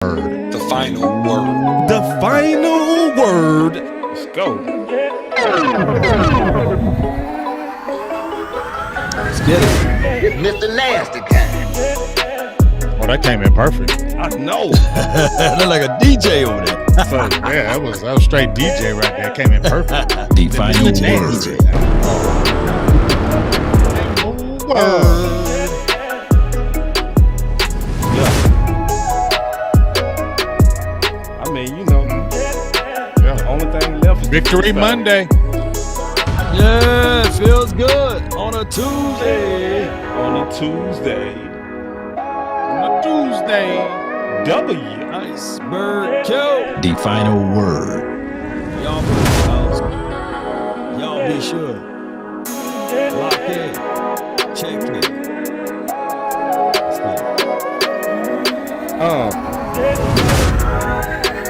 The final word. The final word. Let's go. Let's get it. Mr. Nasty Time. Oh, that came in perfect. I know. Look like a DJ over there. So, yeah, that was straight DJ right there. Came in perfect. The final word. I mean, you know, the only thing left is Victory Monday. Yeah, it feels good on a Tuesday. On a Tuesday. W. Iceberg kill. The final word. Y'all be sure. Lock in. Check it.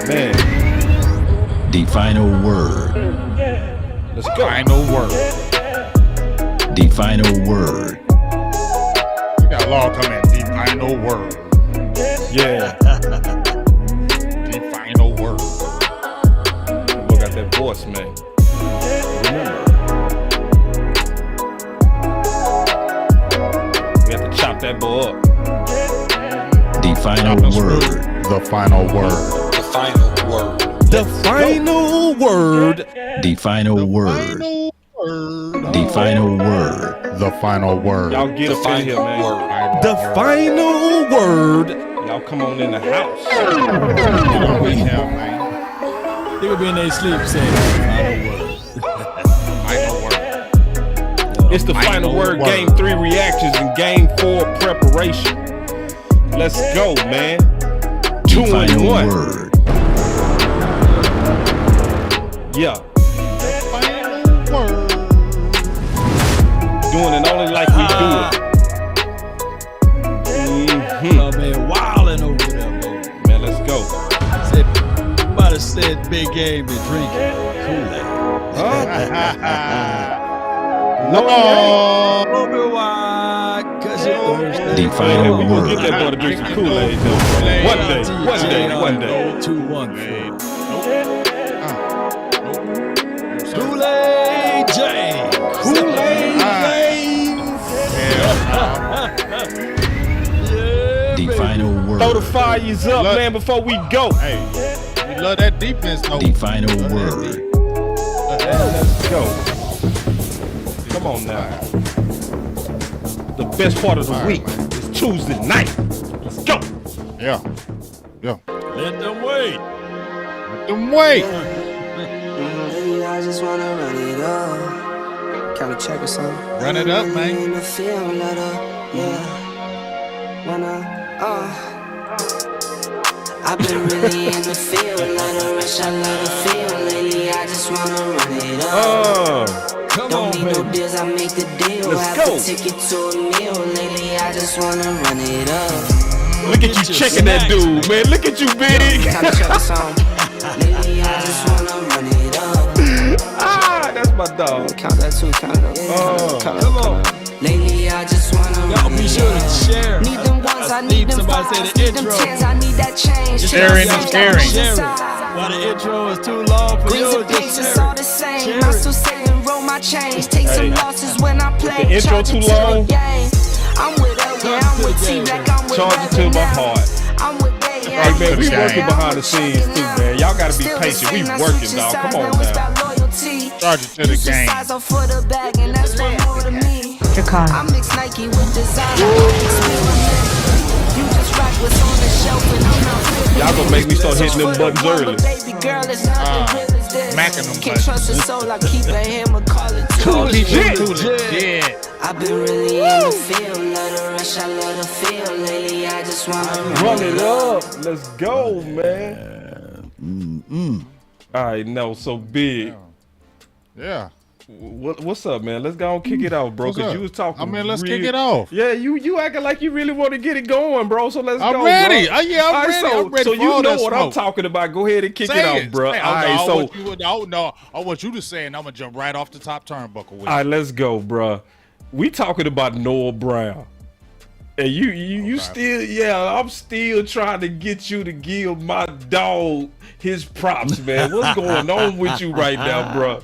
Man. The final word. Let's go. Final word. The final word. We got a law coming. The final word. Yeah. The final word. Boy got that voice, man. Remember. We have to chop that boy up. The final word. The final word. The final word. The final word. The final word. The final word. The final word. Y'all get up in here, man. The final word. Y'all come on in the house. They would be in their sleep saying Final word. It's the final word. Game 3 reactions and game 4 preparation. Let's go, man. 2 The and final 1. word. Yeah. Final word. Doing it only like we do it. Oh man, wildin' over there, Man, let's go. Somebody said big game be drinking Kool-Aid. No. The final We gonna get word. that boy to drink some Kool-Aid though. One day. 2-1. Kool-Aid James. The final word. Throw the fires up, man, before we go. Hey, we love that defense, though. The final word. Let's go. Come on now. The best part of the week is Tuesday night. Let's go. Yeah. Let them wait. Let them wait. I just wanna run it up. Can we check or something? Run it up, man. In the field, let up, yeah. When I've been really in the field, let her rush, I love the feel. Lately, I just wanna run it up. Don't need no deals, I make the deal. Let's Have go. to take it to a meal. Lately, I just wanna run it up. Look at you checking that dude, man. Look at you, big. Can we check or something? Lately, I just wanna run it up. That's my dog. Count that too, count it up. Count it up. Lately, I just wanna Y'all be sure to share. need them ones, I need them Somebody fives, say the need them intro. tens, I need that change. Sharing is caring. While the intro is too long for Greens you, and pinks, just it's share all it. the same. Share I it. still saying roll my change. Take some losses when I play. the intro Charge too it to long? the game. I'm with her, yeah, I'm with T-Black, I'm with Charge it to Reverend my now. heart. I'm with Bay, yeah, Hey, I'm man, with we Jay, working I'm behind with the scenes Chucky too, now. man. Y'all gotta be Still the patient. We same, I working, switch dog. sides, Come on man, what's now. that loyalty? Charge it to the Use the game. size up for the bag, and that's one more to me. I mix Nike with designer. I experiment. You just rock what's on the shelf, and I'm not flipping. Y'all gonna make me start hitting them buttons early. Baby girl, it's not the real as this. Macking them Can't trust a soul, I keep a hammer, call it Too legit. Too legit. I've been really in the field, love the rush, I love the feel. Lately, I just wanna Run it up. Let's go, man. All right, no, so big. Yeah. What's up, man? Let's go and kick it off, bro. What's Cause up? you was talking. I mean, let's real- kick it off. Yeah, you acting like you really want to get it going, bro. So let's I'm go. ready. Bro. Yeah, I'm All right, ready. So, I'm ready so for you all know that what I'm smoke. talking about. Go ahead and kick it Say off, bro. Say, All right, I so want you to say, and I'm gonna jump right off the top turnbuckle with all right, let's go, bro. We talking about Noah Brown And you still, I'm still trying to get you to give my dog his props, man. What's going on with you right now, bro?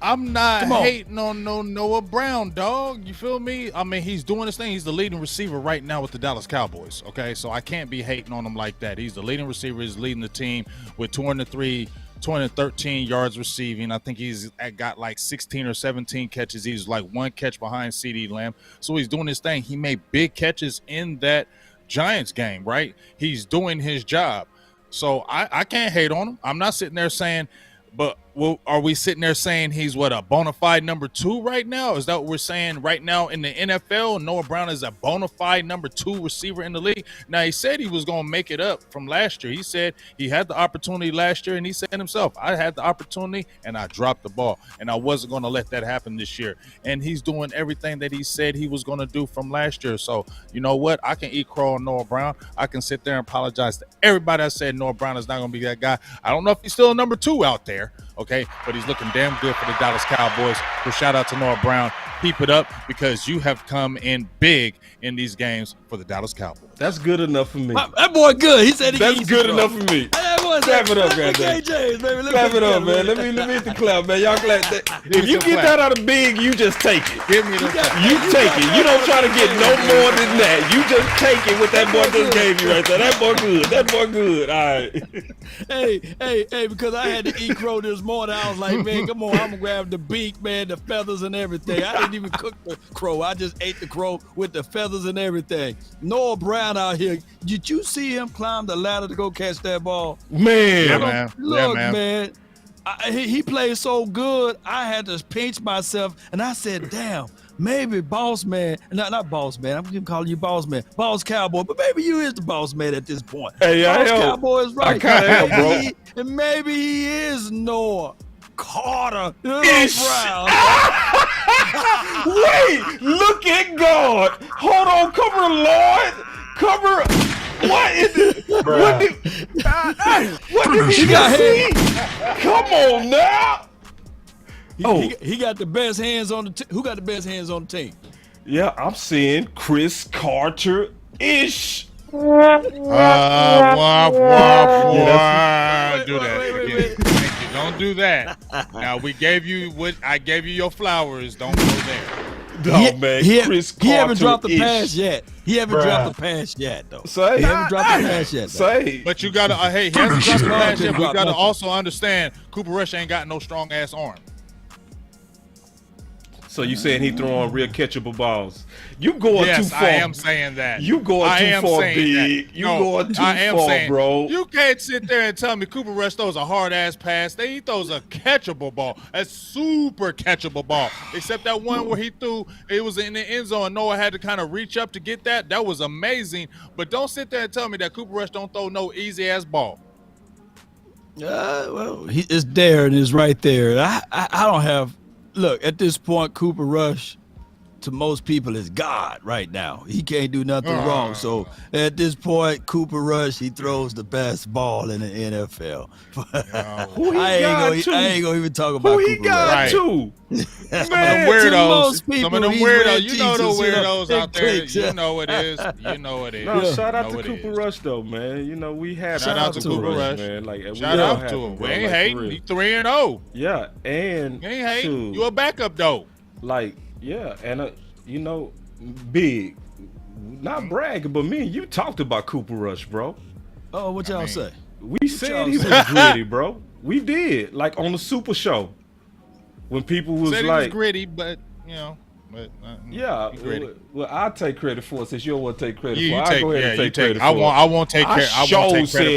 I'm not hating on no Noah Brown, dog. You feel me? I mean, he's doing his thing. He's the leading receiver right now with the Dallas Cowboys. Okay, so I can't be hating on him like that. He's the leading receiver. He's leading the team with 213 yards receiving. I think he's got like 16 or 17 catches. He's like one catch behind CeeDee Lamb. So he's doing his thing. He made big catches in that Giants game, right? He's doing his job. So I can't hate on him. I'm not sitting there saying, but are we sitting there saying he's a bona fide number 2 right now? Is that what we're saying right now in the NFL? Noah Brown is a bona fide number 2 receiver in the league. Now, he said he was going to make it up from last year. He said he had the opportunity last year, and he said himself, I had the opportunity, and I dropped the ball, and I wasn't going to let that happen this year. And he's doing everything that he said he was going to do from last year. So, you know what? I can eat crow on Noah Brown. I can sit there and apologize to everybody that said Noah Brown is not going to be that guy. I don't know if he's still a number 2 out there, okay? But he's looking damn good for the Dallas Cowboys. So shout out to Noah Brown. Keep it up because you have come in big in these games for the Dallas Cowboys. That's good enough for me. That boy good. He said that's good enough for me. Clap it up, man. Clap it up, man. Let me hit the clap, man. Y'all clap that. If you get that out of big, you just take it. Give me the clap. You take it. You don't try to get no more than that. You just take it what that boy just gave you right there. That boy good. That boy good. All right. Hey, because I had to eat crow this morning. I was like, man, come on, I'm gonna grab the beak, man, the feathers and everything. I didn't even cook the crow. I just ate the crow with the feathers and everything. Noah Brown out here. Did you see him climb the ladder to go catch that ball? Man. Yeah, man. Look, man. He played so good, I had to pinch myself, and I said, damn, maybe boss man, not boss man, I'm going to call you boss man, boss cowboy, but maybe you is the boss man at this point. Hey, boss cowboy is right. I kind of am, bro. And maybe he is Noah Carter Brown. Wait, look at God. Hold on, cover Lord. Cover. What is it? What did he see? Come on now. He got the best hands on the team. Who got the best hands on the team? Yeah, I'm seeing Chris Carter-ish. Do that. Wait. Don't do that. Now I gave you your flowers. Don't go there. Chris Carter. He haven't dropped the pass yet. He haven't dropped the pass yet, though. Say, he haven't dropped the pass yet. Say, but you gotta. He hasn't dropped the pass yet. But you gotta also understand, Cooper Rush ain't got no strong ass arm. So you saying he throwing real catchable balls? You going too far? I am saying that. You going too far, big. You going too far, bro. You can't sit there and tell me Cooper Rush throws a hard ass pass. He throws a catchable ball, a super catchable ball. Except that one where he threw, it was in the end zone. Noah had to kind of reach up to get that. That was amazing. But don't sit there and tell me that Cooper Rush don't throw no easy ass ball. Well, it's there and it's right there. I don't have. Look, at this point, Cooper Rush, to most people, is God right now. He can't do nothing wrong. So at this point, Cooper Rush, he throws the best ball in the NFL. I ain't gonna even talk about Cooper Rush. Too. Some of them weirdos. You know the weirdos out there. You know it is. You know it is. No, shout out to Cooper Rush though, man. You know we have shout out to Cooper Rush, man. Like shout out to him. We ain't hating. He 3-0. Yeah, and you ain't hating. You a backup though. Like yeah, and you know, big. Not bragging, but me and you talked about Cooper Rush, bro. Oh, what y'all say? We said he was gritty, bro. We did, like on the Super Show. When people was said like he was gritty, but you know, yeah. Well, I'll take credit for it since you don't want to take credit for it. I'll go ahead and take credit for it. I won't take credit.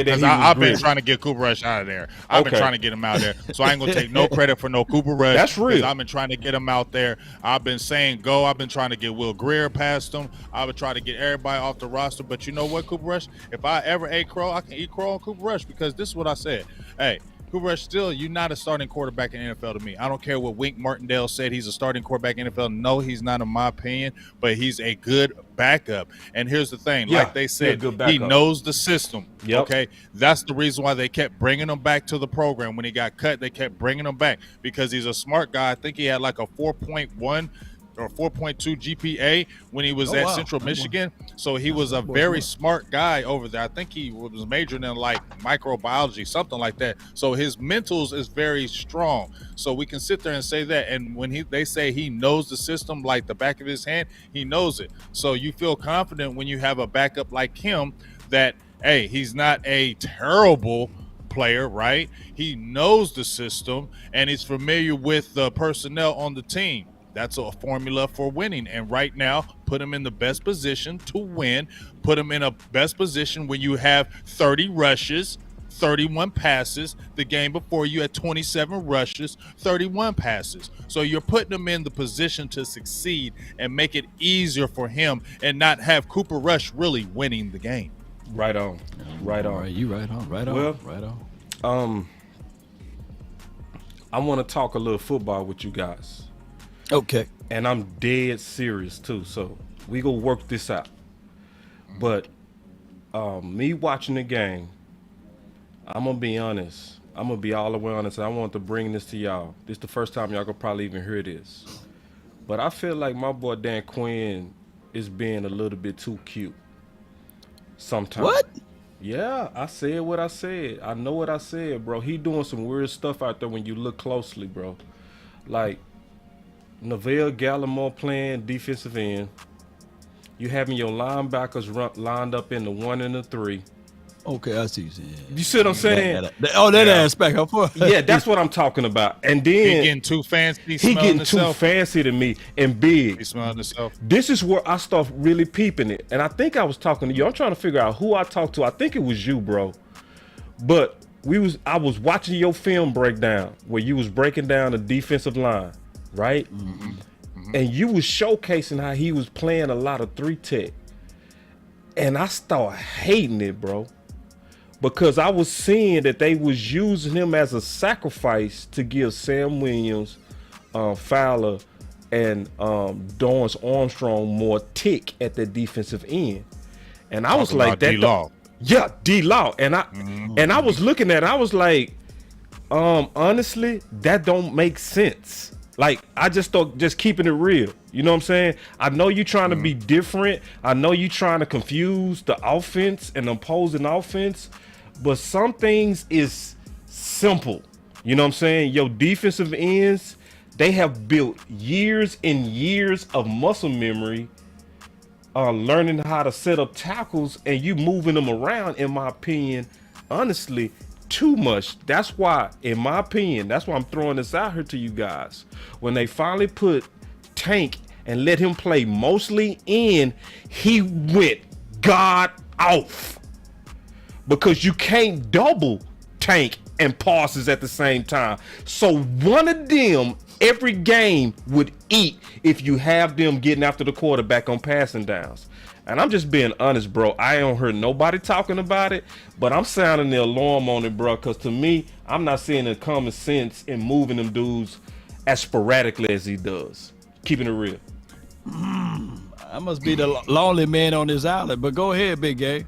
Because I've been trying to get Cooper Rush out of there. I've been trying to get him out of there. So I ain't gonna take no credit for no Cooper Rush. That's real. I've been trying to get him out there. I've been saying go. I've been trying to get Will Greer past him. I've been trying to get everybody off the roster. But you know what, Cooper Rush? If I ever ate crow, I can eat crow on Cooper Rush because this is what I said. Hey, Cooper Rush, still, you're not a starting quarterback in the NFL to me. I don't care what Wink Martindale said. He's a starting quarterback in the NFL. No, he's not, in my opinion, but he's a good backup. And here's the thing. Like they said, he knows the system. Yep. Okay? That's the reason why they kept bringing him back to the program. When he got cut, they kept bringing him back because he's a smart guy. I think he had like a 4.1 or 4.2 GPA when he was at Central Michigan. So he was a very smart guy over there. I think he was majoring in like microbiology, something like that. So his mentals is very strong. So we can sit there and say that. And when they say he knows the system like the back of his hand, he knows it. So you feel confident when you have a backup like him that, hey, he's not a terrible player, right? He knows the system and he's familiar with the personnel on the team. That's a formula for winning. And right now, put him in the best position to win. Put him in a best position when you have 30 rushes, 31 passes. The game before you had 27 rushes, 31 passes. So you're putting him in the position to succeed and make it easier for him and not have Cooper Rush really winning the game. Right on. Right on. All right, you right on. Right on. Well, right on. I want to talk a little football with you guys. Okay. And I'm dead serious too. So we gonna work this out. But me watching the game, I'm gonna be honest. I'm gonna be all the way honest. And I want to bring this to y'all. This is the first time y'all gonna probably even hear this. But I feel like my boy Dan Quinn is being a little bit too cute. Sometimes. What? Yeah, I said what I said. I know what I said, bro. He doing some weird stuff out there when you look closely, bro. Like Neville Gallimore playing defensive end. You having your linebackers lined up in the 1 and the 3. Okay, I see you saying. You see what I'm saying? That aspect. Yeah, that's what I'm talking about. And then he getting too fancy. He getting too fancy to me and big. He smelling himself. This is where I start really peeping it. And I think I was talking to you. I'm trying to figure out who I talked to. I think it was you, bro. But I was watching your film breakdown where you was breaking down the defensive line, right? Mm-hmm. Mm-hmm. And you was showcasing how he was playing a lot of 3-tech. And I started hating it, bro. Because I was seeing that they was using him as a sacrifice to give Sam Williams, Fowler, and Dorrance Armstrong more tick at the defensive end. And I was like, that D-Law. Yeah, D-Law. And I was looking at it, I was like, honestly, that don't make sense. Like, I just thought, just keeping it real. You know what I'm saying? I know you're trying to be different. I know you're trying to confuse the offense and the opposing offense. But some things is simple. You know what I'm saying? Your defensive ends, they have built years and years of muscle memory, learning how to set up tackles, and you moving them around, in my opinion, honestly, too much. That's why, in my opinion, that's why I'm throwing this out here to you guys. When they finally put Tank and let him play mostly in, he went God off. Because you can't double Tank and Parsons at the same time. So one of them every game would eat if you have them getting after the quarterback on passing downs. And I'm just being honest, bro. I ain't heard nobody talking about it, but I'm sounding the alarm on it, bro. Because to me, I'm not seeing the common sense in moving them dudes as sporadically as he does. Keeping it real. I must be the lonely man on this island, but go ahead, Big Gay.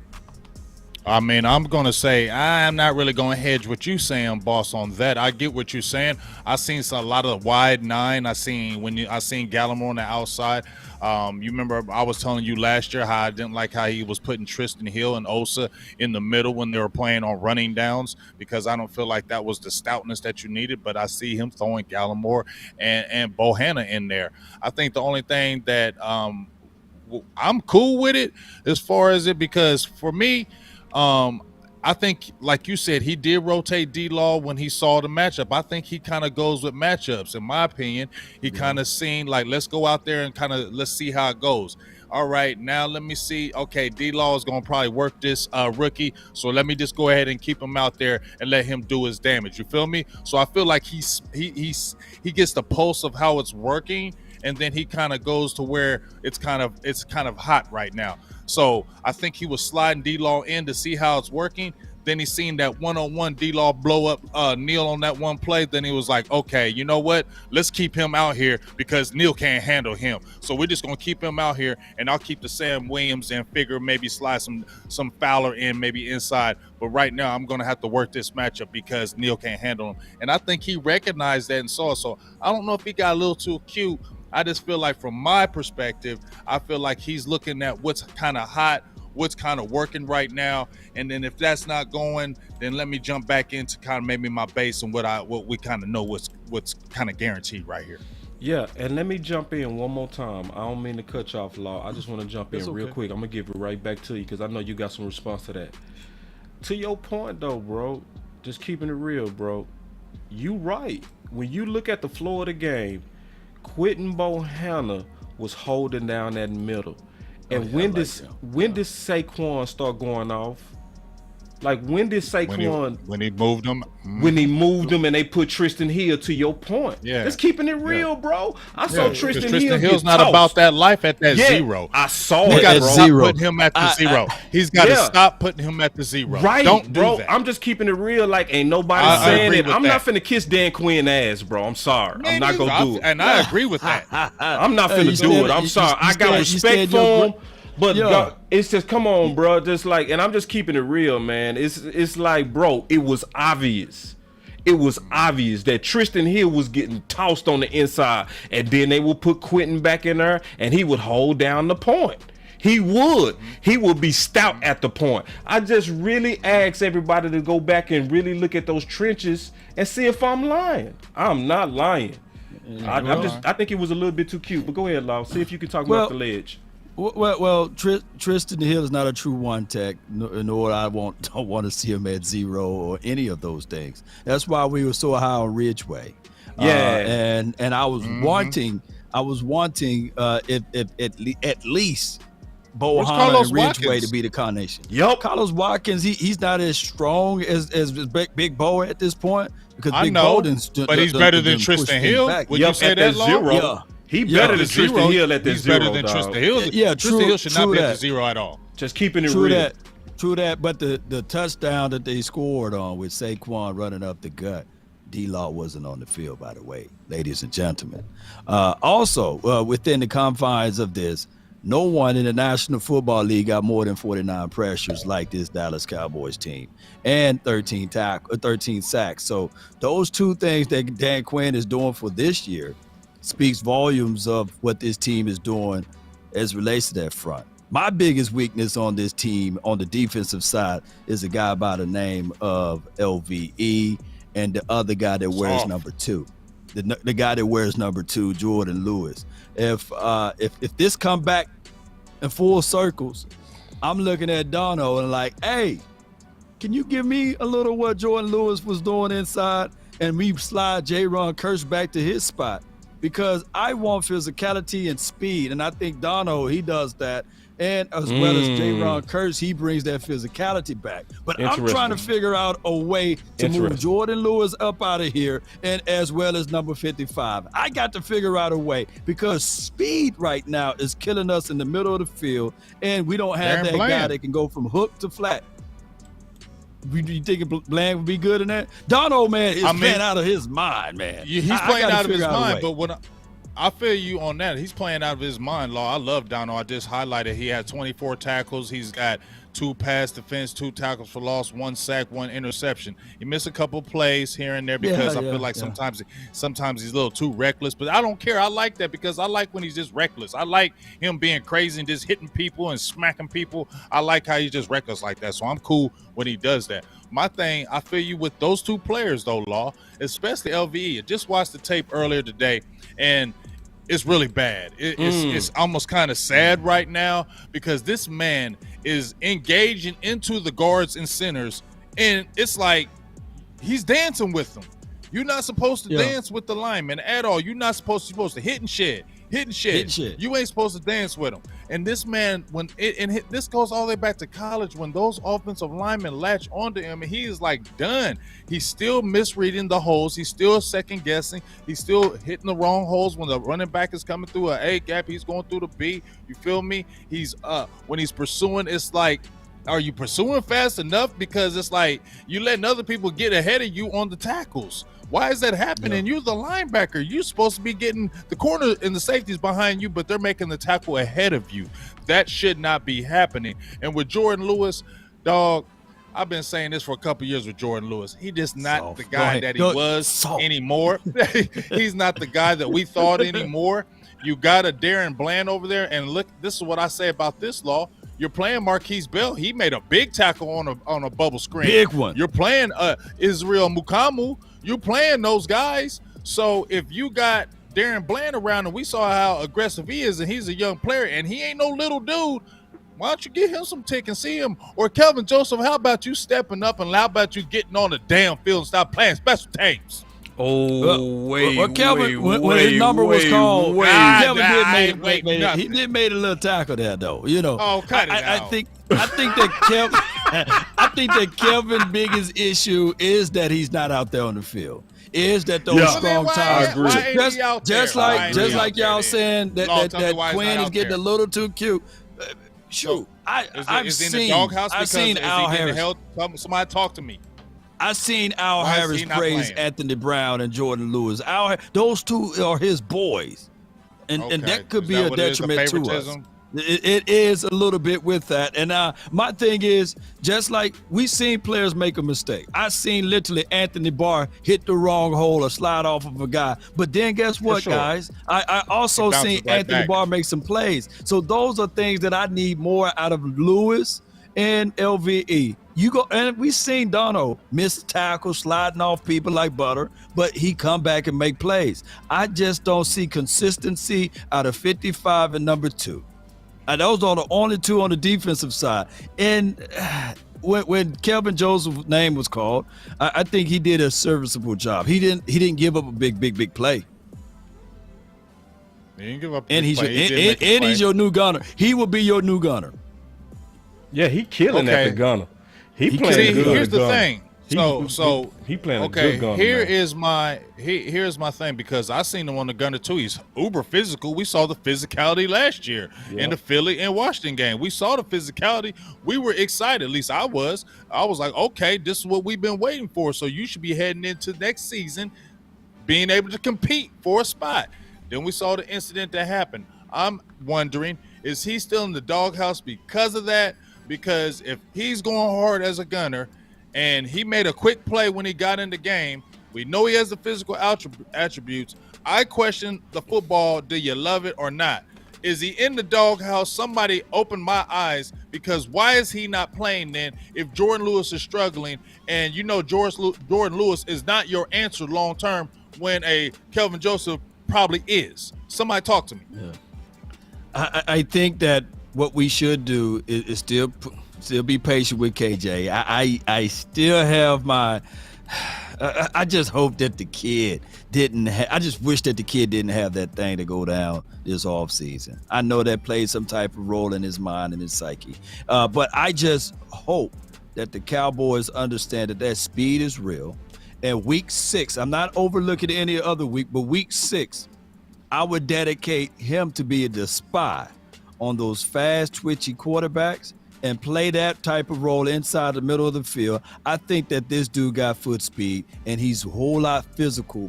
I mean, I'm going to say I'm not really going to hedge what you saying, boss, on that. I get what you're saying. I seen a lot of wide 9. I seen Gallimore on the outside. You remember I was telling you last year how I didn't like how he was putting Tristan Hill and Osa in the middle when they were playing on running downs, because I don't feel like that was the stoutness that you needed. But I see him throwing Gallimore and Bohanna in there. I think the only thing that I'm cool with it as far as it, because for me, I think, like you said, he did rotate D-Law when he saw the matchup. I think he kind of goes with matchups. In my opinion, he kind of seen like, let's go out there and let's see how it goes. All right, now let me see. Okay, D-Law is going to probably work this rookie, so let me just go ahead and keep him out there and let him do his damage. You feel me? So I feel like he gets the pulse of how it's working, and then he kind of goes to where it's kind of hot right now. So I think he was sliding D-Law in to see how it's working. Then he seen that one-on-one D-Law blow up Neal on that one play. Then he was like, okay, you know what? Let's keep him out here because Neal can't handle him. So we're just going to keep him out here, and I'll keep the Sam Williams and figure maybe slide some Fowler in maybe inside. But right now I'm going to have to work this matchup because Neal can't handle him. And I think he recognized that and saw it. So I don't know if he got a little too cute I just feel like from my perspective, I feel like he's looking at what's kind of hot, what's kind of working right now, and then if that's not going, then let me jump back into kind of maybe my base and what we kind of know what's kind of guaranteed right here. Yeah, and let me jump in one more time. I don't mean to cut you off, Law. I just want to jump in real quick. I'm going to give it right back to you because I know you got some response to that. To your point, though, bro, just keeping it real, bro, you right. When you look at the floor of the game, Quentin Bohanna was holding down that middle. And when did Saquon start going off? Like, when did Saquon... When he moved him. When he moved him and they put Tristan Hill, to your point. Yeah. It's keeping it real, bro. I saw Tristan Hill's not about that life at that zero. I saw it, bro. Got to stop putting him at the zero. He's got to stop putting him at the zero. Right, Don't do bro. that. I'm just keeping it real. Like, ain't nobody saying it. I'm not finna kiss Dan Quinn ass, bro. I'm sorry. I'm not gonna do it. And I agree with that. I'm not finna do it. I'm sorry. I got respect for him. But it's just, come on, bro. Just like, and I'm just keeping it real, man. It's like, bro, it was obvious. It was obvious that Tristan Hill was getting tossed on the inside, and then they would put Quentin back in there, and he would hold down the point. He would be stout at the point. I just really ask everybody to go back and really look at those trenches and see if I'm lying. I'm not lying. I think it was a little bit too cute. But go ahead, Law. See if you can talk about the ledge. Well, Tristan Hill is not a true one tech, nor don't want to see him at zero or any of those things. That's why we were so high on Ridgeway. And I was wanting at least Bohanna and Ridgeway to be the combination. Yep. Carlos Watkins, he's not as strong as Big Bo at this point because I Big know, Bo but he's better than Tristan Hill. Would you say that, zero? Yeah. He better than Tristan Hill at the zero. He's better than Tristan Hill. Yeah, Tristan Hill should not be at the zero at all. Just keeping it real. True that. But the touchdown that they scored on with Saquon running up the gut, D-Law wasn't on the field, by the way, ladies and gentlemen. Also, within the confines of this, no one in the National Football League got more than 49 pressures like this Dallas Cowboys team, and 13 sacks. So those two things that Dan Quinn is doing for this year speaks volumes of what this team is doing as relates to that front. My biggest weakness on this team on the defensive side is a guy by the name of LVE and the other guy that wears number 2. The guy that wears number 2, Jordan Lewis. If this come back in full circles, I'm looking at Dono and like, hey, can you give me a little what Jordan Lewis was doing inside and we slide J-Ron Kearse back to his spot? Because I want physicality and speed, and I think Dono, he does that, and as well as J-Ron Kearse, he brings that physicality back. But I'm trying to figure out a way to move Jordan Lewis up out of here, and as well as number 55. I got to figure out a way because speed right now is killing us in the middle of the field, and we don't have that guy that can go from hook to flat. You think Bland would be good in that? Dono, man, is playing out of his mind, man. He's playing out of his mind, but when I feel you on that, he's playing out of his mind, Law. I love Dono. I just highlighted he had 24 tackles. He's got 2 pass defense, 2 tackles for loss, 1 sack, 1 interception. He missed a couple plays here and there because I feel like sometimes he's a little too reckless, but I don't care. I like that because I like when he's just reckless. I like him being crazy and just hitting people and smacking people. I like how he's just reckless like that, so I'm cool when he does that. My thing, I feel you with those 2 players, though, Law, especially LVE. I just watched the tape earlier today, and it's really bad. It's almost kind of sad right now because this man is engaging into the guards and centers, and it's like he's dancing with them. You're not supposed to dance with the linemen at all. You're not supposed to hit and shed. You ain't supposed to dance with them. And this man, this goes all the way back to college when those offensive linemen latch onto him, and he is like done. He's still misreading the holes. He's still second guessing. He's still hitting the wrong holes when the running back is coming through an A gap. He's going through the B. You feel me? He's when he's pursuing, it's like, are you pursuing fast enough? Because it's like you letting other people get ahead of you on the tackles. Why is that happening? You're the linebacker. You're supposed to be getting the corner and the safeties behind you, but they're making the tackle ahead of you. That should not be happening. And with Jordan Lewis, dog, I've been saying this for a couple years with Jordan Lewis. He just not the guy that he was anymore. He's not the guy that we thought anymore. You got a Darren Bland over there, and look, this is what I say about this law. You're playing Marquise Bell. He made a big tackle on a bubble screen. Big one. You're playing Israel Mukamu. You're playing those guys. So if you got Darren Bland around, and we saw how aggressive he is, and he's a young player, and he ain't no little dude, why don't you give him some tick and see him? Or Kelvin Joseph, how about you stepping up, and how about you getting on the damn field and stop playing special teams? Oh, wait, Kelvin, when his number was called, Kelvin did made a little tackle there, though. You know, cut it I out. think that Kelvin's biggest issue is that he's not out there on the field. Is that those strong ties? Just like y'all saying that Quinn is getting a little too cute. Shoot, I've seen Al Harris. Somebody talk to me. I've seen Al Harris praise Anthony Brown and Jordan Lewis. Those two are his boys, and that could be a detriment to us. It is a little bit with that. And my thing is, just like we seen players make a mistake. I seen literally Anthony Barr hit the wrong hole or slide off of a guy. But then guess what, guys? I also seen Anthony Barr make some plays. So those are things that I need more out of Lewis and LVE. You go, and we seen Dono miss tackles, sliding off people like butter, but he come back and make plays. I just don't see consistency out of 55 and number 2. And those are the only two on the defensive side. And when Kelvin Joseph's name was called, I think he did a serviceable job. He didn't give up a big play. He didn't give up. And he's your new gunner. He will be your new gunner. Yeah, he killing at the gunner. He playing good. Here's the thing. So he playing a good gunner. Here's my thing, because I seen him on the gunner too. He's uber physical. We saw the physicality last year in the Philly and Washington game. We saw the physicality. We were excited. At least I was. I was like, okay, this is what we've been waiting for. So you should be heading into next season being able to compete for a spot. Then we saw the incident that happened. I'm wondering, is he still in the doghouse because of that? Because if he's going hard as a gunner and he made a quick play when he got in the game, we know he has the physical attributes. I question the football. Do you love it or not? Is he in the doghouse? Somebody open my eyes, because why is he not playing then if Jordan Lewis is struggling? And you know Jordan Lewis is not your answer long term when a Kelvin Joseph probably is. Somebody talk to me. Yeah. I think that what we should do is still be patient with KJ. I still have my. I just hope that the kid didn't. I just wish that the kid didn't have that thing to go down this offseason. I know that played some type of role in his mind and his psyche, but I just hope that the Cowboys understand that speed is real. And week 6, I'm not overlooking any other week, but week 6, I would dedicate him to be the spy on those fast, twitchy quarterbacks and play that type of role inside the middle of the field. I think that this dude got foot speed, and he's a whole lot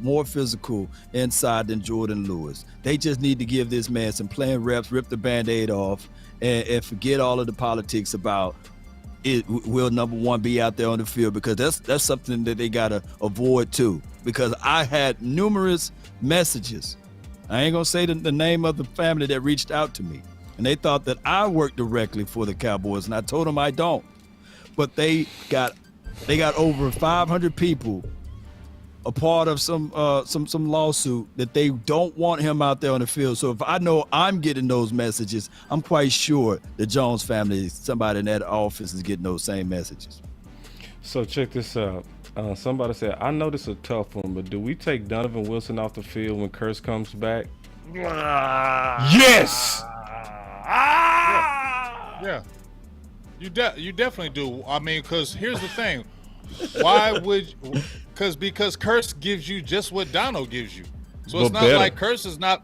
more physical inside than Jordan Lewis. They just need to give this man some playing reps, rip the Band-Aid off, and forget all of the politics about will number 1 be out there on the field, because that's something that they got to avoid too. Because I had numerous messages. I ain't going to say the name of the family that reached out to me. And they thought that I worked directly for the Cowboys, and I told them I don't. But they got over 500 people a part of some lawsuit that they don't want him out there on the field. So if I know I'm getting those messages, I'm quite sure the Jones family, somebody in that office, is getting those same messages. So check this out. Somebody said, I know this is a tough one, but do we take Donovan Wilson off the field when Curse comes back? Yes. Yeah. You definitely do. I mean, because here's the thing. Why would because Curse gives you just what Dono gives you. So it's not like Curse is not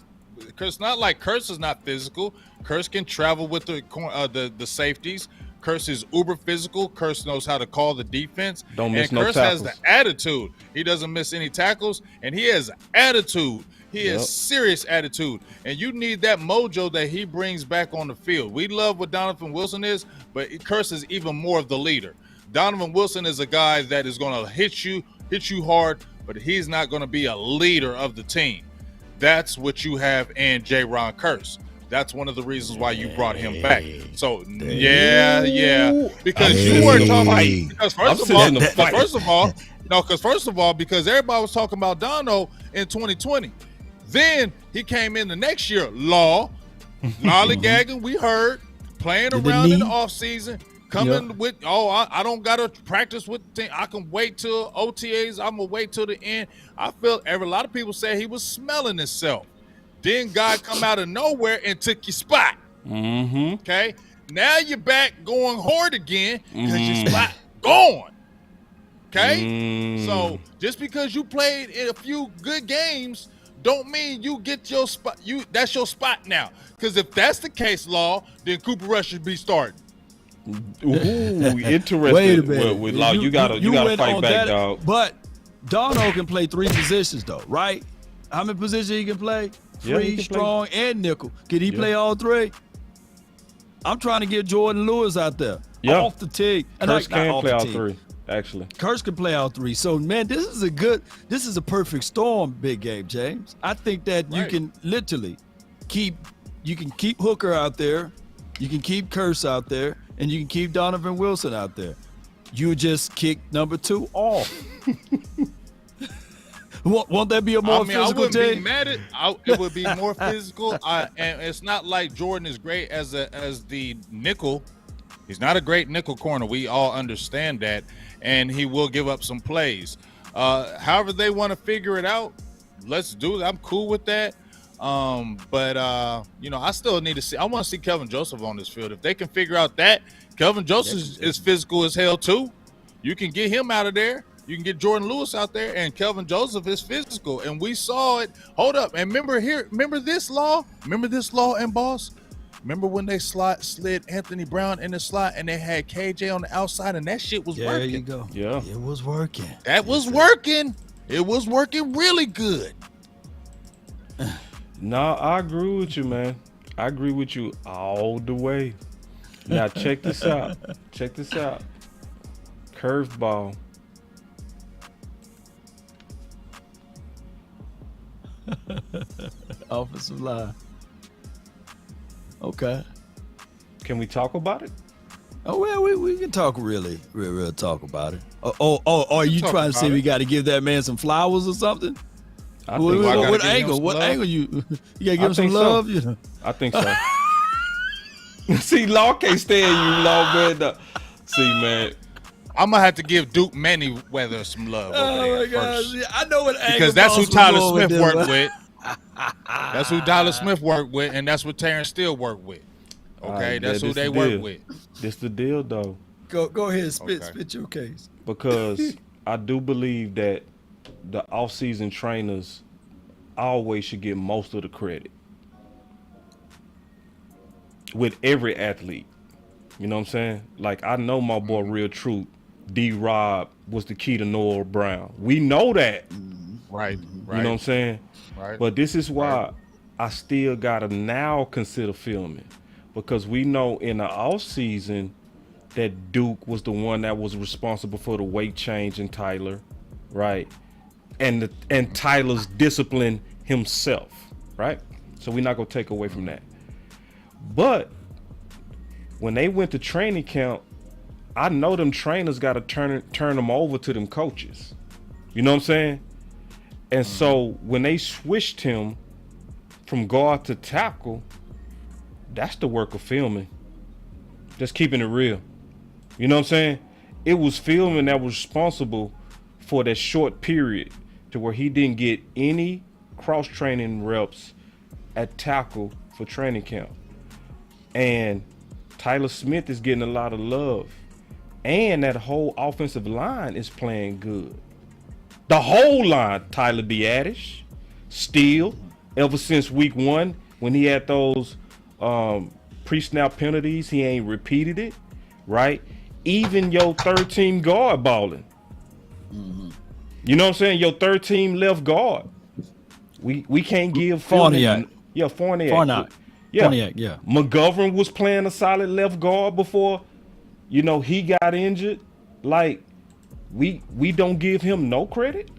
physical. Curse can travel with the safeties. Curse is uber physical. Curse knows how to call the defense. Don't miss no tackles. Curse has the attitude. He doesn't miss any tackles, and he has attitude. He has serious attitude, and you need that mojo that he brings back on the field. We love what Donovan Wilson is, but Curse is even more of the leader. Donovan Wilson is a guy that is going to hit you hard, but he's not going to be a leader of the team. that's what you have in J-Ron Curse. That's one of the reasons why you brought him back. So yeah. Because you weren't talking. Because first of all, because everybody was talking about Dono in 2020. Then he came in the next year, lollygagging. We heard playing around in the offseason, coming with I don't gotta practice with the team. I can wait till OTAs. I'm gonna wait till the end. I felt a lot of people say he was smelling himself. Then God come out of nowhere and took your spot. Okay, now you're back going hard again because your spot gone. Okay, so just because you played in a few good games, don't mean you get your spot. That's your spot now. Because if that's the case, Law, then Cooper Rush should be starting. Ooh, interesting. Wait a minute. With Law, you gotta fight back, dog. But Darno can play 3 positions though, right? How many positions he can play? 3, strong, and nickel. Can he play all 3? I'm trying to get Jordan Lewis out there off the tee. Curse can play all 3. Actually, Curse can play all 3. So, man, this is a perfect storm, big game, James. I think that you can literally keep Hooker out there, you can keep Curse out there, and you can keep Donovan Wilson out there. You just kick number 2 off. Won't that be a more physical I wouldn't team? be mad at it. Would be more physical. And it's not like Jordan is great as the nickel. He's not a great nickel corner. We all understand that. And he will give up some plays. However they want to figure it out, let's do that. I'm cool with that. But I still need to see. I want to see Kelvin Joseph on this field. If they can figure out that, Kelvin Joseph is physical as hell too. You can get him out of there. You can get Jordan Lewis out there, and Kelvin Joseph is physical. And we saw it. Hold up. And remember this, Law? Remember this, Law and Boss? Remember when they slid Anthony Brown in the slot and they had KJ on the outside and that shit was working? There you go. Yeah. It was working. That was working. It was working really good. No, I agree with you, man. I agree with you all the way. Now, check this out. Curveball. Offensive line. Okay. Can we talk about it? Oh, well, we can talk real talk about it. Are you trying to say we got to give that man some flowers or something? What angle you gotta give him some love? You know? I think so. See, Law can't stand you, Law, man. See, man. I'm gonna have to give Duke Manyweather some love over there first. Yeah, I know what angle because that's who Tyler Smith with worked with. That's who Tyler Smith worked with, and that's what Terrence Steele worked with. Okay, that's who they work with. This the deal, though. Go ahead, spit your case. Because I do believe that the off-season trainers always should get most of the credit with every athlete. You know what I'm saying? Like, I know my boy Real Truth, D-Rob, was the key to Noah Brown. We know that. Right. You know what I'm saying? Right. But this is why I still got to now consider filming. Because we know in the off season that Duke was the one that was responsible for the weight change in Tyler, right? And Tyler's discipline himself, right? So we're not gonna take away from that. But when they went to training camp, I know them trainers got to turn them over to them coaches. You know what I'm saying? And so when they switched him from guard to tackle, that's the work of filming. Just keeping it real. You know what I'm saying? It was filming that was responsible for that short period to where he didn't get any cross-training reps at tackle for training camp. And Tyler Smith is getting a lot of love. And that whole offensive line is playing good. The whole line, Tyler Biadasz, Steele, ever since week 1, when he had those pre-snap penalties, he ain't repeated it, right? Even your third team guard balling. You know what I'm saying? Your third team left guard. We can't give Fournier. Yeah, Fournier. Yeah. McGovern was playing a solid left guard before, he got injured. Like, we don't give him no credit.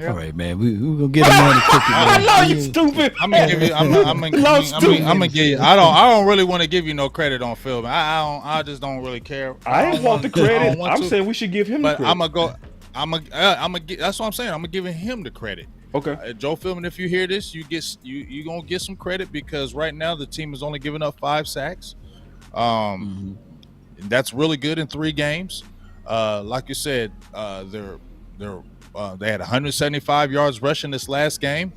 All right, man. We gonna get a man to cook it. I know you stupid. I'm gonna give you. I'm gonna give you. I don't really want to give you no credit on Phil. Man. I just don't really care. I ain't want the credit. I'm saying we should give him the credit. I'm gonna go. I'm gonna. That's what I'm saying. I'm gonna give him the credit. Okay. Joe Philbin, if you hear this, you gonna get some credit because right now the team is only giving up 5 sacks. That's really good in 3 games. Like you said, they had 175 yards rushing this last game.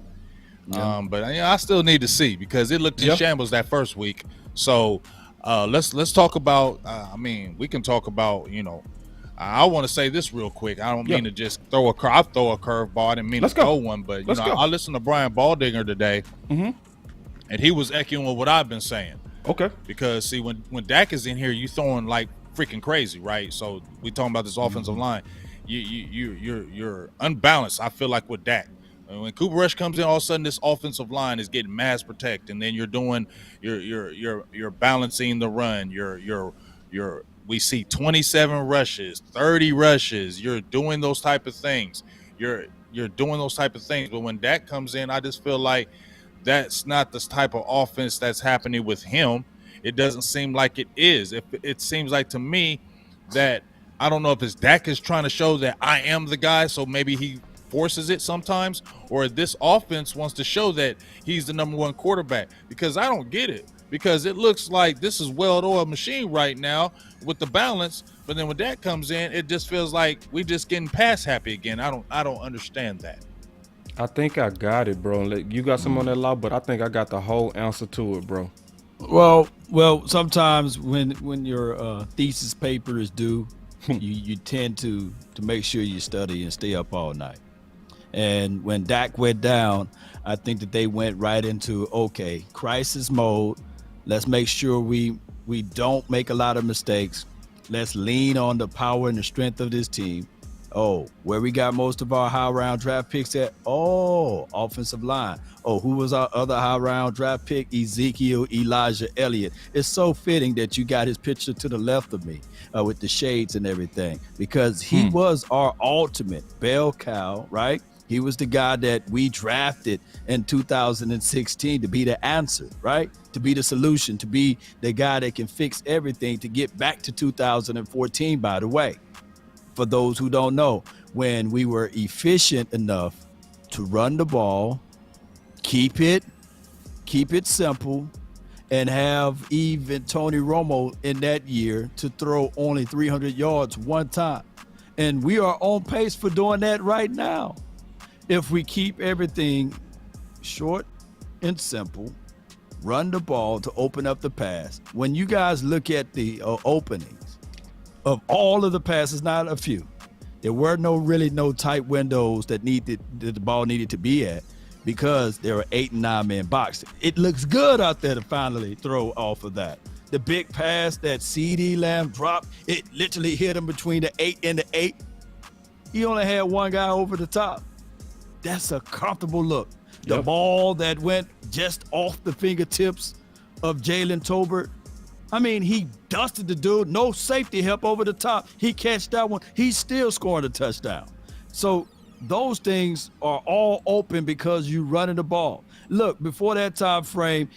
But I still need to see because it looked in shambles that first week. So let's talk about. We can talk about. I want to say this real quick. I don't mean to just throw a curve. I throw a curveball. I didn't mean to throw one, but I listened to Brian Baldinger today, and he was echoing what I've been saying. Okay. Because see, when Dak is in here, you throwing like freaking crazy, right? So we talking about this offensive line. You're unbalanced. I feel like with Dak. When Cooper Rush comes in, all of a sudden this offensive line is getting mass protect, and then you're doing you're balancing the run. We see 27 rushes, 30 rushes. You're doing those type of things. You're doing those type of things. But when Dak comes in, I just feel like that's not the type of offense that's happening with him. It doesn't seem like it is. It seems like to me that I don't know if it's Dak is trying to show that I am the guy, so maybe he forces it sometimes, or this offense wants to show that he's the number 1 quarterback, because I don't get it. Because it looks like this is well-oiled machine right now with the balance, but then when Dak comes in, it just feels like we just getting pass happy again. I don't understand that. I think I got it, bro. You got some on that law, but I think I got the whole answer to it, bro. Well, sometimes when your thesis paper is due, you tend to make sure you study and stay up all night. And when Dak went down, I think that they went right into, okay, crisis mode. Let's make sure we don't make a lot of mistakes. Let's lean on the power and the strength of this team. Oh, where we got most of our high-round draft picks at? Oh, offensive line. Oh, who was our other high-round draft pick? Ezekiel Elijah Elliott. It's so fitting that you got his picture to the left of me with the shades and everything, because he was our ultimate bell cow, right? He was the guy that we drafted in 2016 to be the answer, right? To be the solution, to be the guy that can fix everything, to get back to 2014, by the way. For those who don't know, when we were efficient enough to run the ball, keep it simple, and have even Tony Romo in that year to throw only 300 yards one time. And we are on pace for doing that right now. If we keep everything short and simple, run the ball to open up the pass. When you guys look at the openings of all of the passes, not a few, there were no tight windows that the ball needed to be at, because there were 8 and 9 man box. It looks good out there to finally throw off of that. The big pass that CeeDee Lamb dropped, it literally hit him between the 8 and the 8. He only had one guy over the top. That's a comfortable look. The ball that went just off the fingertips of Jalen Tolbert, I mean, he dusted the dude, no safety help over the top. He catched that one. He's still scoring a touchdown. So those things are all open because you running the ball. Look, before that time frame,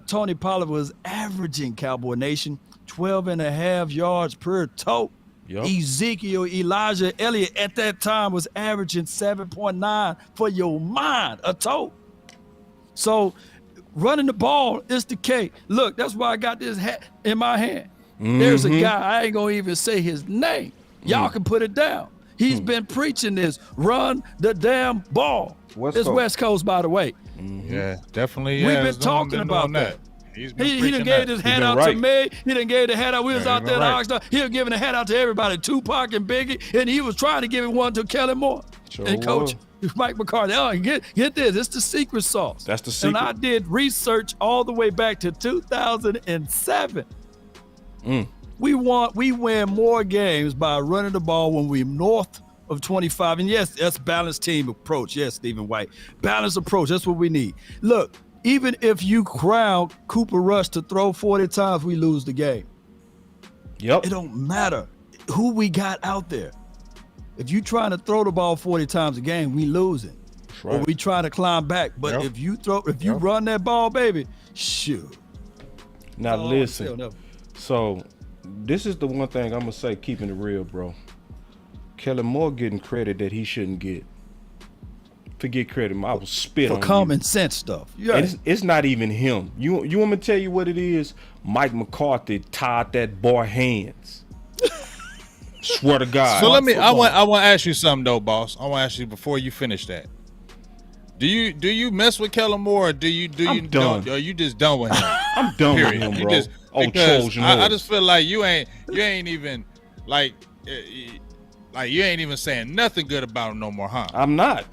Tony Pollard was averaging, Cowboy Nation, 12.5 yards per tote. Ezekiel Elijah Elliott at that time was averaging 7.9 for your mind a tote. So running the ball is the key. Look, that's why I got this hat in my hand. There's a guy, I ain't gonna even say his name. Y'all can put it down. He's been preaching this, run the damn ball. It's West Coast, by the way. Yeah, definitely. We've been talking about that. He done gave his hat out to me. He done gave the hat out. We was out there in Oxnard. He was giving the hat out to everybody, Tupac and Biggie, and he was trying to give it one to Kelly Moore and Coach Mike McCarthy. Oh, get this. It's the secret sauce. That's the secret. And I did research all the way back to 2007. We win more games by running the ball when we're north of 25. And yes, that's balanced team approach. Yes, Stephen White. Balanced approach. That's what we need. Look, even if you crowd Cooper Rush to throw 40 times, we lose the game. It don't matter who we got out there. If you trying to throw the ball 40 times a game, we losing. Right. Or we trying to climb back. But if you run that ball, baby, shoot. Now listen. So this is the one thing I'm gonna say, keeping it real, bro. Kellen Moore getting credit that he shouldn't get. Forget credit, I will spit on you. For common sense stuff. Yeah. And it's not even him. You want me to tell you what it is? Mike McCarthy tied that boy hands. Swear to God. So I want to ask you something though, boss. I want to ask you before you finish that. Do you mess with Kellen Moore, or I'm done. Are you just done with him? I'm done with him, bro. Trojan I just feel like you ain't even like you ain't even saying nothing good about him no more, huh? I'm not.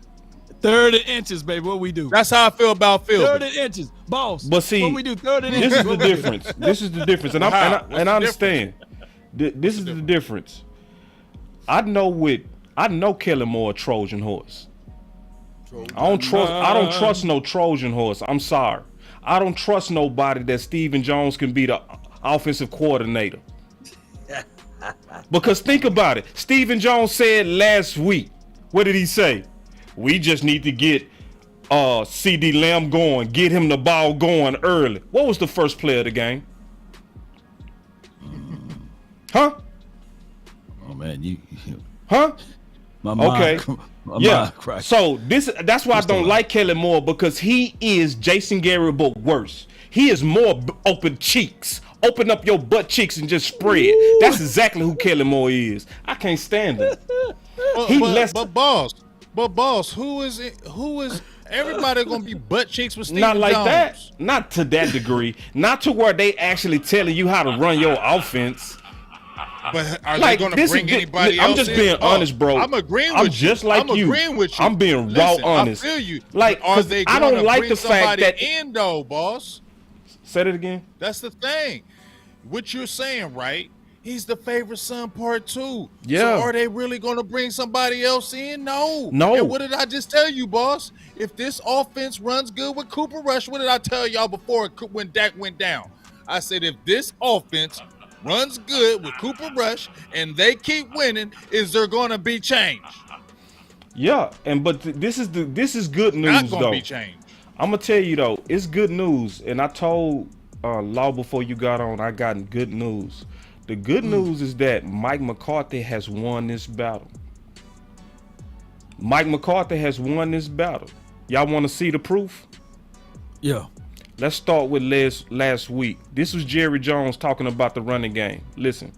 30 inches, baby. What we do? That's how I feel about Phil. 30 inches, boss. But see, what we do? 30 inches. This is the difference. This is the difference, and I understand. This is the difference. I know Kellen Moore a Trojan horse. I don't trust no Trojan horse. I'm sorry. I don't trust nobody that Stephen Jones can be the offensive coordinator. Because think about it. Stephen Jones said last week, what did he say? We just need to get CeeDee Lamb going, get him the ball going early. What was the first play of the game? Huh? Oh man, you huh? My mind, okay. Yeah. So that's why I don't like Kellen Moore, because he is Jason Garrett but worse. He is more open cheeks. Open up your butt cheeks and just spread. Ooh. That's exactly who Kellen Moore is. I can't stand him. But boss, who is everybody gonna be butt cheeks with Stephen Not like Jones? that. Not to that degree. Not to where they actually telling you how to run your offense. But are they gonna bring anybody else? I'm just being honest, bro. I'm agreeing with you. Just like you. I'm agreeing with you. I'm being raw honest. I feel you. Like, are they gonna I don't like bring the fact that in though, boss? Say it again. That's the thing. What you're saying, right? He's the favorite son part 2. Yeah. So are they really going to bring somebody else in? No. No. And what did I just tell you, boss? If this offense runs good with Cooper Rush, what did I tell y'all before when Dak went down? I said, if this offense runs good with Cooper Rush and they keep winning, is there going to be change? Yeah. But this is good news, Not going to be change. I'm going to tell you, though, it's good news. And I told Law before you got on, I got good news. The good news is that Mike McCarthy has won this battle. Mike McCarthy has won this battle. Y'all want to see the proof? Yeah. Let's start with last week. This was Jerry Jones talking about the running game. Listen.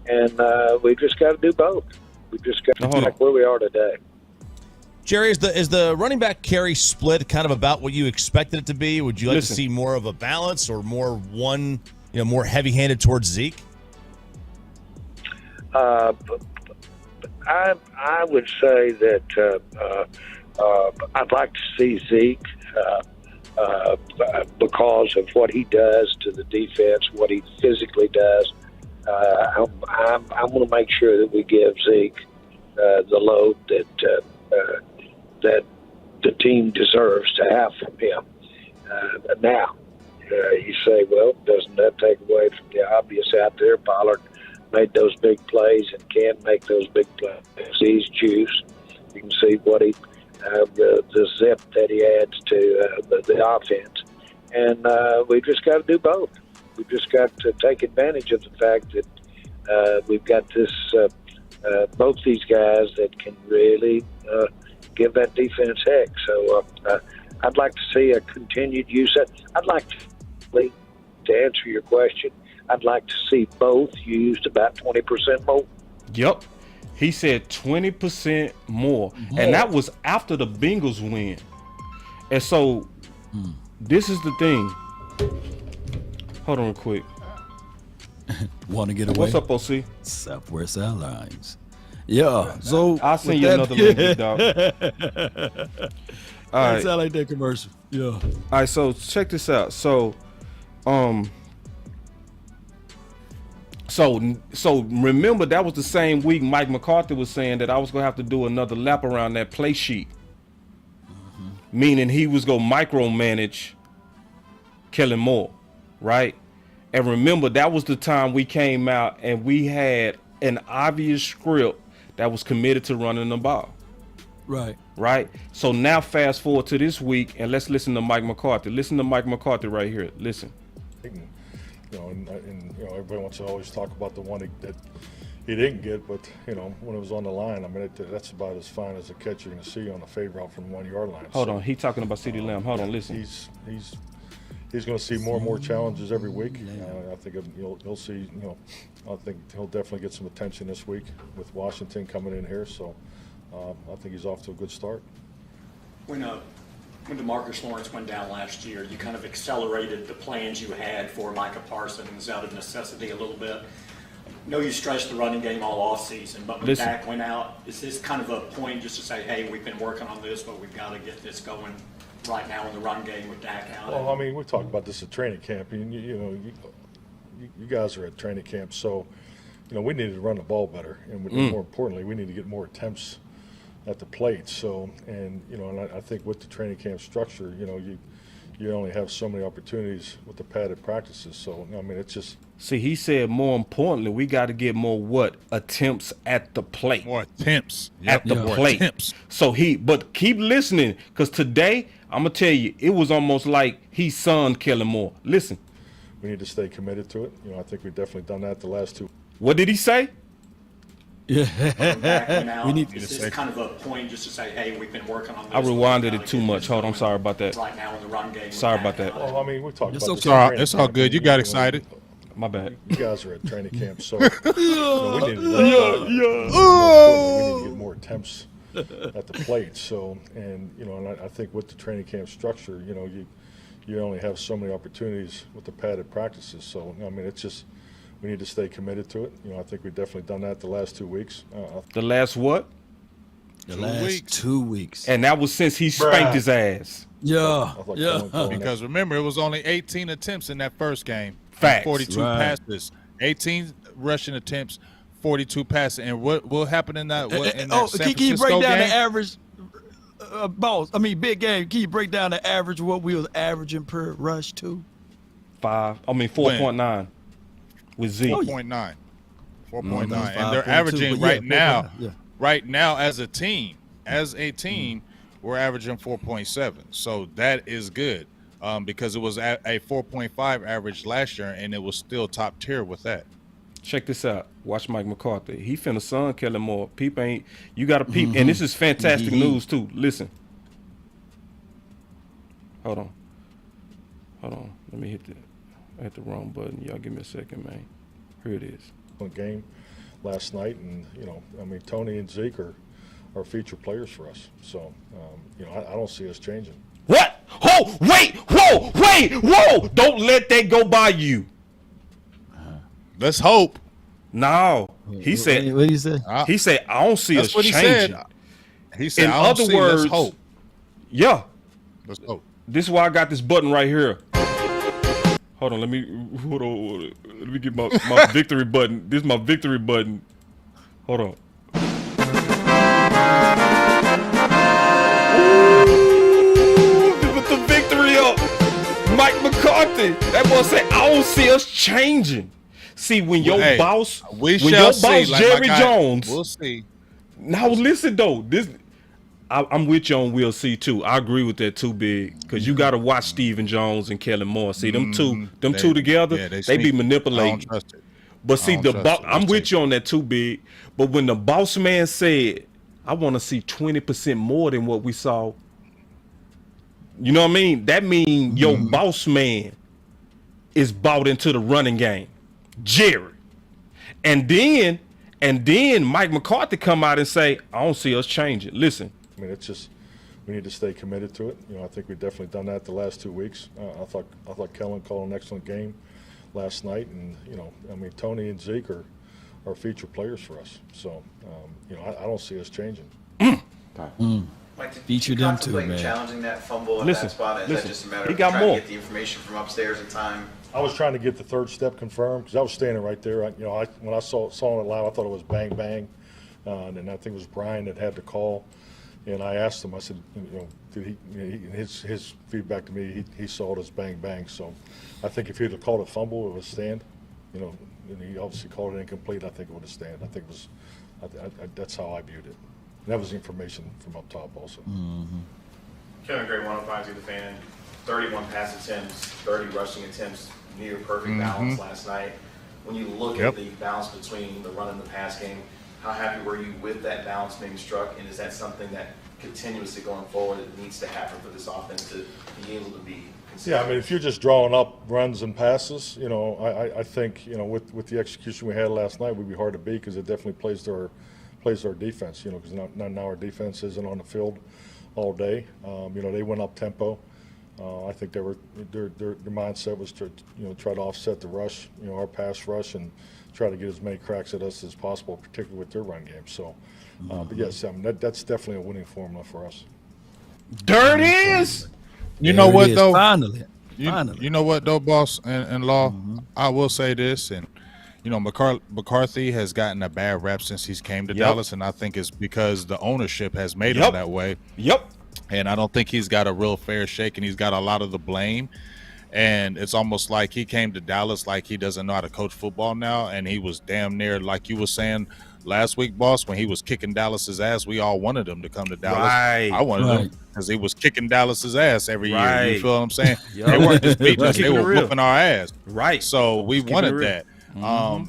And we just got to do both. We just got to like where we are today. Jerry, is the running back carry split kind of about what you expected it to be? Would you like to see more of a balance or more more heavy-handed towards Zeke? I would say that I'd like to see Zeke because of what he does to the defense, what he physically does. I'm going to make sure that we give Zeke the load that the team deserves to have from him. Now, you say, well, doesn't that take away from the obvious out there? Pollard made those big plays and can make those big plays. He's juice. You can see what the zip that he adds to the offense. And we just got to do both. We've just got to take advantage of the fact that we've got this both these guys that can really give that defense heck. So I'd like to see a continued use. I'd like to answer your question, I'd like to see both used about 20% more. Yep. He said 20% more. And that was after the Bengals win. And so this is the thing. Hold on real quick. Want to get away? What's up, OC? Southwest Airlines. Yeah. So I'll send you another link, dog. All right. Sound like that commercial. Yeah. All right. So check this out. So remember that was the same week Mike McCarthy was saying that I was gonna have to do another lap around that play sheet, meaning he was gonna micromanage Kellen Moore, right? And remember that was the time we came out and we had an obvious script that was committed to running the ball. Right. Right. So now fast forward to this week, and let's listen to Mike McCarthy. Listen to Mike McCarthy right here. Listen. And everybody wants to always talk about the one that he didn't get, but when it was on the line, I mean that's about as fine as a catch you're going to see on a fade route from the 1 yard line. Hold on, he talking about CeeDee Lamb. Hold on, listen. He's going to see more and more challenges every week. I think you'll see. I think he'll definitely get some attention this week with Washington coming in here. So I think he's off to a good start. When DeMarcus Lawrence went down last year, you kind of accelerated the plans you had for Micah Parsons out of necessity a little bit. I know you stretched the running game all offseason, but when Dak went out, is this kind of a point just to say, hey, we've been working on this, but we've got to get this going right now in the run game with Dak out? Well, I mean, we talked about this at training camp. You guys are at training camp, so we need to run the ball better, and more importantly, we need to get more attempts at the plate. So, and I think with the training camp structure, you only have so many opportunities with the padded practices. So, I mean, it's just. See, he said more importantly, we got to get more attempts at the plate. More attempts at the plate. Attempts. So but keep listening, because today I'm gonna tell you, it was almost like he sunned Kellen Moore. Listen. We need to stay committed to it. I think we've definitely done that the last two. What did he say? Yeah. We need to say kind of a point just to say, hey, we've been working on this. I rewinded it too much. Hold on, I'm sorry about that. Right now in the run game. Sorry about that. Well, I mean, we talked about this. It's all good. You got excited. My bad. You guys are at training camp, so we need to get more attempts at the plate. So, and I think with the training camp structure, you only have so many opportunities with the padded practices. So, I mean, it's just. We need to stay committed to it. I think we've definitely done that the last 2 weeks. The last what? The last 2 weeks. And that was since he spanked his ass. Yeah. Because remember, it was only 18 attempts in that first game. Facts. 42 passes. 18 rushing attempts, 42 passes. And what happened in that? San can you break Francisco down game? the average? Big game. Can you break down the average? What we was averaging per rush too? 4.9. With Z. 4.9. 4.9. And they're averaging right now as a team, we're averaging 4.7. So that is good because it was a 4.5 average last year, and it was still top tier with that. Check this out. Watch Mike McCarthy. He finna son Kellen Moore. You got to peep. And this is fantastic news, too. Listen. Hold on. Let me hit the wrong button. Y'all give me a second, man. Here it is. Game last night, and Tony and Zeke are feature players for us. So I don't see us changing. What? Oh, wait! Whoa! Don't let that go by you. Let's hope. No, he said. What did he say? He said, "I don't see us changing." He said, "In I don't other see, words, let's hope." Yeah. Let's hope. This is why I got this button right here. Hold on, let me get my victory button. This is my victory button. Hold on. Ooh, with the victory up, Mike McCarthy. That boy said, "I don't see us changing." See, when your boss, Jerry Jones. We'll see. Now listen though, I'm with you on we'll see too. I agree with that too, Big, because you got to watch Stephen Jones and Kellen Moore. See them two together, they be manipulating. I don't trust it. But see I'm with you on that too, Big. But when the boss man said, "I want to see 20% more than what we saw," you know what I mean? That means your boss man is bought into the running game, Jerry, and then Mike McCarthy come out and say, "I don't see us changing." Listen. I mean, it's just we need to stay committed to it. I think we've definitely done that the last 2 weeks. I thought Kellen called an excellent game last night, and Tony and Zeke are feature players for us. So I don't see us changing. Like feature them too, man. Challenging that fumble in that spot. Is that just a matter of trying to get the information from upstairs in time? I was trying to get the third step confirmed because I was standing right there. When I saw it live, I thought it was bang bang, and then I think it was Brian that had the call. And I asked him, I said, did his feedback to me, he saw it as bang bang. So I think if he'd have called a fumble, it would stand. and he obviously called it incomplete, I think it would have stayed. I think it was. That's how I viewed it. And that was information from up top also. Kevin Gray, 105 the fan. 31 pass attempts, 30 rushing attempts, near perfect balance last night. When you look at the balance between the run and the pass game, how happy were you with that balance being struck? And is that something that continuously going forward it needs to happen for this offense to be able to be consistent? Yeah, I mean, if you're just drawing up runs and passes, I think, with the execution we had last night, we'd be hard to beat because it definitely plays to our defense, because now our defense isn't on the field all day. They went up tempo. I think their mindset was to try to offset the rush, our pass rush, and try to get as many cracks at us as possible, particularly with their run game. So, but yes, that's definitely a winning formula for us. There it is. You know what though? Finally. You know what though, boss and Law. I will say this, and McCarthy has gotten a bad rap since he's came to Dallas, and I think it's because the ownership has made him that way. And I don't think he's got a real fair shake, and he's got a lot of the blame. And it's almost like he came to Dallas like he doesn't know how to coach football now, and he was damn near, like you were saying last week, boss, when he was kicking Dallas's ass. We all wanted him to come to Dallas. I wanted him because he was kicking Dallas's ass every year. You feel what I'm saying? They weren't just beating us; they were whooping our ass. So we wanted that.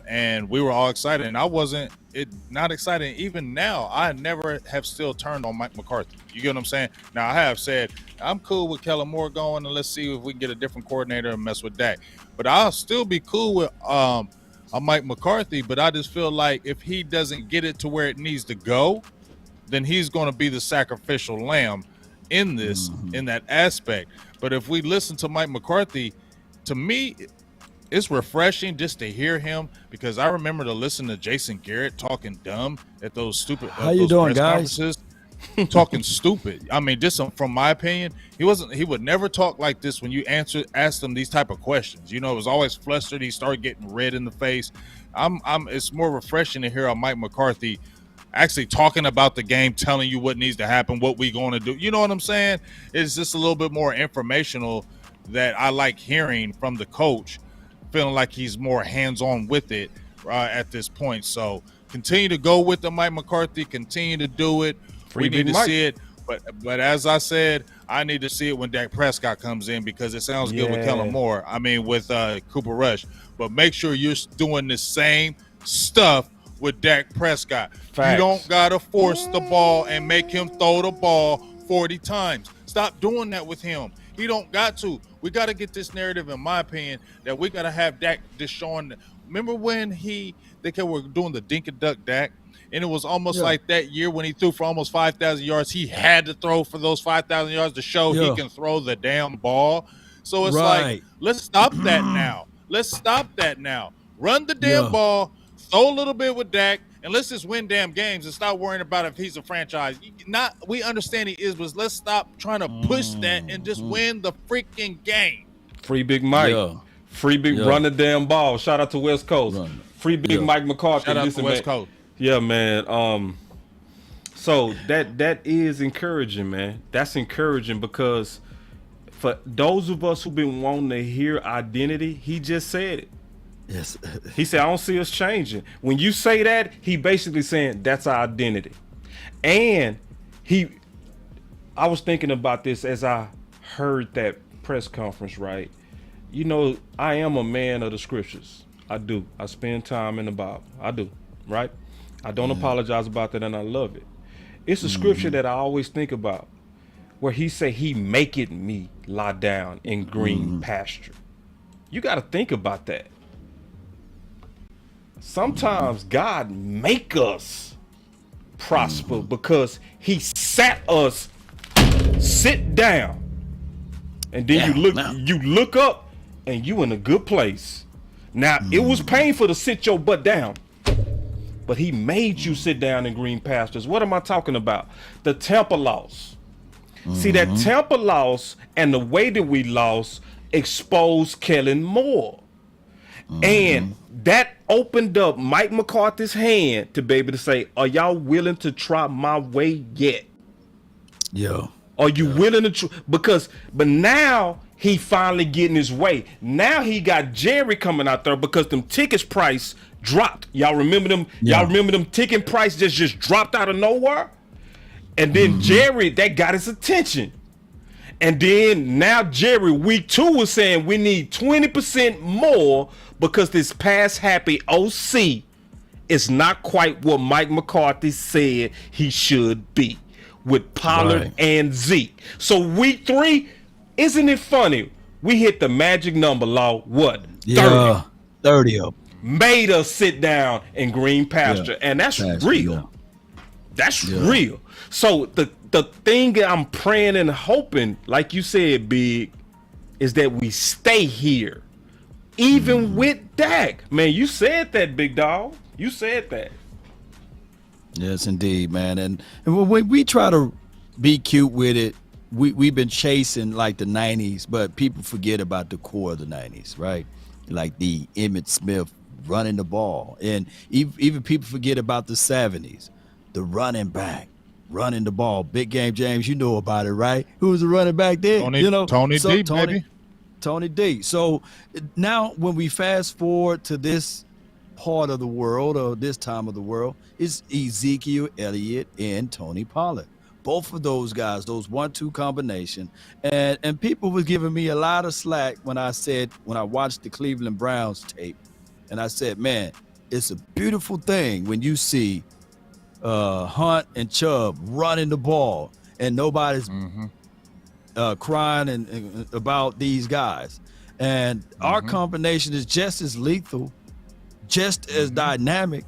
And we were all excited, and I wasn't not excited. Even now, I never have still turned on Mike McCarthy. You get what I'm saying? Now I have said I'm cool with Kellen Moore going, and let's see if we can get a different coordinator and mess with Dak. But I'll still be cool with a Mike McCarthy. But I just feel like if he doesn't get it to where it needs to go, then he's going to be the sacrificial lamb in this in that aspect. But if we listen to Mike McCarthy, to me, it's refreshing just to hear him, because I remember to listen to Jason Garrett talking dumb at those stupid How you doing, guys? Talking stupid. I mean, just from my opinion, he would never talk like this when you asked him these type of questions. It was always flustered. He started getting red in the face. It's more refreshing to hear a Mike McCarthy actually talking about the game, telling you what needs to happen, what we going to do. You know what I'm saying? It's just a little bit more informational that I like hearing from the coach, feeling like he's more hands-on with it at this point. So continue to go with the Mike McCarthy, continue to do it. We need to see it. But as I said, I need to see it when Dak Prescott comes in, because it sounds good with Kellen Moore. I mean, with Cooper Rush. But make sure you're doing the same stuff with Dak Prescott. Facts. You don't got to force the ball and make him throw the ball 40 times. Stop doing that with him. He don't got to. We got to get this narrative, in my opinion, that we got to have Dak just showing. Remember when they were doing the dink and duck Dak? And it was almost like that year when he threw for almost 5,000 yards. He had to throw for those 5,000 yards to show he can throw the damn ball. So it's like, let's stop that now. Let's stop that now. Run the damn ball, throw a little bit with Dak, and let's just win damn games and stop worrying about if he's a franchise. We understand he is, but let's stop trying to push that and just win the freaking game. Free Big Mike. Free Big run the damn ball. Shout out to West Coast. Free Big Mike McCarthy. Shout out to West Coast. Yeah, man. So that is encouraging, man. That's encouraging, because for those of us who've been wanting to hear identity, he just said it. Yes. He said, I don't see us changing. When you say that, he basically saying that's our identity. And I was thinking about this as I heard that press conference, right? I am a man of the scriptures. I do. I spend time in the Bible. I do, right? I don't apologize about that, and I love it. It's a scripture that I always think about, where he said he maketh me lie down in green pasture. You got to think about that. Sometimes God make us prosper because he sat us sit down, and then you look up and you in a good place. Now it was painful to sit your butt down, but he made you sit down in green pastures. What am I talking about? The temple loss. See, that temple loss and the way that we lost exposed Kellen Moore. And that opened up Mike McCarthy's hand to be able to say, are y'all willing to try my way yet? Are you willing to but now he finally getting his way. Now he got Jerry coming out there because them tickets price dropped. Y'all remember them? Yeah. Y'all remember them ticket price just dropped out of nowhere? And then Jerry, that got his attention. And then now Jerry, week 2 was saying we need 20% more because this pass happy OC is not quite what Mike McCarthy said he should be with Pollard and Zeke. So week 3, isn't it funny? We hit the magic number, Law. What? 30. Yeah, 30 of them. Made us sit down in green pasture, and that's real. Yeah. That's real. So the thing that I'm praying and hoping, like you said, Big, is that we stay here, even with Dak. Man, you said that, big dog. You said that. Yes, indeed, man. And when we try to be cute with it, we've been chasing like the 90s, but people forget about the core of the 90s, right? Like the Emmitt Smith running the ball. And even people forget about the 70s, the running back, running the ball. Big Game James, you know about it, right? Who was the running back then? Tony D, baby. Tony D. So now when we fast forward to this part of the world or this time of the world, it's Ezekiel Elliott and Tony Pollard. Both of those guys, those 1-2 combination. And people was giving me a lot of slack when I watched the Cleveland Browns tape. And I said, man, it's a beautiful thing when you see Hunt and Chubb running the ball and nobody's crying and about these guys. And our combination is just as lethal, just as dynamic.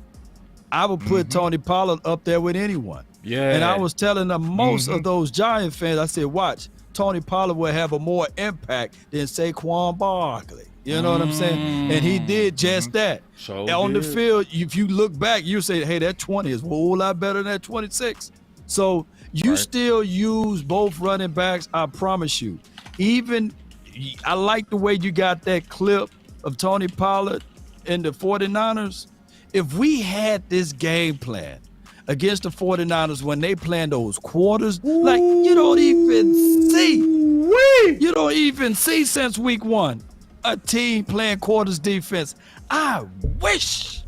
I would put Tony Pollard up there with anyone. Yeah. And I was telling them, most of those Giant fans, I said, watch, Tony Pollard will have a more impact than Saquon Barkley. You know what I'm saying? And he did just that. On the field, if you look back, you say, hey, that 20 is a whole lot better than that 26. So you still use both running backs, I promise you. Even, I like the way you got that clip of Tony Pollard and the 49ers. If we had this game plan against the 49ers when they plan those quarters, like you don't even see. You don't even see since week 1 a team playing quarters defense. I wish,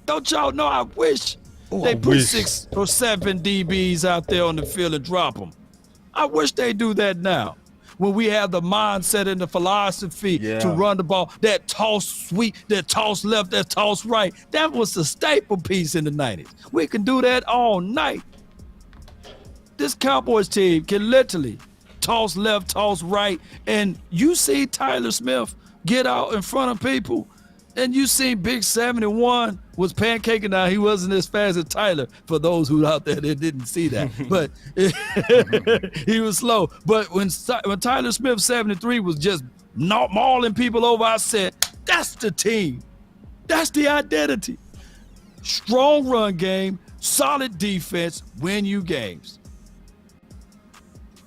don't y'all know, I wish they put 6 or 7 DBs out there on the field and drop them. I wish they do that now. When we have the mindset and the philosophy to run the ball, that toss sweep, that toss left, that toss right, that was the staple piece in the 90s. We can do that all night. This Cowboys team can literally toss left, toss right, and you see Tyler Smith get out in front of people, and you see Big 71 was pancaking. Now, he wasn't as fast as Tyler, for those who out there that didn't see that, but he was slow. But when Tyler Smith 73 was just mauling people over, I said, that's the team. That's the identity. Strong run game, solid defense, win you games.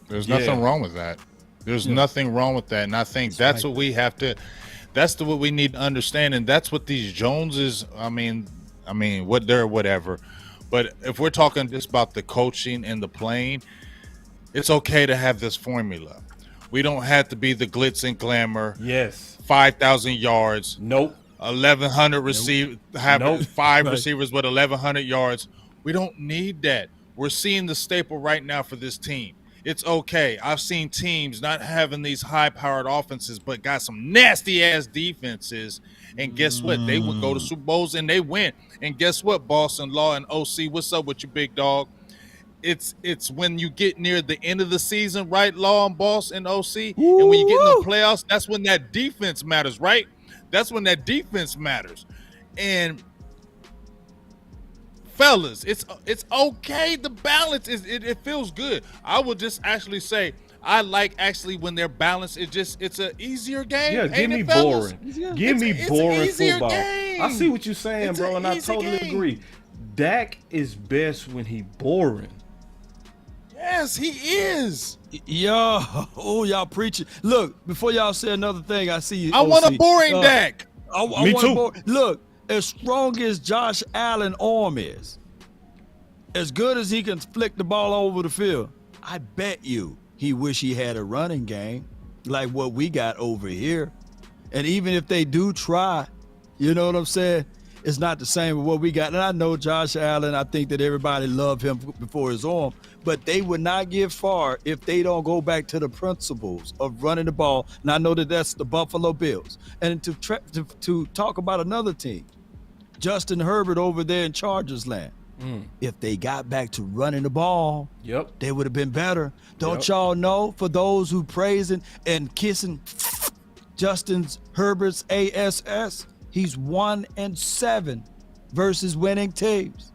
There's nothing wrong with that. There's nothing wrong with that. And I think that's what we have to, that's what we need to understand. And that's what these Joneses, I mean, what they're whatever. But if we're talking just about the coaching and the playing, it's okay to have this formula. We don't have to be the glitz and glamour. Yes. 5,000 yards. Nope. 1,100 receivers. Have 5 receivers with 1,100 yards. We don't need that. We're seeing the staple right now for this team. It's okay. I've seen teams not having these high-powered offenses, but got some nasty-ass defenses. And guess what? They would go to Super Bowls and they win. And guess what, Boss and Law and OC? What's up with you, big dog? It's when you get near the end of the season, right, Law and Boss and OC? Woo, and when you get in the playoffs, that's when that defense matters, right? That's when that defense matters. And fellas, it's okay. The balance it feels good. I would just actually say I like actually when they're balanced. It's an easier game. Yeah, give me boring. Give me boring football. Game. I see what you're saying, bro, and I totally agree. Dak is best when he boring. Yes, he is. Yo, y'all preaching. Look, before y'all say another thing, I see you. I want a boring Dak. Me too. Look, as strong as Josh Allen's arm is, as good as he can flick the ball over the field, I bet you he wish he had a running game like what we got over here. And even if they do try, you know what I'm saying? It's not the same with what we got. And I know Josh Allen, I think that everybody loved him before his arm, but they would not get far if they don't go back to the principles of running the ball. And I know that that's the Buffalo Bills. And to talk about another team, Justin Herbert over there in Chargers land. If they got back to running the ball, they would have been better. Don't y'all know, for those who praising and kissing Justin Herbert's ASS, he's 1-7 versus winning teams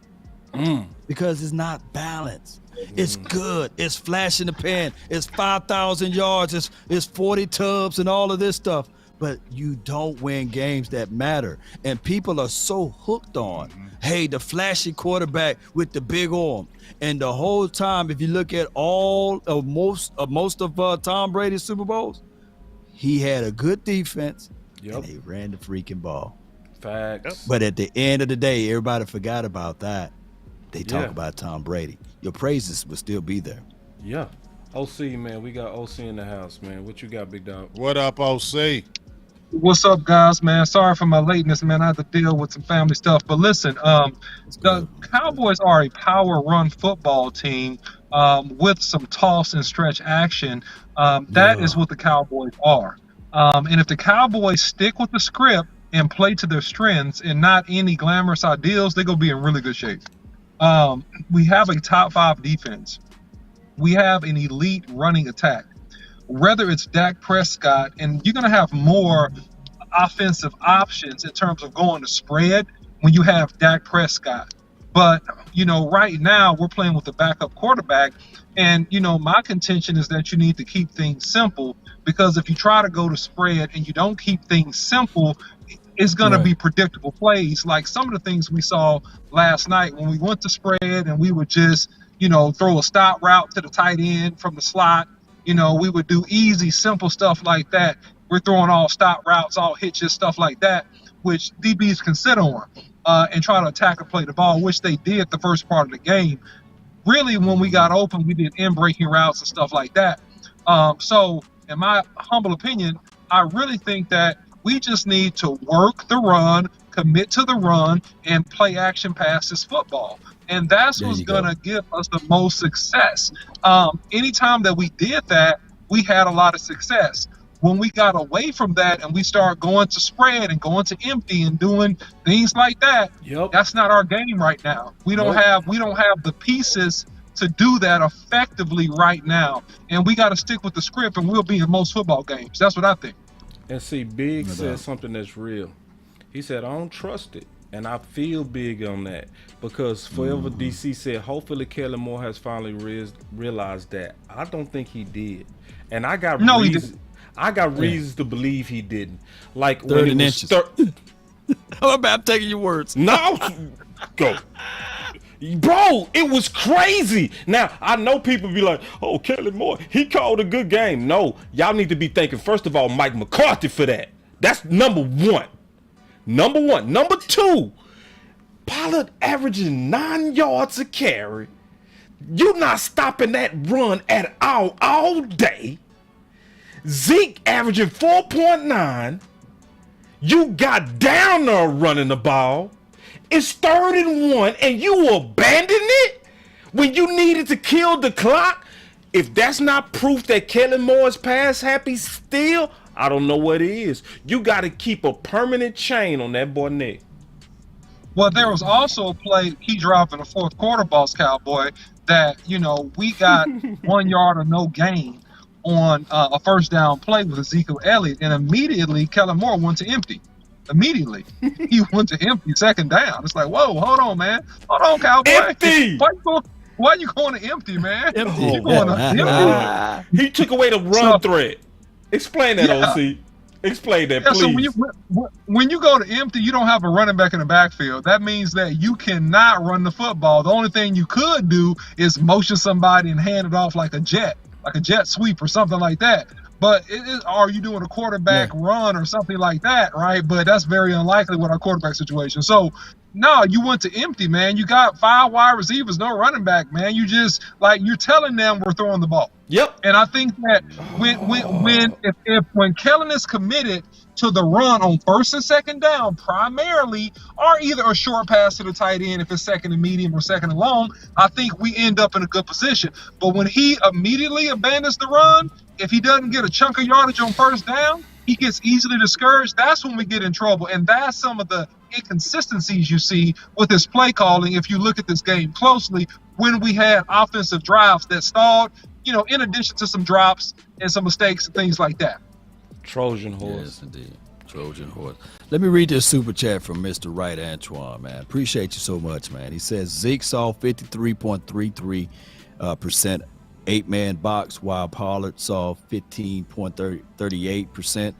because it's not balanced. It's good. It's flash in the pan. It's 5,000 yards. It's 40 tubs and all of this stuff. But you don't win games that matter. And people are so hooked on, hey, the flashy quarterback with the big arm. And the whole time, if you look at most of Tom Brady's Super Bowls, he had a good defense and they ran the freaking ball. Facts. But at the end of the day, everybody forgot about that. They talk about Tom Brady. Your praises will still be there. Yeah. OC, man. We got OC in the house, man. What you got, big dog? What up, OC? What's up, guys, man? Sorry for my lateness, man. I had to deal with some family stuff. But listen, the Cowboys are a power run football team with some toss and stretch action. That is what the Cowboys are. And if the Cowboys stick with the script and play to their strengths and not any glamorous ideals, they're going to be in really good shape. We have a top 5 defense. We have an elite running attack. Whether it's Dak Prescott, and you're going to have more offensive options in terms of going to spread when you have Dak Prescott. But, right now we're playing with a backup quarterback. And, my contention is that you need to keep things simple, because if you try to go to spread and you don't keep things simple, it's going to be predictable plays. Like some of the things we saw last night when we went to spread and we would just, throw a stop route to the tight end from the slot. We would do easy, simple stuff like that. We're throwing all stop routes, all hitches, stuff like that, which DBs can sit on and try to attack and play the ball, which they did the first part of the game. Really, when we got open, we did in-breaking routes and stuff like that. So, in my humble opinion, I really think that we just need to work the run, commit to the run, and play action passes football. And that's what's going to give us the most success. Anytime that we did that, we had a lot of success. When we got away from that and we start going to spread and going to empty and doing things like that, that's not our game right now. We don't have the pieces to do that effectively right now. And we got to stick with the script, and we'll be in most football games. That's what I think. And see, Big said something that's real. He said, I don't trust it. And I feel big on that, because Forever DC said, hopefully Kellen Moore has finally realized that. I don't think he did. And I got reasons to believe he didn't. Like when it was I'm taking your words. No, go. Bro, it was crazy. Now, I know people be like, oh, Kellen Moore, he called a good game. No, y'all need to be thanking, first of all, Mike McCarthy for that. That's number one. Number 2, Pollard averaging 9 yards a carry. You're not stopping that run at all day. Zeke averaging 4.9. You got down there running the ball. It's 3rd and 1, and you abandoned it when you needed to kill the clock. If that's not proof that Kellen Moore is pass happy still, I don't know what it is. You got to keep a permanent chain on that boy neck. Well, there was also a play, key drive in the fourth quarter, Boss Cowboy, that, we got 1 yard or no gain on a first down play with Ezekiel Elliott, and immediately Kellen Moore went to empty. Immediately. He went to empty, 2nd down. It's like, whoa, hold on, man. Hold on, Cowboy. Empty! Why are you going to empty, man? Empty. You going to empty? He took away the run threat. Explain that, OC. Explain that, please. So when you go to empty, you don't have a running back in the backfield. That means that you cannot run the football. The only thing you could do is motion somebody and hand it off like a jet sweep or something like that. But are you doing a quarterback run or something like that, right? But that's very unlikely with our quarterback situation. So No, you went to empty, man. You got 5 wide receivers, no running back, man. You just you're telling them we're throwing the ball. Yep. And I think that when Kellen is committed to the run on first and second down, primarily, or either a short pass to the tight end if it's second and medium or second and long, I think we end up in a good position. But when he immediately abandons the run, if he doesn't get a chunk of yardage on first down, he gets easily discouraged. That's when we get in trouble. And that's some of the inconsistencies you see with his play calling if you look at this game closely when we had offensive drives that stalled, in addition to some drops and some mistakes and things like that. Trojan horse. Yes, indeed. Trojan horse. Let me read this super chat from Mr. Wright Antoine, man. Appreciate you so much, man. He says Zeke saw 53.33% 8-man box, while Pollard saw 15.38%,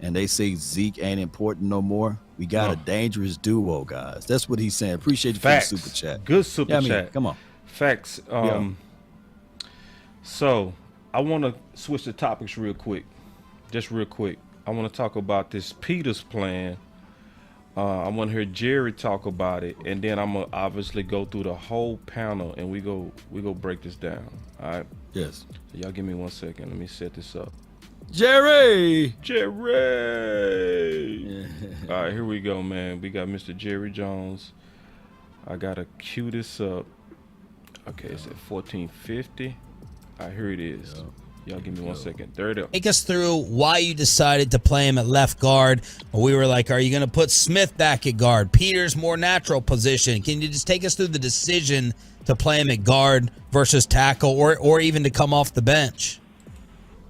and they say Zeke ain't important no more. We got a dangerous duo, guys. That's what he's saying. Appreciate you for the super chat. Good super chat. Come on. Facts. So I want to switch the topics real quick. Just real quick. I want to talk about this Peters plan. I want to hear Jerry talk about it, and then I'm gonna obviously go through the whole panel, and we go break this down. All right. Yes. So y'all give me 1 second. Let me set this up. Jerry. All right, here we go, man. We got Mr. Jerry Jones. I gotta cue this up. Okay, it's at 1450. All right, here it is. Y'all give me 1 second. There it is. Take us through why you decided to play him at left guard. We were like, are you going to put Smith back at guard? Peter's more natural position. Can you just take us through the decision to play him at guard versus tackle, or even to come off the bench?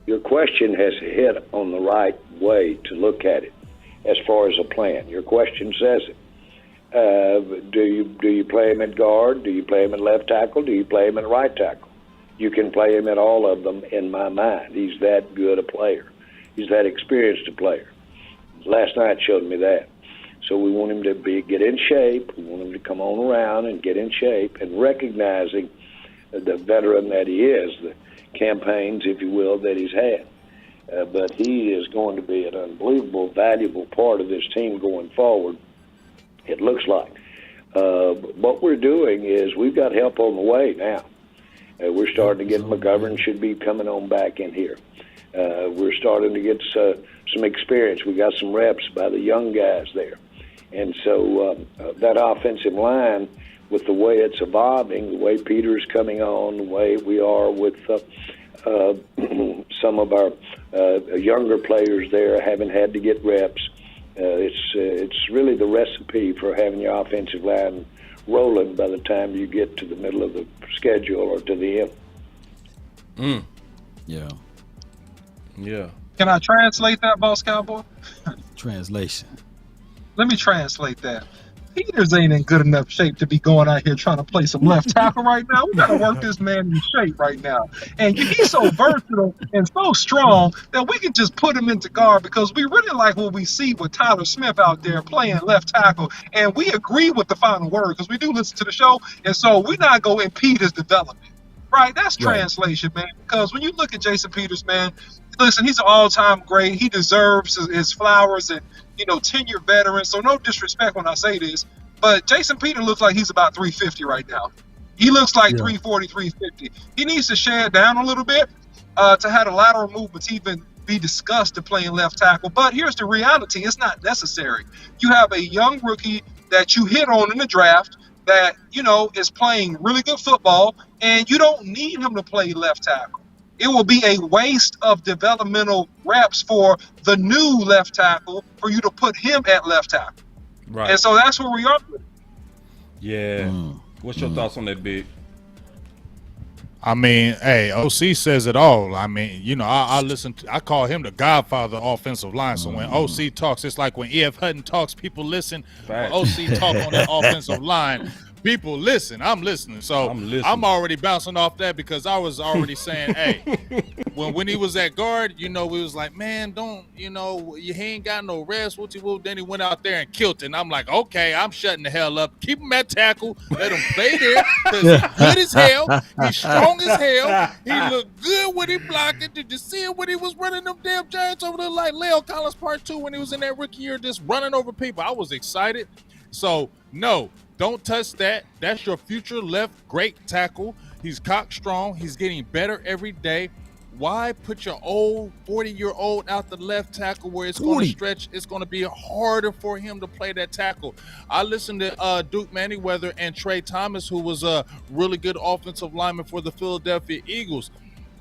Your question has hit on the right way to look at it as far as a plan. Your question says it. Do you play him at guard? Do you play him at left tackle? Do you play him at right tackle? You can play him at all of them in my mind. He's that good a player. He's that experienced a player. Last night showed me that. So we want him to get in shape. We want him to come on around and get in shape, and recognizing the veteran that he is, the campaigns, if you will, that he's had. But he is going to be an unbelievable, valuable part of this team going forward, it looks like. What we're doing is we've got help on the way now. We're starting to get McGovern should be coming on back in here. We're starting to get some experience. We got some reps by the young guys there. And so that offensive line, with the way it's evolving, the way Peter's coming on, the way we are with some of our younger players there haven't had to get reps, it's really the recipe for having your offensive line rolling by the time you get to the middle of the schedule or to the end. Yeah. Can I translate that, Boss Cowboy? Translation. Let me translate that. Peters ain't in good enough shape to be going out here trying to play some left tackle right now. We got to work this man in shape right now. And he's so versatile and so strong that we can just put him into guard, because we really like what we see with Tyler Smith out there playing left tackle. And we agree with the final word, because we do listen to the show. And so we're not going to impede his development. Right? That's translation, man. Because when you look at Jason Peters, man, listen, he's an all-time great. He deserves his flowers and, tenured veteran. So no disrespect when I say this, but Jason Peters looks like he's about 350 right now. He looks like 340, 350. He needs to shed down a little bit to have the lateral movements even be discussed to playing left tackle. But here's the reality. It's not necessary. You have a young rookie that you hit on in the draft that, is playing really good football, and you don't need him to play left tackle. It will be a waste of developmental reps for the new left tackle for you to put him at left tackle. Right. And so that's where we are. Yeah. What's your thoughts on that, Big? I mean, hey, OC says it all. I mean, I listen to, I call him the godfather of offensive line. So when OC talks, it's like when E.F. Hutton talks, people listen. When OC talk on that offensive line, people listen. I'm listening. So I'm already bouncing off that, because I was already saying, hey, when he was at guard, we was like, man, don't, he ain't got no rest. Then he went out there and killed it. And I'm like, okay, I'm shutting the hell up. Keep him at tackle. Let him play there, because he's good as hell. He's strong as hell. He looked good when he blocked it. Did you see it when he was running them damn Giants over there like Leo Collins Part 2 when he was in that rookie year just running over people? I was excited. So no, don't touch that. That's your future left great tackle. He's cock strong. He's getting better every day. Why put your old 40-year-old out the left tackle where it's going to stretch? It's going to be harder for him to play that tackle. I listened to Duke Manyweather and Trey Thomas, who was a really good offensive lineman for the Philadelphia Eagles.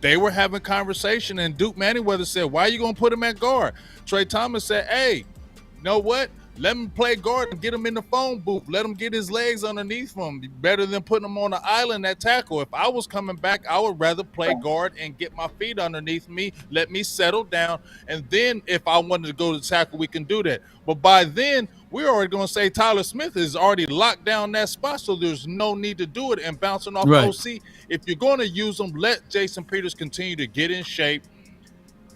They were having conversation, and Duke Manyweather said, why are you going to put him at guard? Trey Thomas said, hey, you know what? Let him play guard and get him in the phone booth. Let him get his legs underneath him. Better than putting him on the island at tackle. If I was coming back, I would rather play guard and get my feet underneath me. Let me settle down. And then if I wanted to go to tackle, we can do that. But by then, we're already going to say Tyler Smith is already locked down that spot, so there's no need to do it. And bouncing off OC, if you're going to use them, let Jason Peters continue to get in shape.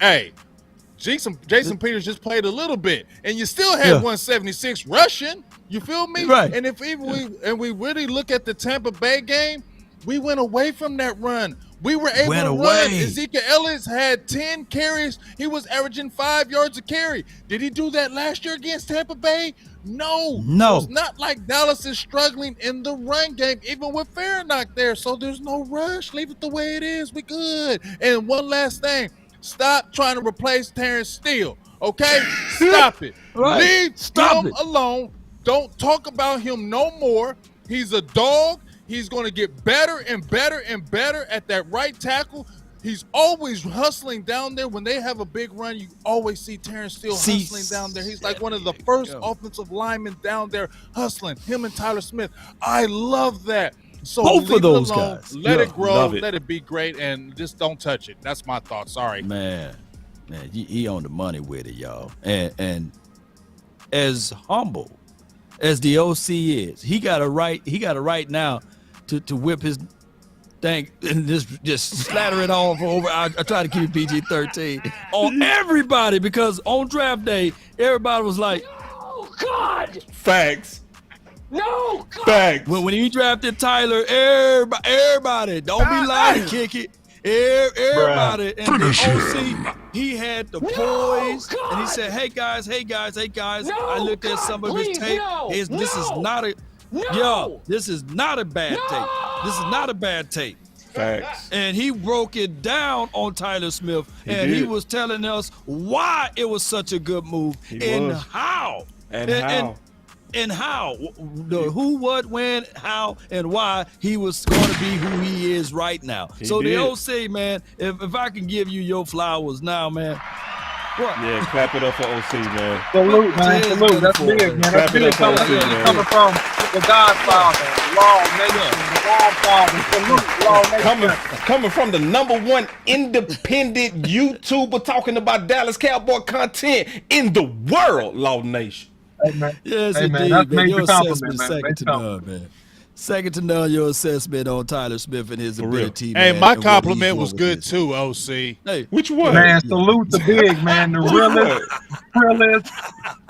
Hey, Jason Peters just played a little bit, and you still had 176 rushing. You feel me? Right. And if we really look at the Tampa Bay game, we went away from that run. We were able to run. Ezekiel Elliott had 10 carries. He was averaging 5 yards a carry. Did he do that last year against Tampa Bay? No. So it's not like Dallas is struggling in the run game, even with Farrakhan there. So there's no rush. Leave it the way it is. We good. And one last thing. Stop trying to replace Terrence Steele, okay? Stop it. Leave him alone. Don't talk about him no more. He's a dog. He's going to get better and better and better at that right tackle. He's always hustling down there. When they have a big run, you always see Terrence Steele hustling down there. He's like one of the first offensive linemen down there hustling, him and Tyler Smith. I love that. So both of those guys. Let it grow. Let it be great, and just don't touch it. That's my thought. Sorry, man. He on the money with it, y'all. And as humble as the OC is, he got a right now to whip his thing and just slatter it all over. I try to keep it PG-13 on everybody, because on draft day, everybody was like, "Oh God, facts." No, facts. When he drafted Tyler, everybody don't be lying, kick it. Everybody, and the OC, he had the poise, and he said, "Hey guys, I looked at some of his tape. This is not a bad tape. This is not a bad tape." Facts. And he broke it down on Tyler Smith, he was telling us why it was such a good move how. And how, the who, what, when, how, and why he was going to be who he is right now. The OC, man, if I can give you your flowers now, man. What? Yeah, clap it up for OC, man. Salute, man. Salute. That's big, man. That's big coming from the Godfather, Law Nation, the Godfather. Salute, Law Nation. Coming from the #1 independent YouTuber talking about Dallas Cowboy content in the world, Law Nation. Hey, man. Yes, hey, indeed, man. man. Your Compliment, assessment man. second to none, man. Second to none, your assessment on Tyler Smith and his ability. Hey, man, my compliment was good too, OC. Hey, which one? Man, salute the big man, the realest,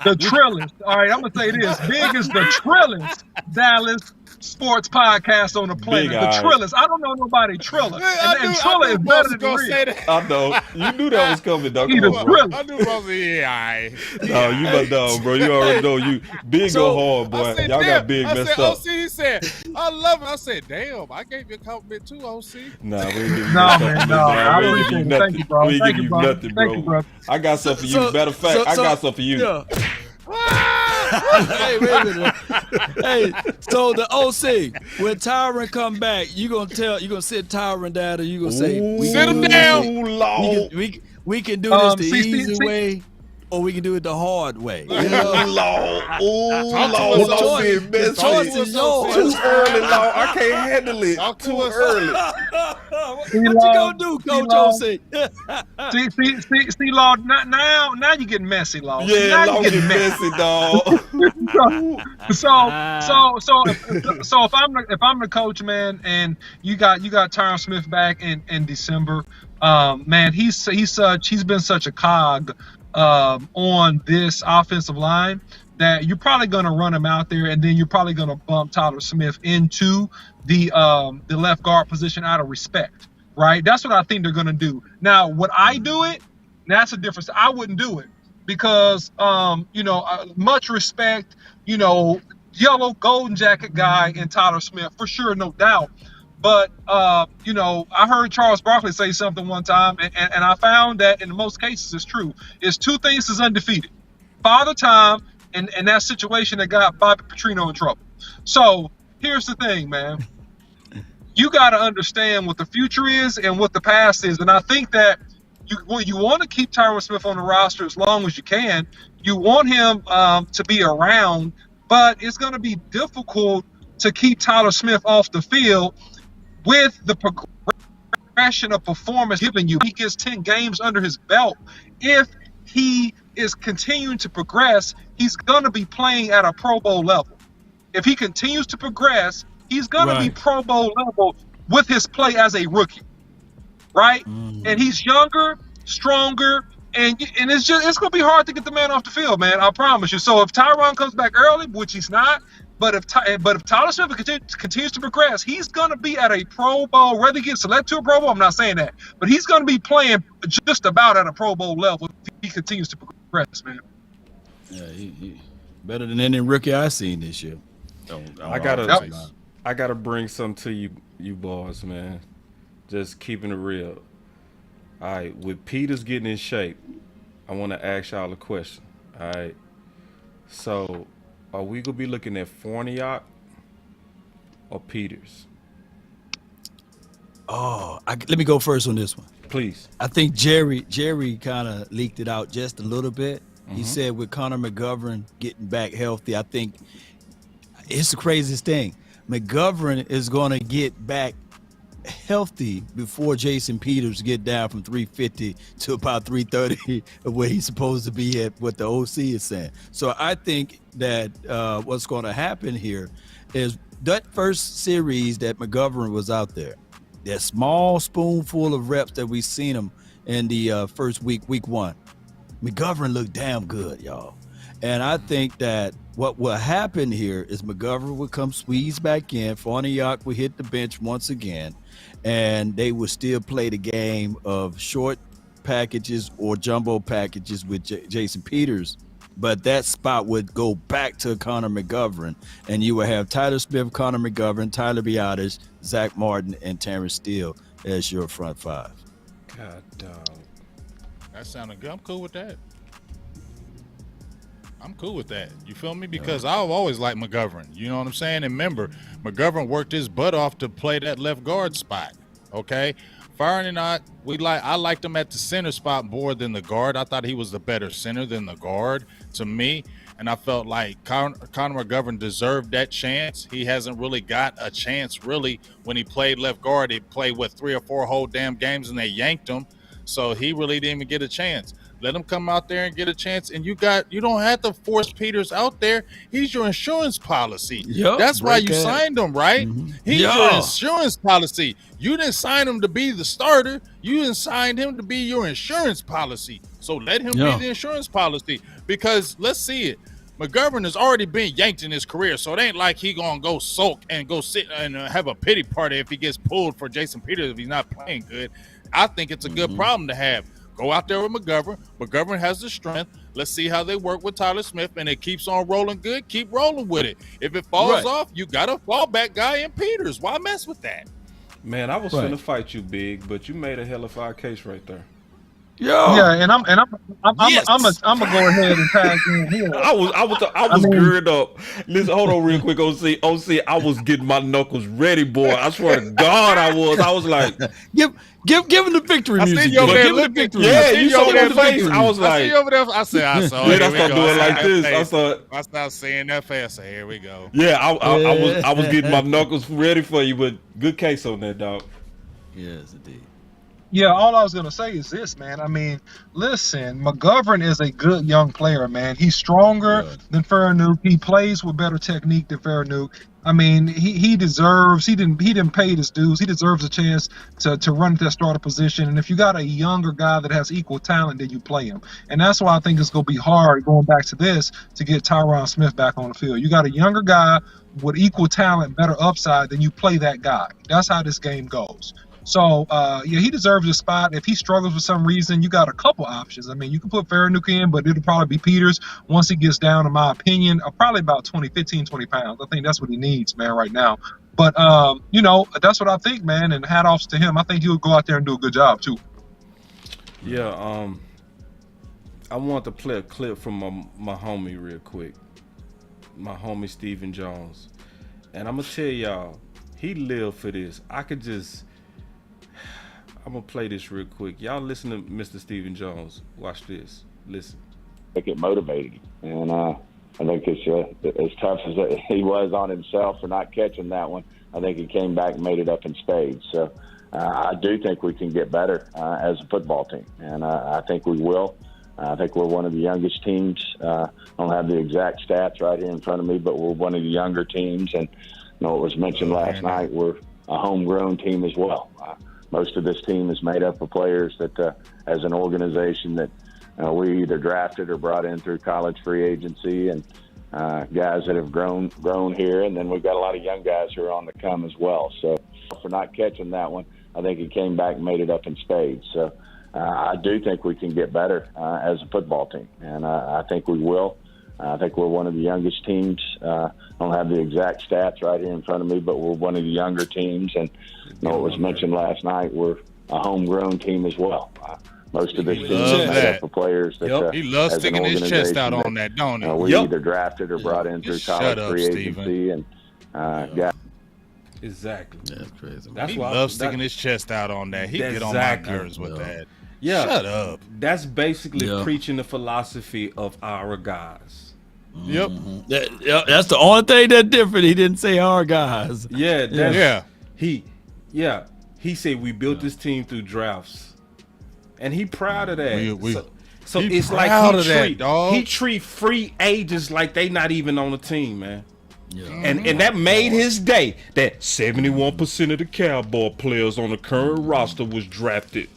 the trillest. All right, I'm gonna say this: big is the trillest Dallas sports podcast on the planet. The Trillers. I don't know nobody Triller. And Triller is better than real. I know. You knew that was coming, dog. He the Triller. I knew about No, you but no, bro. You already know you big go hard, boy. Y'all got big messed up. OC, he said, I love it. I said, damn, I gave you a compliment too, OC. Nah, we ain't giving you man, no. I appreciate it. Thank you, bro. We ain't Thank giving you, you nothing, Thank you, bro. I got something for you. Matter of fact, I got something for you. Yeah. Hey, wait a minute. Hey, so the OC, when Tyron come back, you gonna sit Tyron down, and you gonna say, sit him down. We can do this the easy way, or we can do it the hard way. You know? Lord, being messy. Choice is yours. Too early, Lord. I can't handle it. Too early. What you gonna do, Coach OC? See, Lord. Now you getting messy, Lord. Yeah, Lord, getting messy, dog. So if I'm the coach, man, and you got Tyron Smith back in December, man, he's been such a cog on this offensive line that you're probably going to run him out there, and then you're probably going to bump Tyler Smith into the left guard position out of respect, right? That's what I think they're going to do. Now, would I do it? That's a difference. I wouldn't do it because, much respect, yellow golden jacket guy in Tyler Smith for sure, no doubt. But you know, I heard Charles Barkley say something one time, and I found that in most cases it's true. It's two things is undefeated: Father Time and that situation that got Bobby Petrino in trouble. So here's the thing, man. You got to understand what the future is and what the past is, and I think that you want to keep Tyron Smith on the roster as long as you can. You want him to be around, but it's going to be difficult to keep Tyler Smith off the field with the progression of performance given you. He gets 10 games under his belt. If he is continuing to progress, he's going to be playing at a Pro Bowl level. If he continues to progress, he's going to be Pro Bowl level with his play as a rookie, right? And he's younger, stronger, and it's going to be hard to get the man off the field, man. I promise you. So if Tyron comes back early, which he's not, but if Tyler Smith continues to progress, he's going to be at a Pro Bowl. Whether he gets selected to a Pro Bowl, I'm not saying that, but he's going to be playing just about at a Pro Bowl level if he continues to progress, man. Yeah, he better than any rookie I've seen this year. I gotta bring something to you boys, man. Just keeping it real. All right, with Peters getting in shape, I want to ask y'all a question. All right, so are we gonna be looking at Fournier or Peters? Oh, let me go first on this one, please. I think Jerry kind of leaked it out just a little bit. He said with Connor McGovern getting back healthy, I think it's the craziest thing. McGovern is going to get back healthy before Jason Peters get down from 350 to about 330 where he's supposed to be at, what the OC is saying. So I think that what's going to happen here is that first series that McGovern was out there, that small spoonful of reps that we seen him in the first week one, McGovern looked damn good, y'all. And I think that what will happen here is McGovern will come squeeze back in, Fournier will hit the bench once again, and they will still play the game of short packages or jumbo packages with Jason Peters. But that spot would go back to Connor McGovern, and you will have Tyler Smith, Connor McGovern, Tyler Biadasz, Zach Martin, and Terrence Steele as your front five. God dog. That sounded good. I'm cool with that. I'm cool with that. You feel me? Because I've always liked McGovern. You know what I'm saying? And remember, McGovern worked his butt off to play that left guard spot. Okay? Firing and I liked him at the center spot more than the guard. I thought he was the better center than the guard to me. And I felt like Connor McGovern deserved that chance. He hasn't really got a chance, really, when he played left guard. He played, 3 or 4 whole damn games, and they yanked him. So he really didn't even get a chance. Let him come out there and get a chance. And you don't have to force Peters out there. He's your insurance policy. Yep, that's why you signed him, right? He's your insurance policy. You didn't sign him to be the starter. You didn't sign him to be your insurance policy. So let him be the insurance policy. Because let's see it. McGovern has already been yanked in his career, so it ain't like he gonna go sulk and go sit and have a pity party if he gets pulled for Jason Peters if he's not playing good. I think it's a good problem to have. Go out there with McGovern. McGovern has the strength. Let's see how they work with Tyler Smith, and it keeps on rolling good. Keep rolling with it. If it falls off, you got a fallback guy in Peters. Why mess with that? Man, I was finna fight you, Big, but you made a hell of a case right there. Yeah, and I'm gonna go ahead and tag in here. I was geared up. Listen, hold on real quick, OC. I was getting my knuckles ready, boy. I swear to God, I was like, give him the victory music. Give him the victory. Yeah, you saw my face. I was like, I saw it. I started doing like this. I started saying that fast. So here we go. Yeah, I was getting my knuckles ready for you, but good case on that, dog. Yes, indeed. Yeah, all I was going to say is this, man. I mean, listen, McGovern is a good young player, man. He's stronger than Fairnook. He plays with better technique than Fairnook. I mean, he didn't pay his dues. He deserves a chance to run that starter position. And if you got a younger guy that has equal talent, then you play him. And that's why I think it's going to be hard going back to this to get Tyron Smith back on the field. You got a younger guy with equal talent, better upside, then you play that guy. That's how this game goes. So, yeah, he deserves a spot. If he struggles for some reason, you got a couple options. I mean, you can put Fanuc in, but it'll probably be Peters once he gets down, in my opinion, probably about 20 pounds. I think that's what he needs, man, right now. But, you know, that's what I think, man, and hat offs to him. I think he'll go out there and do a good job, too. Yeah, I want to play a clip from my homie real quick. My homie Stephen Jones. And I'm going to tell y'all, he lived for this. I'm going to play this real quick. Y'all listen to Mr. Stephen Jones. Watch this. Listen. I think it motivated him. And I think it's as tough as he was on himself for not catching that one, I think he came back and made it up in spades. So I do think we can get better as a football team. And I think we will. I think we're one of the youngest teams. I don't have the exact stats right here in front of me, but we're one of the younger teams. And you know, it was mentioned last night, we're a homegrown team as well. Most of this team is made up of players that, as an organization, that we either drafted or brought in through college free agency, and guys that have grown here. And then we've got a lot of young guys who are on the come as well. So for not catching that one, I think he came back and made it up in spades. So I do think we can get better as a football team, and I think we will. I think we're one of the youngest teams. I don't have the exact stats right here in front of me, but we're one of the younger teams. And you know, it was mentioned last night, we're a homegrown team as well. Most of this team is made up of players that he loves sticking his chest out on that, don't he? We either drafted or brought in through college free agency, and got. Exactly. That's crazy. He loves sticking his chest out on that. He get on my nerves with that. Yeah. Shut up. That's basically preaching the philosophy of our guys. Yep. That's the only thing that's different. He didn't say our guys. Yeah. He said we built this team through drafts. And he proud of that. So it's like he treat free agents like they not even on the team, man. Yeah. And that made his day. That 71% of the Cowboy players on the current roster was drafted.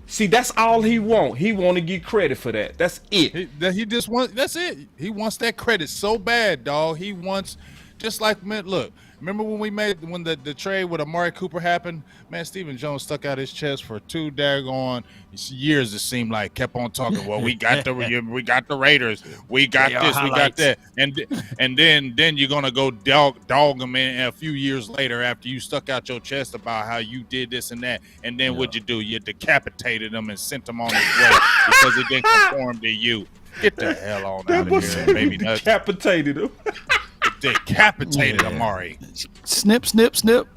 See, that's all he want. He want to get credit for that. That's it. That's it. He wants that credit so bad, dog. He wants, just like, man, look, remember when the trade with Amari Cooper happened? Man, Stephen Jones stuck out his chest for 2 daggone years, it seemed like, kept on talking. Well, we got the Raiders. We got this, we got that. And then you're gonna go dog them in a few years later after you stuck out your chest about how you did this and that. And then what'd you do? You decapitated him and sent him on his way because he didn't conform to you. Get the hell on out of here, baby. Decapitated him. Decapitated Amari. Snip, snip, snip.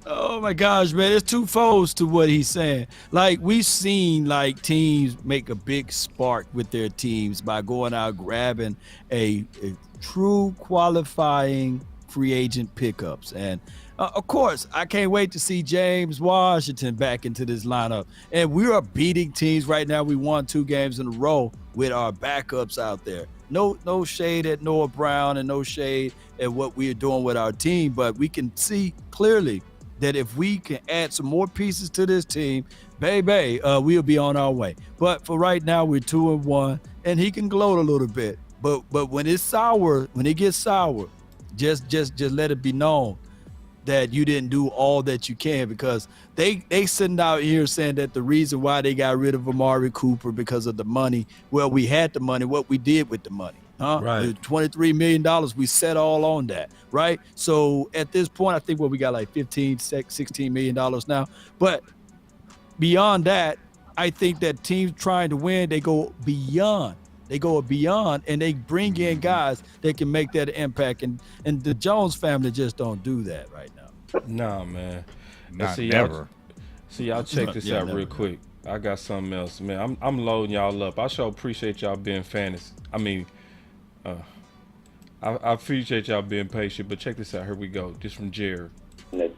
Oh my gosh, man, there's two folds to what he's saying. Like, we've seen like teams make a big spark with their teams by going out grabbing a true qualifying free agent pickups. And of course, I can't wait to see James Washington back into this lineup. And we are beating teams right now. We won 2 games in a row with our backups out there. No shade at Noah Brown and no shade at what we are doing with our team, but we can see clearly that if we can add some more pieces to this team, baby, we'll be on our way. But for right now, we're 2-1, and he can gloat a little bit. But when it's sour, when it gets sour, just let it be known that you didn't do all that you can, because they sitting out here saying that the reason why they got rid of Amari Cooper because of the money. Well, we had the money. What we did with the money, huh? Right. The $23 million, we set all on that, right? So at this point, I think we got like $16 million now. But beyond that, I think that teams trying to win, they go beyond. And they bring in guys that can make that impact. And the Jones family just don't do that right now. Nah, man. Not never. Y'all check this out real quick. I got something else, man. I'm loading y'all up. I sure appreciate y'all being fans. I mean, I appreciate y'all being patient, but check this out. Here we go. Just from Jared. When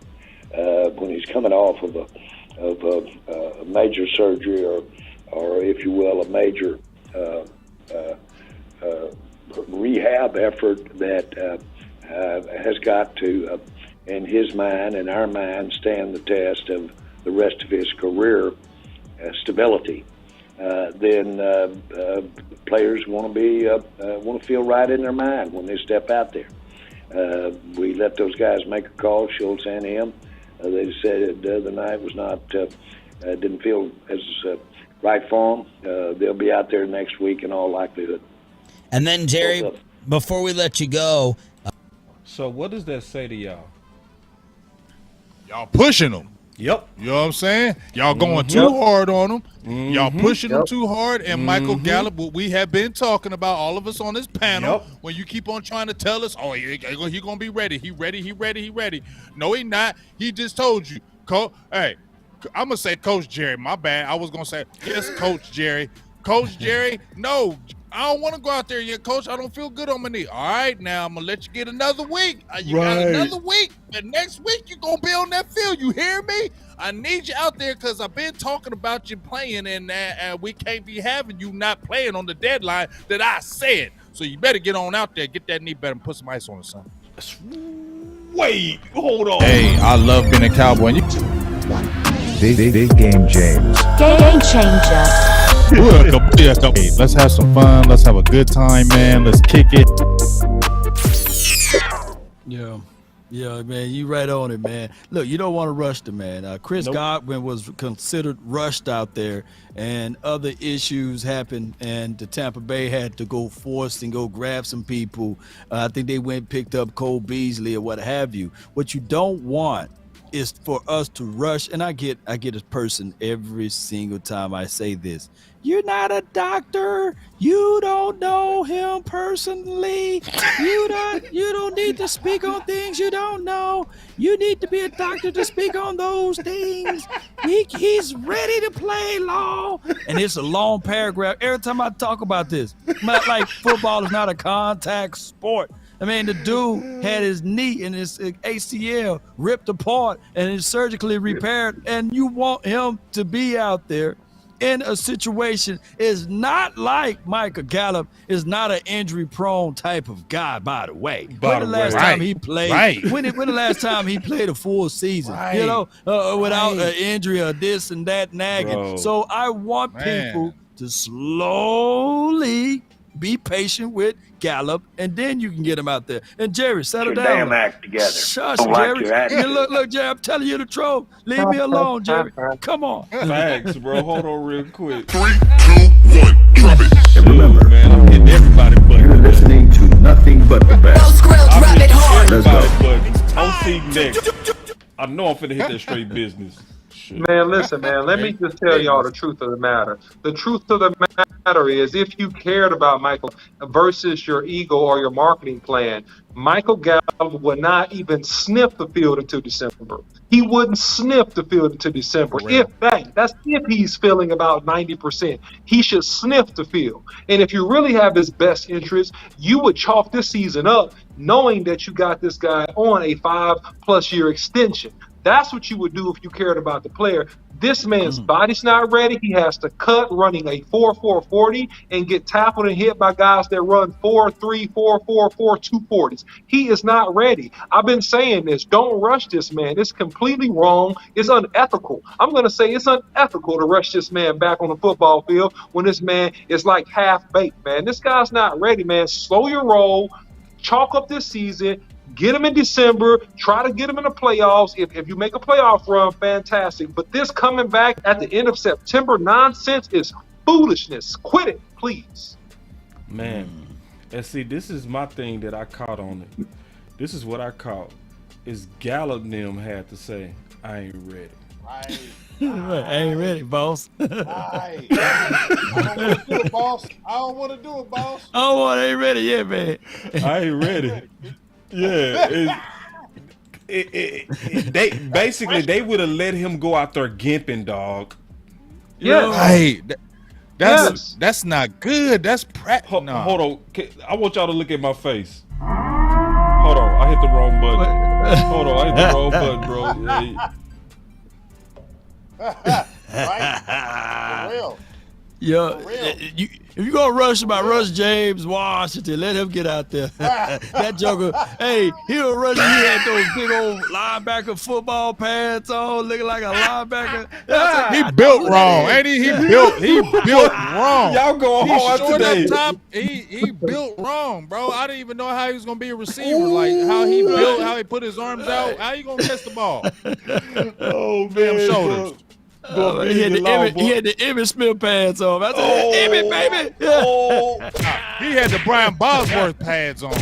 he's coming off of a major surgery or if you will, a major rehab effort that has got to, in his mind and our mind, stand the test of the rest of his career stability, then players want to feel right in their mind when they step out there. We let those guys make a call, Schultz and him. They said the other night was not, didn't feel as right for them. They'll be out there next week in all likelihood. And then, Jerry, before we let you go. So what does that say to y'all? Y'all pushing them. Yep. You know what I'm saying? Y'all going too hard on them. Y'all pushing them too hard. And Michael Gallup, what we have been talking about, all of us on this panel, when you keep on trying to tell us, oh, he going to be ready. He ready. No, he not. He just told you. Hey, I'm going to say Coach Jerry. My bad. I was going to say, yes, Coach Jerry. Coach Jerry, no. I don't want to go out there yet, Coach. I don't feel good on my knee. All right, now I'm going to let you get another week. You got another week. But next week, you're going to be on that field. You hear me? I need you out there because I've been talking about you playing, and we can't be having you not playing on the deadline that I said. So you better get on out there, get that knee better, and put some ice on it, son. Wait, hold on. Hey, I love being a Cowboy. Big game, James. Game changer. Hey, let's have some fun. Let's have a good time, man. Let's kick it. Yeah, man, you right on it, man. Look, you don't want to rush the man. Chris Godwin was considered rushed out there, and other issues happened, and the Tampa Bay had to go forced and go grab some people. I think they went and picked up Cole Beasley or what have you. What you don't want is for us to rush, and I get a person every single time I say this. You're not a doctor. You don't know him personally. You don't need to speak on things you don't know. You need to be a doctor to speak on those things. He's ready to play law. And it's a long paragraph. Every time I talk about this, like football is not a contact sport. I mean, the dude had his knee and his ACL ripped apart and is surgically repaired, and you want him to be out there in a situation. Is not like Michael Gallup is not an injury-prone type of guy, by the way. When the last time he played? When the last time he played a full season? You know, without an injury or this and that nagging. Bro. So I want people to slowly be patient with Gallup, and then you can get him out there. And Jerry, settle down. Damn act together. Shush, Jerry. Look, Jerry, I'm telling you the truth. Leave me alone, Jerry. Come on. Thanks, bro. Hold on real quick. 3, 2, 1, drop it. And remember, man, I'm hitting everybody but you're listening to nothing but the best. I'm hitting everybody but OC next. I know I'm finna hit that straight business. Shit. Man, listen, man, let me just tell y'all the truth of the matter. The truth of the matter is, if you cared about Michael versus your ego or your marketing plan, Michael Gallup would not even sniff the field until December. He wouldn't sniff the field until December. That's if he's feeling about 90%. He should sniff the field. And if you really have his best interest, you would chalk this season up knowing that you got this guy on a 5+ year extension. That's what you would do if you cared about the player. This man's body's not ready. He has to cut running a 4.4 40 and get tackled and hit by guys that run 4.3, 4.4, 4.2 40s. He is not ready. I've been saying this. Don't rush this man. It's completely wrong. It's unethical. I'm going to say it's unethical to rush this man back on the football field when this man is like half-baked, man. This guy's not ready, man. Slow your roll. Chalk up this season. Get him in December. Try to get him in the playoffs. If you make a playoff run, fantastic. But this coming back at the end of September nonsense is foolishness. Quit it, please. Man, and see, this is my thing that I caught on it. This is what I caught. Is Gallup them had to say, I ain't ready. Right. I ain't ready, boss. I don't want to do it, boss. I ain't ready yet, man. I ain't ready. Yeah, they would have let him go out there gimping, dog. Yeah, hey, that's not good. That's Hold on, I want y'all to look at my face. Hold on, I hit the wrong button. Hold on, I hit the wrong button, bro. Hey. Right, for real. Yeah, if you gonna rush him, rush James Washington. Let him get out there. That joker, hey, he'll rush. He had those big old linebacker football pads on, looking like a linebacker. He built wrong, ain't he? He built wrong. Y'all going hard short today. Up top. He built wrong, bro. I didn't even know how he was gonna be a receiver. Like how he built, how he put his arms out. How you gonna catch the ball? Oh Damn man, shoulders. He had the Emmitt Smith pads on. I said, Emmitt, baby. He had the Brian Bosworth pads on.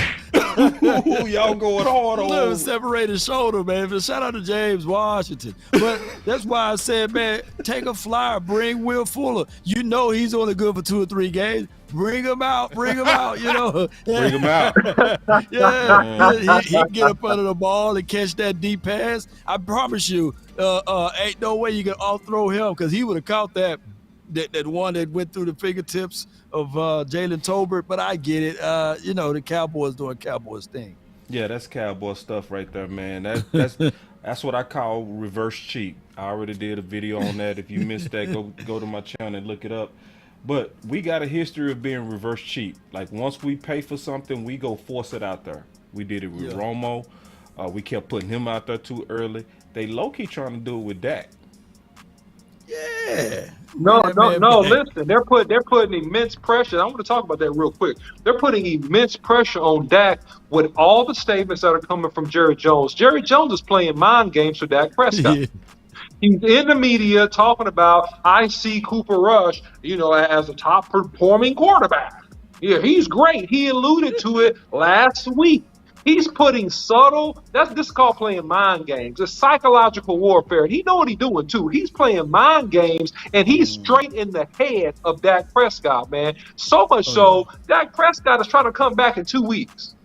Ooh, y'all going hard on. Little separated shoulder, man. But shout out to James Washington. But that's why I said, man, take a flyer, bring Will Fuller. You know he's only good for 2 or 3 games. Bring him out, you know. Bring him out. Yeah, he get up under the ball and catch that deep pass. I promise you, ain't no way you can off-throw him because he would have caught that one that went through the fingertips of Jalen Tolbert. But I get it. You know, the Cowboys doing Cowboys thing. Yeah, that's Cowboy stuff right there, man. That's what I call reverse cheat. I already did a video on that. If you missed that, go to my channel and look it up. But we got a history of being reverse cheat. Like once we pay for something, we go force it out there. We did it with Romo. We kept putting him out there too early. They low-key trying to do it with Dak. Yeah. No. Listen, they're putting immense pressure. I want to talk about that real quick. They're putting immense pressure on Dak with all the statements that are coming from Jerry Jones. Jerry Jones is playing mind games for Dak Prescott. Yeah. He's in the media talking about, I see Cooper Rush, as a top performing quarterback. Yeah, he's great. He alluded to it last week. He's putting this is called playing mind games. It's psychological warfare. And he know what he's doing too. He's playing mind games and he's straight in the head of Dak Prescott, man. So much so, Dak Prescott is trying to come back in 2 weeks.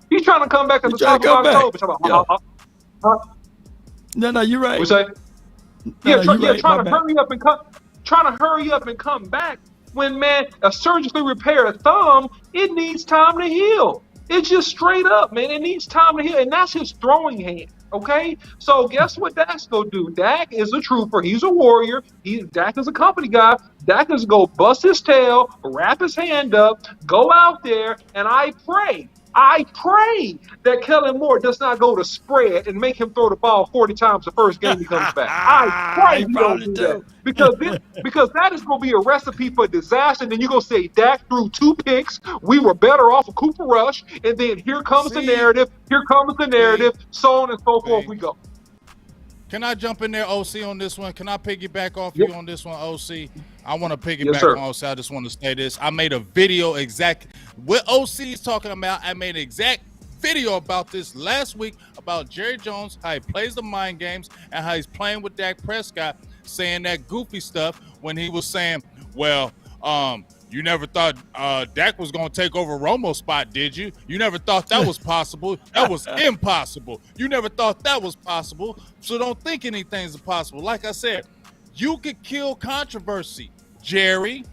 He's trying to come back at the top of October. No, you're right. What's that? Trying to hurry up and come back when, man, a surgically repaired thumb, it needs time to heal. It's just straight up, man. It needs time to heal, and that's his throwing hand, okay? So guess what Dak's going to do? Dak is a trooper. He's a warrior. Dak is a company guy. Dak is going to bust his tail, wrap his hand up, go out there, and I pray that Kellen Moore does not go to spread and make him throw the ball 40 times the first game he comes back. I pray he don't do that. Because that is going to be a recipe for disaster. And then you're going to say Dak threw 2 picks. We were better off of Cooper Rush. And then here comes the narrative. So on and so forth we go. Can I jump in there, OC, on this one? Can I piggyback off you on this one, OC? I want to piggyback on OC. I just want to say this. I made a video what OC is talking about. I made an exact video about this last week about Jerry Jones, how he plays the mind games, and how he's playing with Dak Prescott, saying that goofy stuff when he was saying, well, you never thought Dak was going to take over Romo's spot, did you? You never thought that was possible. That was impossible. You never thought that was possible. So don't think anything's impossible. Like I said, you could kill controversy, Jerry.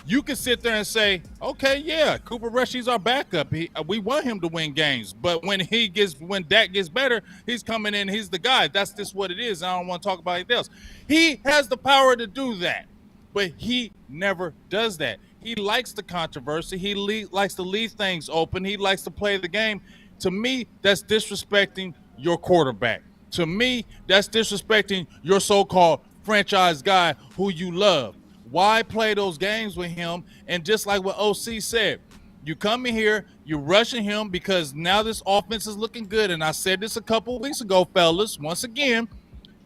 You could sit there and say, okay, yeah, Cooper Rush, he's our backup. We want him to win games. But when Dak gets better, he's coming in, he's the guy. That's just what it is. I don't want to talk about anything else. He has the power to do that, but he never does that. He likes the controversy. He likes to leave things open. He likes to play the game. To me, that's disrespecting your quarterback. To me, that's disrespecting your so-called franchise guy who you love. Why play those games with him? And just like what OC said, you come in here, you're rushing him because now this offense is looking good. And I said this a couple of weeks ago, fellas. Once again,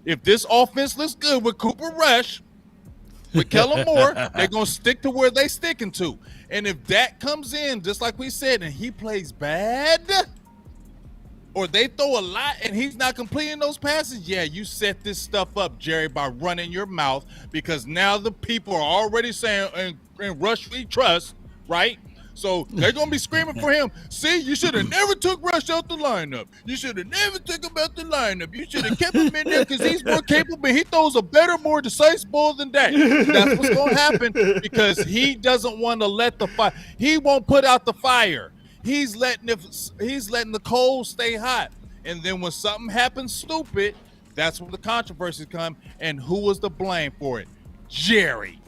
if this offense looks good with Cooper Rush, with Kellen Moore, they're going to stick to where they sticking to. And if Dak comes in, just like we said, and he plays bad, or they throw a lot and he's not completing those passes, yeah, you set this stuff up, Jerry, by running your mouth, because now the people are already saying, in Rush we trust, right? So they're going to be screaming for him. See, you should have never took Rush out the lineup. You should have never took him out the lineup. You should have kept him in there because he's more capable. He throws a better, more decisive ball than Dak. That's what's going to happen because he doesn't want to let the fire. He won't put out the fire. He's letting the coal stay hot. And then when something happens stupid, that's when the controversies come. And who was to blame for it? Jerry.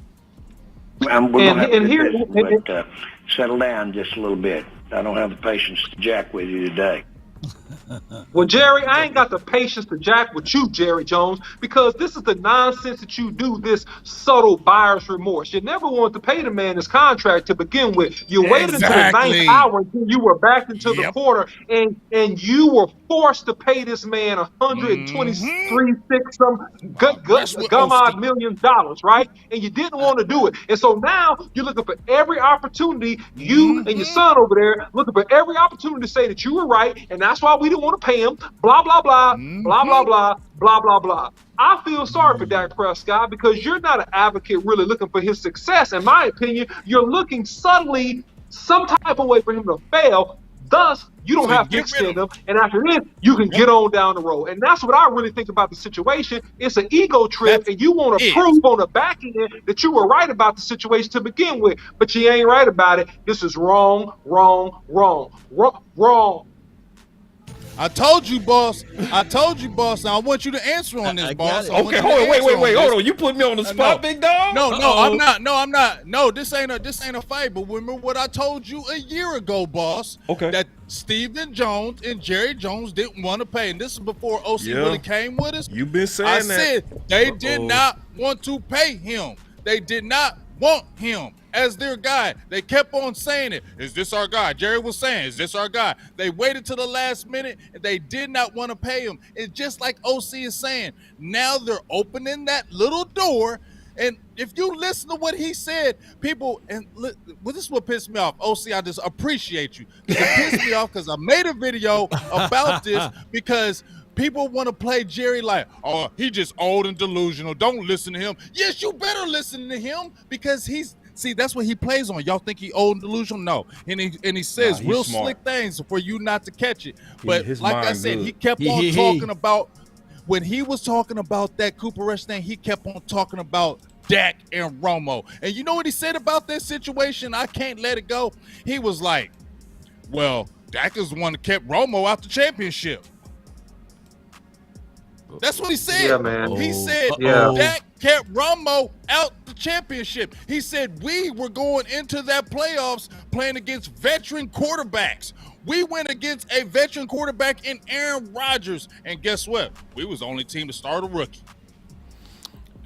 We're gonna have a and good here, business, but settle down just a little bit. I don't have the patience to jack with you today. well, Jerry, I ain't got the patience to jack with you, Jerry Jones, because this is the nonsense that you do, this subtle buyer's remorse. You never wanted to pay the man his contract to begin with. You waited until the ninth hour until you were backed into the corner, and you were forced to pay this man $123.6 million, right? And you didn't want to do it. And so now you're looking for every opportunity, you and your son over there, looking for every opportunity to say that you were right, and that's why we didn't want to pay him, blah, blah, blah, blah, blah, blah, blah, blah, blah. I feel sorry for Dak Prescott because you're not an advocate really looking for his success. In my opinion, you're looking subtly some type of way for him to fail. Thus, you don't have thick skin him, and after this, you can get on down the road. And that's what I really think about the situation. It's an ego trip, and you want to prove on the back end that you were right about the situation to begin with, but you ain't right about it. This is wrong, wrong, wrong, wrong. I told you, boss. Now I want you to answer on this, boss. Okay, hold on, wait, hold on. You put me on the spot, big dog? No, I'm not. No, this ain't a fight. But remember what I told you a year ago, boss. Okay. That Stephen Jones and Jerry Jones didn't want to pay, and this is before OC really came with us. You've been saying I that. said they did not want to pay him. They did not want him as their guy. They kept on saying it. Is this our guy? Jerry was saying, is this our guy? They waited to the last minute, and they did not want to pay him. It's just like OC is saying. Now they're opening that little door, and if you listen to what he said, people, and well, this is what pissed me off. OC, I just appreciate you. It pissed me off because I made a video about this because people want to play Jerry like, oh, he just old and delusional. Don't listen to him. Yes, you better listen to him because that's what he plays on. Y'all think he old and delusional? No. And he says real slick things for you not to catch it. But like I said, he kept on talking about, when he was talking about that Cooper Rush thing, he kept on talking about Dak and Romo. And you know what he said about that situation? I can't let it go. He was like, well, Dak is the one that kept Romo out the championship. That's what he said. Yeah, man. He said Dak kept Romo out the championship. He said we were going into that playoffs playing against veteran quarterbacks. We went against a veteran quarterback in Aaron Rodgers. And guess what? We was the only team to start a rookie.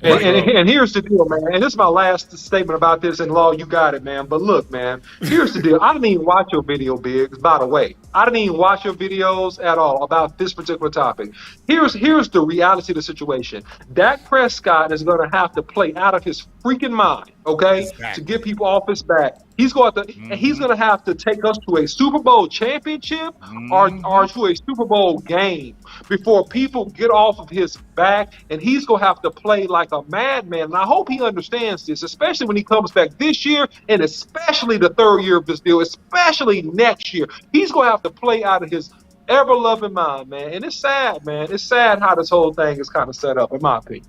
And here's the deal, man. And this is my last statement about this. And Law, you got it, man. But look, man, here's the deal. I didn't even watch your video, Biggs, by the way. I didn't even watch your videos at all about this particular topic. Here's the reality of the situation. Dak Prescott is going to have to play out of his freaking mind, okay, to get people off his back. He's going to and he's going to have to take us to a Super Bowl championship or to a Super Bowl game before people get off of his back, and he's going to have to play like a madman. And I hope he understands this, especially when he comes back this year and especially the third year of this deal, especially next year. He's going to have to play out of his ever-loving mind, man. And it's sad, man. It's sad how this whole thing is kind of set up, in my opinion.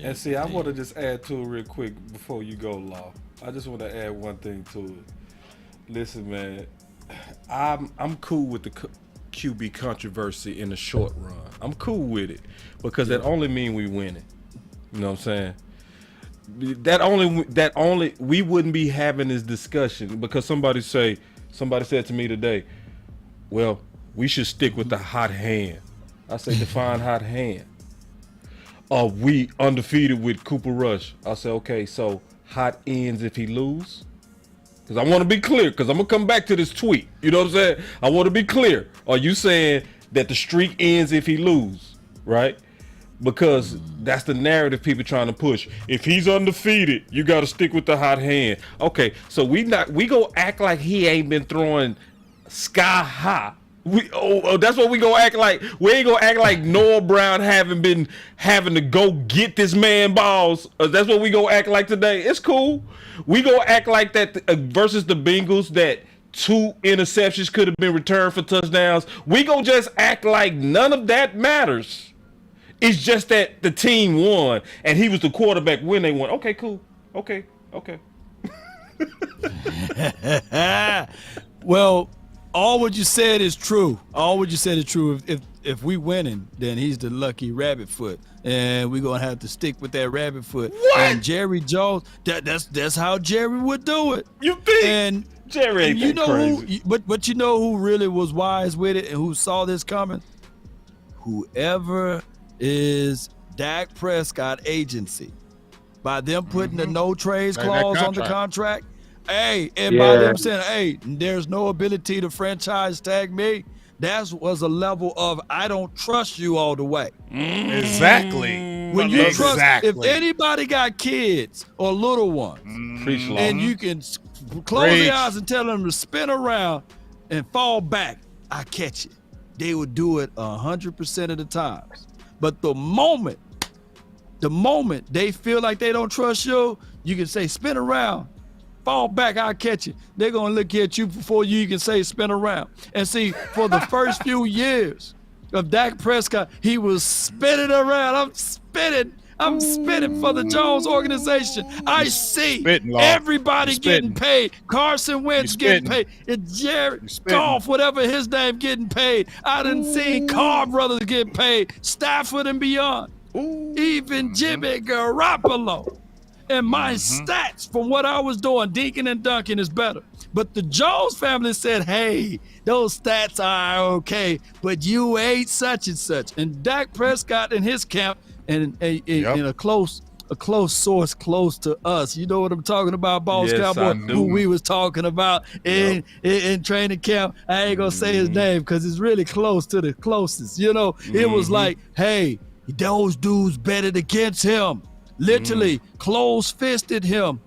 And see, I want to just add to it real quick before you go, Law. I just want to add one thing to it. Listen, man, I'm cool with the QB controversy in the short run. I'm cool with it because that only means we winning. You know what I'm saying? That only we wouldn't be having this discussion because somebody said to me today, well, we should stick with the hot hand. I say define hot hand. We undefeated with Cooper Rush. I say, okay, so hot ends if he lose? Because I want to be clear, because I'm going to come back to this tweet. You know what I'm saying? I want to be clear. Are you saying that the streak ends if he lose, right? Because that's the narrative people trying to push. If he's undefeated, you got to stick with the hot hand. Okay, so we go act like he ain't been throwing sky high. That's what we gonna act like. We ain't gonna act like Noah Brown haven't been having to go get this man balls. That's what we gonna act like today. It's cool. We gonna act like that versus the Bengals, that 2 interceptions could have been returned for touchdowns. We gonna just act like none of that matters. It's just that the team won and he was the quarterback when they won. Okay, cool. Okay. Well, all what you said is true. All what you said is true. if we winning, then he's the lucky rabbit foot, and we're gonna have to stick with that rabbit foot. What? And Jerry Jones, that's how Jerry would do it. You think? And Jerry ain't you that know crazy. but you know who really was wise with it and who saw this coming? Whoever is Dak Prescott agency. By them putting the no trades clause on the contract, hey, and by them saying, hey, there's no ability to franchise tag me, that was a level of I don't trust you all the way. Exactly. When you trust, if anybody got kids or little ones, and you can close their eyes and tell them to spin around and fall back, I catch it. They would do it 100% of the times. But the moment they feel like they don't trust you, you can say spin around, fall back, I'll catch it. They're gonna look at you before you can say spin around. And see, for the first few years of Dak Prescott, he was spinning around. I'm spinning for the Jones organization. I see everybody getting paid. Carson Wentz getting paid. And Jared Goff, whatever his name, getting paid. I done seen Carr brothers get paid. Stafford and beyond. Even Jimmy Garoppolo. And my stats from what I was doing, Deacon and Duncan, is better. But the Jones family said, hey, those stats are okay, but you ain't such and such. And Dak Prescott in his camp, and in a close source close to us. You know what I'm talking about, Boss Cowboy, who we was talking about in training camp. I ain't gonna say his name because it's really close to the closest. You know, it was like, hey, those dudes betted against him. Literally close-fisted him.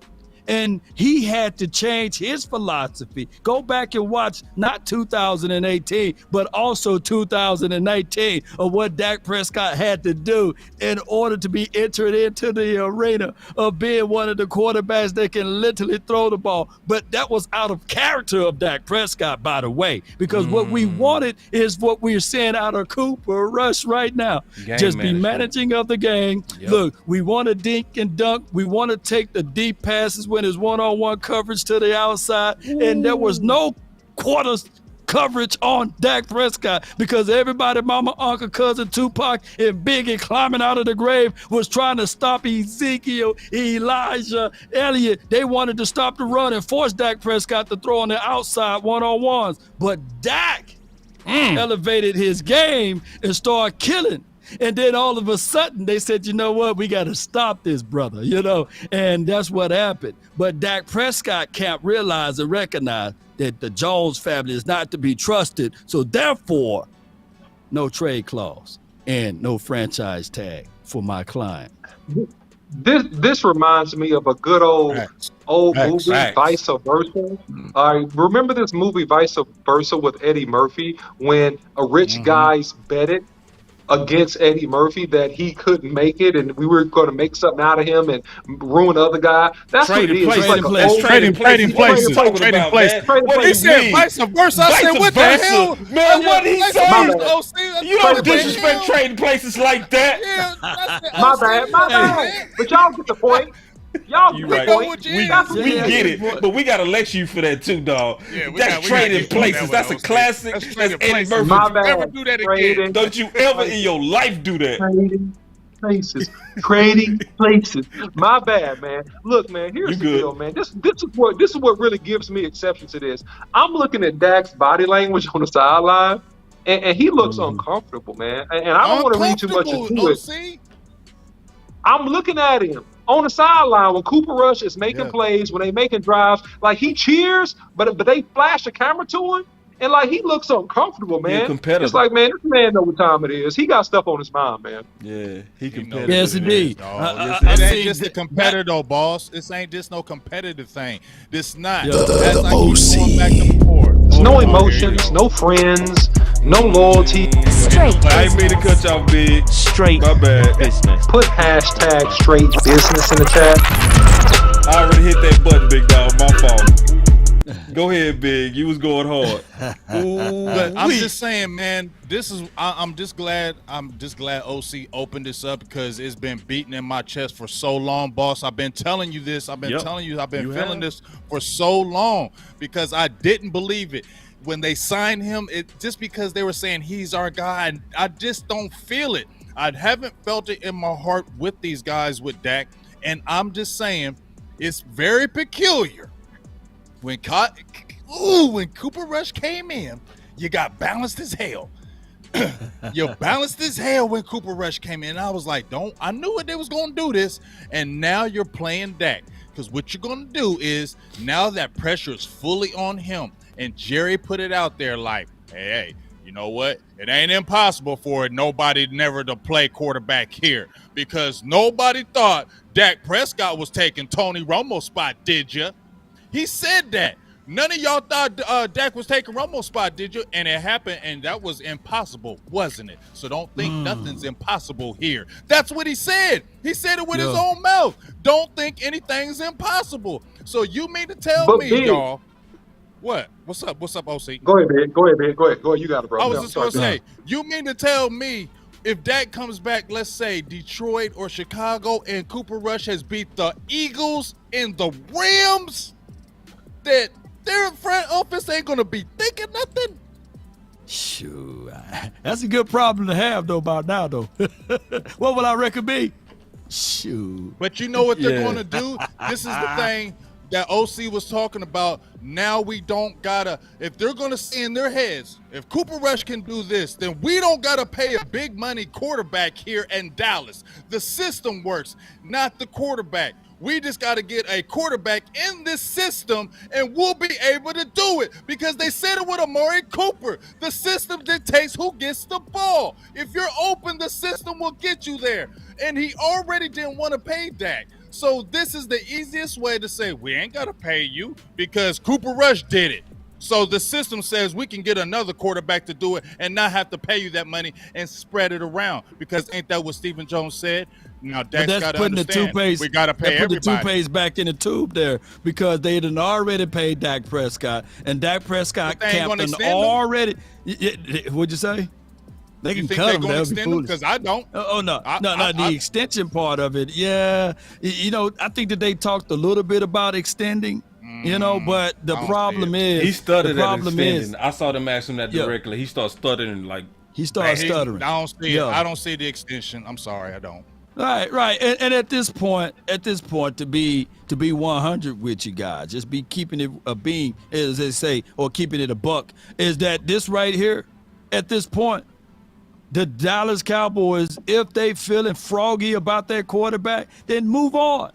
And he had to change his philosophy. Go back and watch not 2018, but also 2019 of what Dak Prescott had to do in order to be entered into the arena of being one of the quarterbacks that can literally throw the ball. But that was out of character of Dak Prescott, by the way, because what we wanted is what we're seeing out of Cooper Rush right now. Just be managing of the game. Look, we want to dink and dunk. We want to take the deep passes when it's one-on-one coverage to the outside, and there was no quarters coverage on Dak Prescott because everybody, mama, uncle, cousin, Tupac, and Biggie climbing out of the grave was trying to stop Ezekiel, Elijah, Elliott. They wanted to stop the run and force Dak Prescott to throw on the outside one-on-ones. But Dak elevated his game and started killing. And then all of a sudden they said, you know what, we got to stop this brother, and that's what happened. But Dak Prescott can't realize and recognize that the Jones family is not to be trusted. So therefore, no trade clause and no franchise tag for my client. This reminds me of a good old movie, Vice Versa. Remember this movie, Vice Versa, with Eddie Murphy, when a rich guy's betted against Eddie Murphy that he couldn't make it, and we were going to make something out of him and ruin the other guy. That's what it is. It's like trading places. What he said, vice versa. I said, what the hell? Man, what he said? You don't disrespect trading places like that. My bad. But y'all get the point. You right. We get it, but we gotta let you for that too, dog. That's trading places. That's a classic. That's Eddie Murphy. Never do that again. Don't you ever in your life do that. Trading places. My bad, man. Look, man, here's the deal, man. This is what really gives me exception to this. I'm looking at Dak's body language on the sideline, and he looks uncomfortable, man. And I don't want to read too much into it. I'm looking at him on the sideline when Cooper Rush is making plays, when they making drives, like he cheers, but they flash the camera to him, and like he looks uncomfortable, man. It's like, man, this man know what time it is. He got stuff on his mind, man. Yeah, he competitive. Yes, indeed. It ain't just a competitor, though, boss. This ain't just no competitive thing. This not. That's like going back and forth. There's no emotions, no friends, no loyalty. I ain't mean to cut y'all big. Straight my bad. Business. Put hashtag straight business in the chat. I already hit that button, big dog. My fault. Go ahead, Big. You was going hard. But I'm just saying, man. I'm just glad OC opened this up because it's been beating in my chest for so long, boss. I've been telling you this. I've been feeling this for so long because I didn't believe it. when they signed him, it just because they were saying he's our guy, and I just don't feel it. I haven't felt it in my heart with these guys with Dak, and I'm just saying it's very peculiar. When Cooper Rush came in, you got balanced as hell. You're balanced as hell when Cooper Rush came in. I was like, I knew what they was going to do this, and now you're playing Dak. Because what you're going to do is, now that pressure is fully on him, and Jerry put it out there like, hey, you know what? It ain't impossible for nobody never to play quarterback here, because nobody thought Dak Prescott was taking Tony Romo's spot, did you? He said that. None of y'all thought Dak was taking Romo's spot, did you? And it happened, and that was impossible, wasn't it? So don't think nothing's impossible here. That's what he said. He said it with his own mouth. Don't think anything's impossible. So you mean to tell me, y'all, what? What's up? What's up, OC? Go ahead, man. Go ahead. You got it, bro. I was just going to say, you mean to tell me if Dak comes back, let's say Detroit or Chicago, and Cooper Rush has beat the Eagles and the Rams, that their front office ain't going to be thinking nothing? Shoot, that's a good problem to have, though, about now, though. What will our record be? Shoot. But you know what they're going to do? This is the thing that OC was talking about. Now we don't gotta, if they're gonna see in their heads, if Cooper Rush can do this, then we don't gotta pay a big money quarterback here in Dallas. The system works, not the quarterback. We just got to get a quarterback in this system, and we'll be able to do it, because they said it with Amari Cooper. The system dictates who gets the ball. If you're open, the system will get you there. And he already didn't want to pay Dak. So this is the easiest way to say we ain't got to pay you, because Cooper Rush did it. So the system says we can get another quarterback to do it and not have to pay you that money and spread it around, because ain't that what Stephen Jones said? Now Dak's got to understand, we got to pay everybody. Put the toothpaste back in the tube there, because they had already paid Dak Prescott, and Dak Prescott captain already. What'd you say? They can cut him. That would be foolish. Because I don't. No, the extension part of it. Yeah, you know, I think that they talked a little bit about extending. You know, but the problem is he stuttered at extending. I saw them ask him that directly. He started stuttering like. He started stuttering. I don't see it. I don't see the extension. I'm sorry, I don't. Right. And at this point, to be 100 with you guys, just be keeping it a beam, as they say, or keeping it a buck, is that this right here, at this point, the Dallas Cowboys, if they feeling froggy about their quarterback, then move on.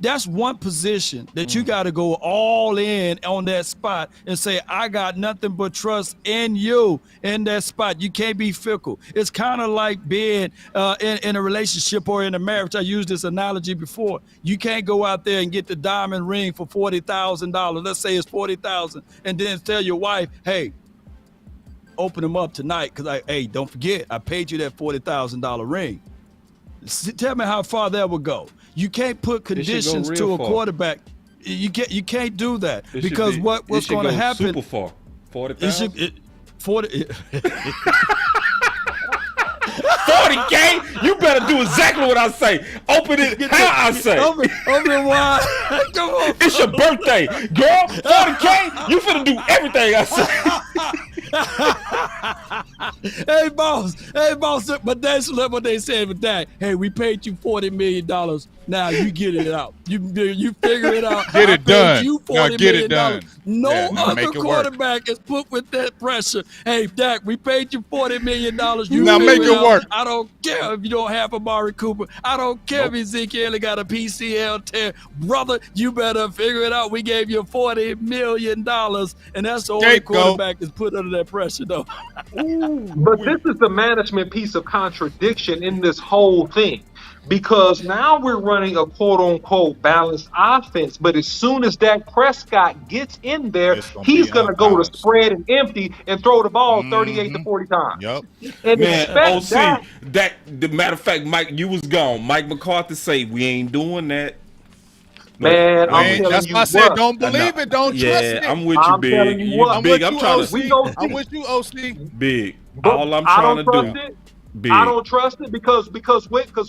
That's one position that you got to go all in on that spot and say, I got nothing but trust in you in that spot. You can't be fickle. It's kind of like being in a relationship or in a marriage. I used this analogy before. You can't go out there and get the diamond ring for $40,000. Let's say it's $40,000, and then tell your wife, hey, open them up tonight, because don't forget, I paid you that $40,000 ring. Tell me how far that would go. You can't put conditions to a quarterback. You can't do that, because what's going to happen? Super far. 40,000. 40. 40K? You better do exactly what I say. Open it how I say. Open wide. Come on. It's your birthday, girl. 40K? You finna do everything I say. Hey, boss. But that's what they said with that. Hey, we paid you $40 million. Now you get it out. You figure it out. Get it done. Now get it done. No other quarterback is put with that pressure. Hey, Dak, we paid you $40 million. You now make it work. I don't care if you don't have Amari Cooper. I don't care if Ezekiel got a PCL tear. Brother, you better figure it out. We gave you $40 million, and that's the only quarterback that's put under that pressure, though. But this is the management piece of contradiction in this whole thing. Because now we're running a quote-unquote balanced offense, but as soon as Dak Prescott gets in there, he's going to go to spread and empty and throw the ball 38 to 40 times. Yep. And man, OC, the matter of fact, Mike, you was gone. Mike McCarthy say we ain't doing that. Man, that's why I said don't believe it, don't trust it. Yeah, I'm with you, Big. I'm Big. with I'm trying to. I'm with you, OC. Big. All I'm trying to do. Big. I don't trust it because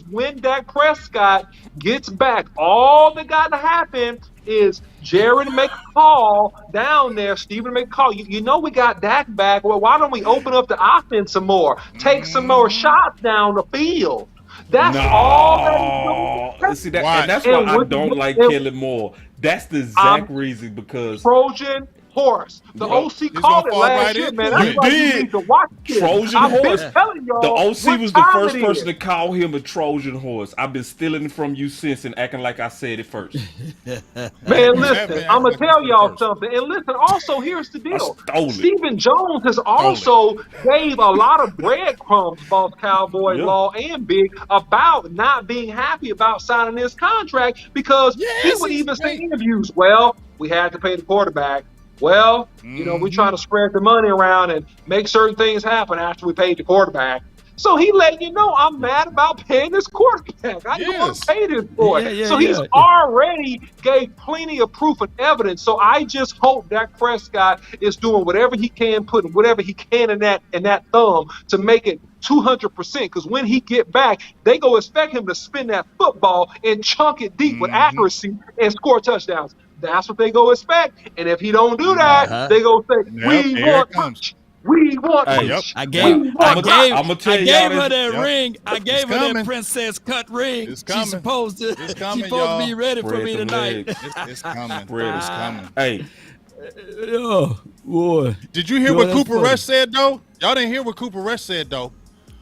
when Dak Prescott gets back, all that got to happen is Jared make a call down there, Stephen make a call. You know we got Dak back. Well, why don't we open up the offense some more? Take some more shots down the field. That's all that is. See that, and that's why I don't like Kellen Moore. That's the exact reason, because Trojan horse. The OC called it last year, man. That's why you need to watch this. Trojan I've horse. been telling y'all. The OC was the what first time it person is. to call him a Trojan horse. I've been stealing it from you since and acting like I said it first. Man, listen, I'm gonna tell y'all something. And listen, also here's the deal. Stephen Jones has also gave a lot of breadcrumbs, Boss Cowboy, Law, and Big, about not being happy about signing this contract, because he would even say in interviews, well, we had to pay the quarterback. Well, you know, we're trying to spread the money around and make certain things happen after we paid the quarterback. So he let you know, I'm mad about paying this quarterback. I didn't want to pay this boy. So he's already gave plenty of proof and evidence. So I just hope Dak Prescott is doing whatever he can, putting whatever he can in that thumb to make it 200%. Because when he get back, they go expect him to spin that football and chunk it deep with accuracy and score touchdowns. That's what they go expect. And if he don't do that, they go say, we want punch. We want punch. I gave her that Yep. ring. I gave her coming. that princess cut ring. It's coming. She's supposed to. It's coming, she's supposed to be y'all. ready for Spread me them tonight. legs. It's coming. Bread It's coming. Hey, Oh boy! Did you hear Yo, what that's Cooper funny. Rush said though? Y'all didn't hear what Cooper Rush said though.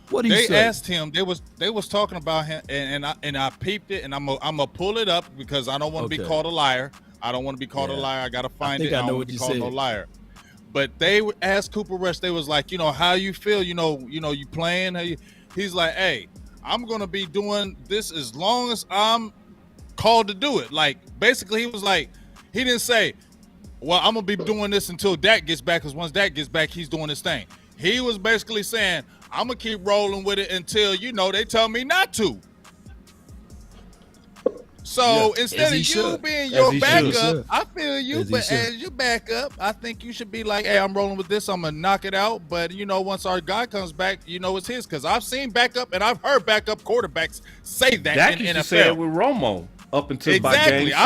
What did he They say? asked him. They was talking about him, and I peeped it, and I'm gonna pull it up because I don't want to be called a liar. I don't want to be called a liar. I gotta find it. I know don't what want to you be called said. no liar. But they asked Cooper Rush. They was like, you know, how you feel? You know, you playing? He's like, hey, I'm gonna be doing this as long as I'm called to do it. Like, basically, he was like, he didn't say, well, I'm gonna be doing this until Dak gets back, because once Dak gets back, he's doing his thing. He was basically saying, I'm gonna keep rolling with it until, you know, they tell me not to. So instead of you being your backup, I feel you, but as your backup, I think you should be like, hey, I'm rolling with this, I'm gonna knock it out. But you know, once our guy comes back, you know it's his. Because I've seen backup and I've heard backup quarterbacks say that Dak in used NFL. to say it with Romo up until by game 6.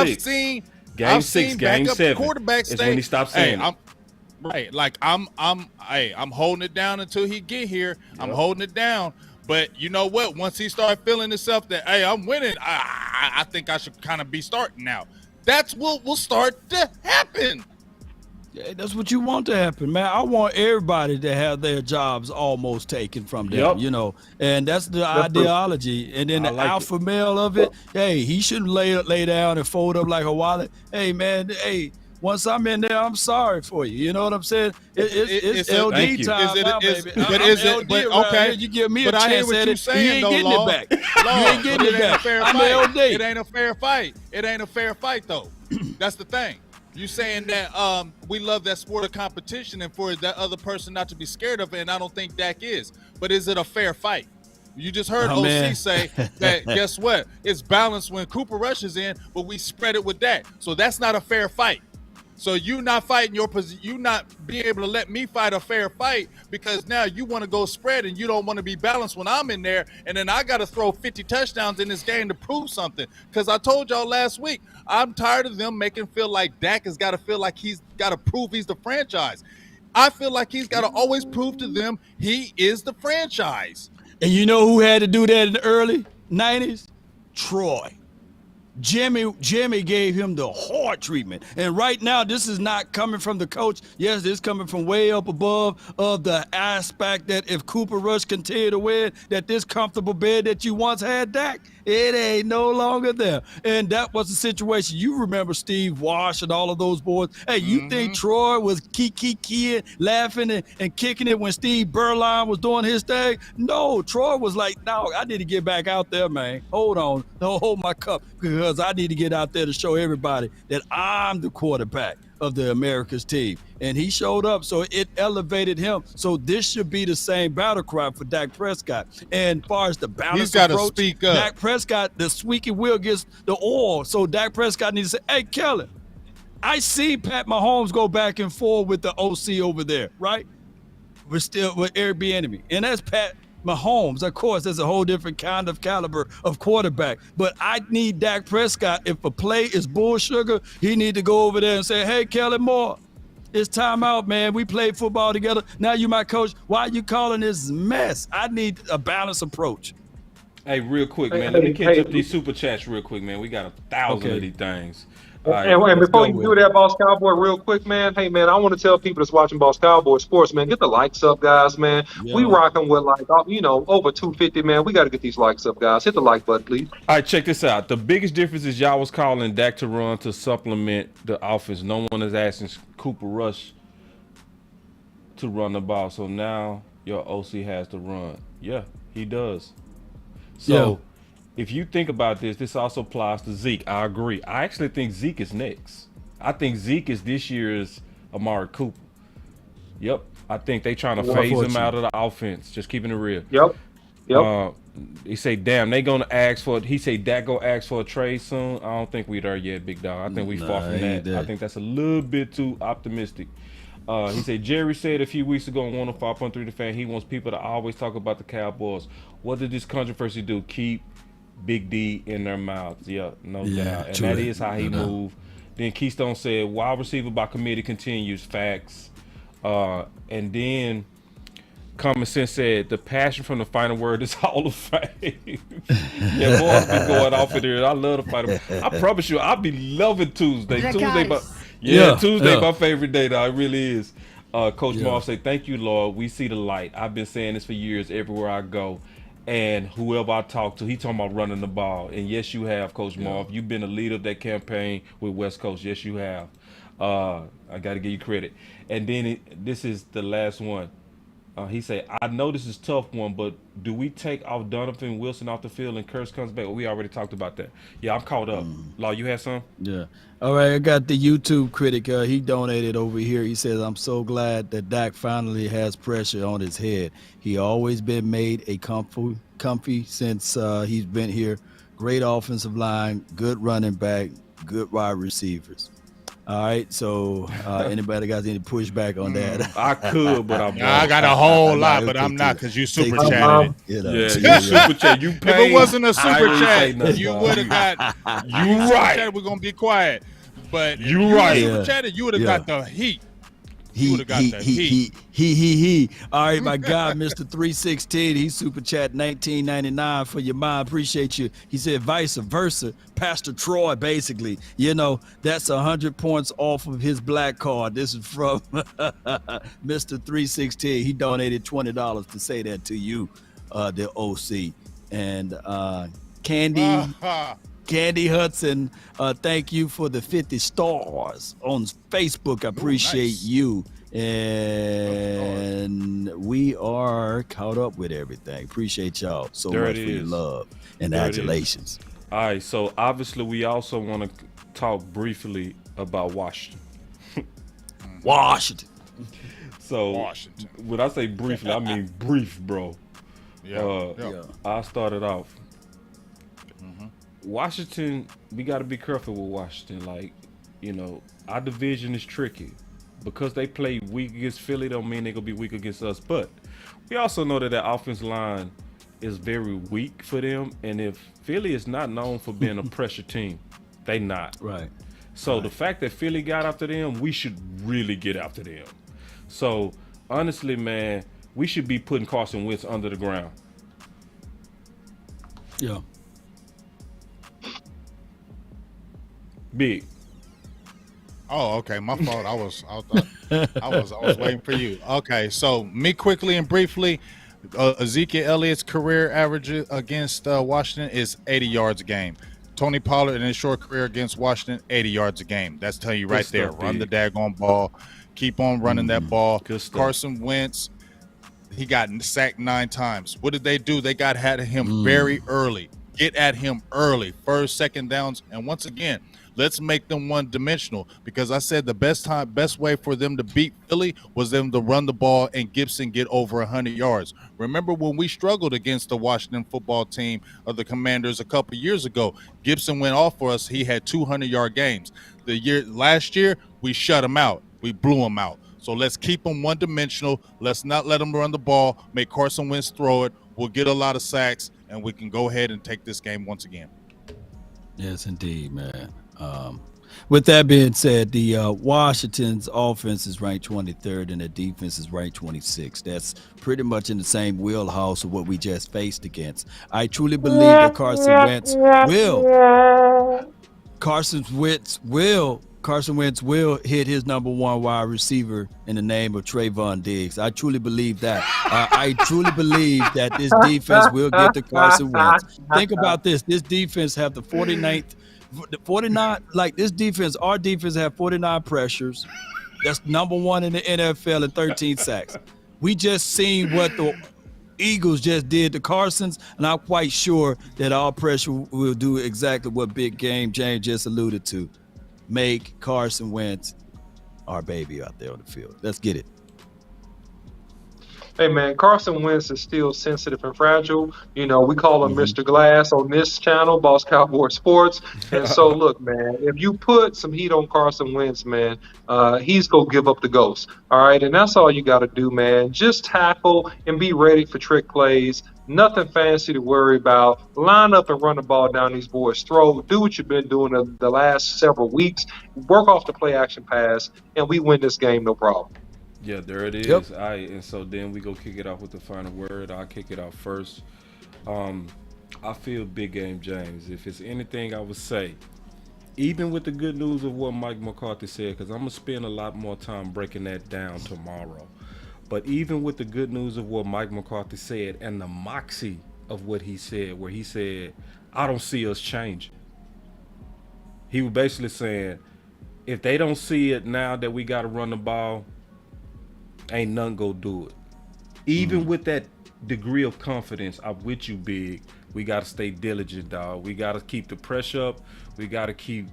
I've seen game backup 7 quarterbacks is say, when he stopped saying it. I'm holding it down until he get here. I'm holding it down. But you know what? Once he started feeling himself that, hey, I'm winning, I think I should kind of be starting now. That's what will start to happen. Yeah, that's what you want to happen, man. I want everybody to have their jobs almost taken from them, you know, and that's the ideology. And then the alpha male of it, hey, he shouldn't lay down and fold up like a wallet. Hey, man, once I'm in there, I'm sorry for you. You know what I'm saying? It's LD time now, baby. But is it? But okay, you give me a but I hear chance what at you're it. saying, You ain't though, getting Law. it back. You ain't getting it back. I'm LD. It ain't a fair fight. It ain't a fair fight, though. That's the thing. You saying that we love that sport of competition, and for that other person not to be scared of it, and I don't think Dak is. But is it a fair fight? You just heard OC say that, guess what? It's balanced when Cooper Rush is in, but we spread it with Dak. So that's not a fair fight. So you not fighting your position, you not being able to let me fight a fair fight, because now you want to go spread and you don't want to be balanced when I'm in there, and then I got to throw 50 touchdowns in this game to prove something. Because I told y'all last week, I'm tired of them making feel like Dak has got to feel like he's got to prove he's the franchise. I feel like he's got to always prove to them he is the franchise. And you know who had to do that in the early 90s? Troy. Jimmy gave him the hard treatment. And right now, this is not coming from the coach. Yes, this is coming from way up above of the aspect that if Cooper Rush continue to win, that this comfortable bed that you once had, Dak, it ain't no longer there. And that was the situation. You remember Steve Wash and all of those boys. Hey, you think Troy was kicking, laughing and kicking it when Steve Berline was doing his thing? No, Troy was like, no, I need to get back out there, man. Hold on. Don't hold my cup, because I need to get out there to show everybody that I'm the quarterback of the America's team. And he showed up, so it elevated him. So this should be the same battle cry for Dak Prescott. And as far as the balance He's got to approach, speak up. Dak Prescott, the squeaky wheel gets the oil. So Dak Prescott needs to say, hey, Kelly, I see Pat Mahomes go back and forth with the OC over there, right? We're still with Eric Bieniemy. And that's Pat Mahomes, of course, there's a whole different kind of caliber of quarterback. But I need Dak Prescott. If a play is bull sugar, he need to go over there and say, hey, Kellen Moore, it's time out, man. We played football together. Now you my coach. Why are you calling this mess? I need a balanced approach. Hey, real quick, man. Let me catch up these super chats real quick, man. We got 1,000 of these things. And before you do that, Boss Cowboy, real quick, man. Hey, man, I want to tell people that's watching Boss Cowboy Sports, man, get the likes up, guys, man. Yeah. We rocking with over 250, man. We got to get these likes up, guys. Hit the like button, please. All right, check this out. The biggest difference is y'all was calling Dak to run to supplement the offense. No one is asking Cooper Rush to run the ball. So now your OC has to run. Yeah, he does. So if you think about this, this also applies to Zeke. I agree. I actually think Zeke is next. I think Zeke is this year's Amari Cooper. Yep. I think they trying to phase him out of the offense. Just keeping it real. Yep. He say, damn, they gonna ask for it. He say Dak gonna ask for a trade soon. I don't think we there yet, big dog. I think we far from that. I think that's a little bit too optimistic. He said, Jerry said a few weeks ago on 105.3 The Fan, he wants people to always talk about the Cowboys. What did this controversy do? Keep Big D in their mouths. Yeah, no doubt. And that is how he moved. Then Keystone said, wide receiver by committee continues. Facts. And then Common Sense said, the passion from the final word is Hall of Fame. Yeah, boys been going off of there. I love the final. I promise you, I'll be loving Tuesday. Tuesday my favorite day, though. It really is. Coach Moss say, thank you, Lord. We see the light. I've been saying this for years everywhere I go. And whoever I talk to, he talking about running the ball. And yes, you have, Coach Marv. You've been the leader of that campaign with West Coast. Yes, you have. I got to give you credit. And then this is the last one. He said, I know this is a tough one, but do we take off Donovan Wilson off the field and Kurtz comes back? We already talked about that. Yeah, I'm caught up. Law, you had some? Yeah. All right, I got the YouTube critic. He donated over here. He says, I'm so glad that Dak finally has pressure on his head. He always been made a comfy since he's been here. Great offensive line, good running back, good wide receivers. All right, so anybody got any pushback on that? I could, but I'm not. I got a whole lot, but I'm not because you super chatted it. You know, you super chat. You paid. If it wasn't a super chat, you would have got. You right. Chat, we're gonna be quiet. But you right. Super chatted, you would have got the heat. He. All right, my guy, Mr. 316, he super chat 1999 for your mind. Appreciate you. He said vice versa. Pastor Troy, basically, that's 100 points off of his black card. This is from Mr. 316. He donated $20 to say that to you, the OC. And Candy Hudson, thank you for the 50 stars on Facebook. I appreciate you. And we are caught up with everything. Appreciate y'all so much for your love and adulations. All right, so obviously we also want to talk briefly about Washington. So when I say briefly, I mean brief, bro. I started off. Washington, we got to be careful with Washington. Like, our division is tricky. Because they play weak against Philly don't mean they're going to be weak against us. But we also know that the offensive line is very weak for them. And if Philly is not known for being a pressure team, they not. Right. So the fact that Philly got after them, we should really get after them. So, honestly, man, we should be putting Carson Wentz under the ground. Yeah. Big. Oh, okay. My fault. I was waiting for you. Okay, so me quickly and briefly, Ezekiel Elliott's career average against Washington is 80 yards a game. Tony Pollard in his short career against Washington, 80 yards a game. That's telling you right there. Run the daggone ball. Keep on running that ball. Carson Wentz, he got sacked 9 times. What did they do? They got at him very early. Get at him early. First, second downs. And once again, let's make them one-dimensional, because I said the best way for them to beat Philly was them to run the ball and Gibson get over 100 yards. Remember when we struggled against the Washington football team of the Commanders a couple years ago? Gibson went off for us. He had 200-yard games. Last year, we shut him out. We blew him out. So let's keep them one-dimensional. Let's not let them run the ball. Make Carson Wentz throw it. We'll get a lot of sacks, and we can go ahead and take this game once again. Yes, indeed, man. With that being said, the Washington's offense is ranked 23rd and the defense is ranked 26th. That's pretty much in the same wheelhouse of what we just faced against. I truly believe that Carson Wentz will hit his number one wide receiver in the name of Trayvon Diggs. I truly believe that. I truly believe that this defense will get to Carson Wentz. Think about this. This defense have the 49th. Our defense have 49 pressures. That's number one in the NFL and 13 sacks. We just seen what the Eagles just did to Carson's, and I'm quite sure that our pressure will do exactly what Big Game James just alluded to. Make Carson Wentz our baby out there on the field. Let's get it. Hey, man, Carson Wentz is still sensitive and fragile. You know, we call him Mr. Glass on this channel, Boss Cowboy Sports. And so, look, man, if you put some heat on Carson Wentz, man, he's going to give up the ghost. All right, and that's all you got to do, man. Just tackle and be ready for trick plays. Nothing fancy to worry about. Line up and run the ball down these boys' throat. Do what you've been doing the last several weeks. Work off the play-action pass, and we win this game, no problem. Yeah, there it is. Yep. And so then we go kick it off with the final word. I'll kick it off first. I feel Big Game James. If it's anything I would say, even with the good news of what Mike McCarthy said, because I'm going to spend a lot more time breaking that down tomorrow. But even with the good news of what Mike McCarthy said and the moxie of what he said, where he said, I don't see us changing. He was basically saying, if they don't see it now that we got to run the ball, ain't nothing go do it. Even with that degree of confidence, I'm with you, Big. We got to stay diligent, dog. We got to keep the pressure up. We got to keep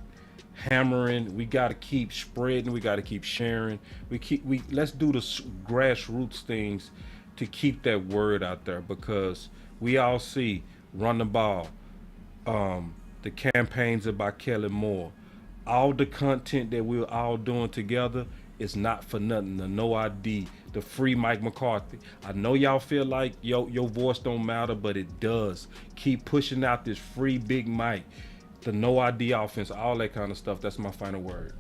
hammering. We got to keep spreading. We got to keep sharing. Let's do the grassroots things to keep that word out there, because we all see run the ball. The campaigns about Kelly Moore. All the content that we're all doing together, it's not for nothing. The no ID, the free Mike McCarthy. I know y'all feel like your voice don't matter, but it does. Keep pushing out this free Big Mike, the no ID offense, all that kind of stuff. That's my final word.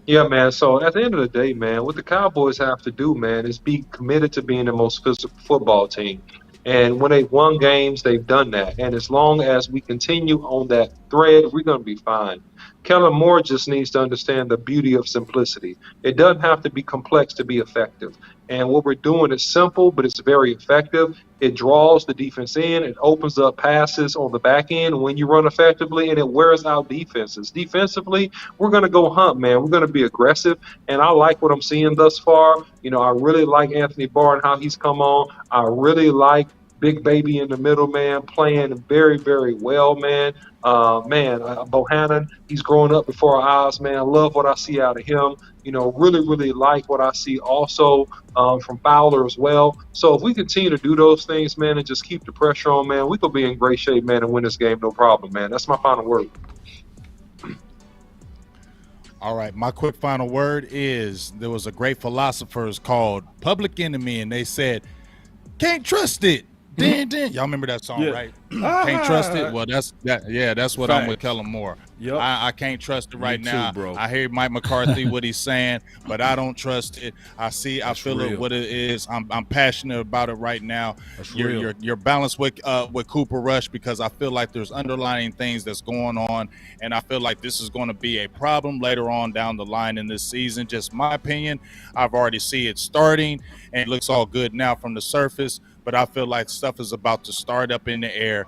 Yeah, man. So at the end of the day, man, what the Cowboys have to do, man, is be committed to being the most physical football team. And when they've won games, they've done that. And as long as we continue on that thread, we're going to be fine. Kellen Moore just needs to understand the beauty of simplicity. It doesn't have to be complex to be effective. And what we're doing is simple, but it's very effective. It draws the defense in. It opens up passes on the back end when you run effectively, and it wears out defenses. Defensively, we're going to go hunt, man. We're going to be aggressive, and I like what I'm seeing thus far. You know, I really like Anthony Barr and how he's come on. I really like Big Baby in the middle, man, playing very, very well, man. Bohannon, he's growing up before our eyes, man. I love what I see out of him. You know, really, really like what I see also from Fowler as well. So if we continue to do those things, man, and just keep the pressure on, man, we could be in great shape, man, and win this game, no problem, man. That's my final word. All right, my quick final word is there was a great philosopher called Public Enemy, and they said, can't trust it. Dan. Y'all remember that song, right? Can't trust it. Well, that's what I'm with Kellen Moore. Yep. I can't trust it right Me now. too, bro. I hear Mike McCarthy what he's saying, but I don't trust it. I feel real. it what it is. I'm passionate about it right now. That's You're balanced with Cooper Rush, because I feel like there's underlying things that's going on, and I feel like this is going to be a problem later on down the line in this season. Just my opinion. I've already see it starting, and it looks all good now from the surface, but I feel like stuff is about to start up in the air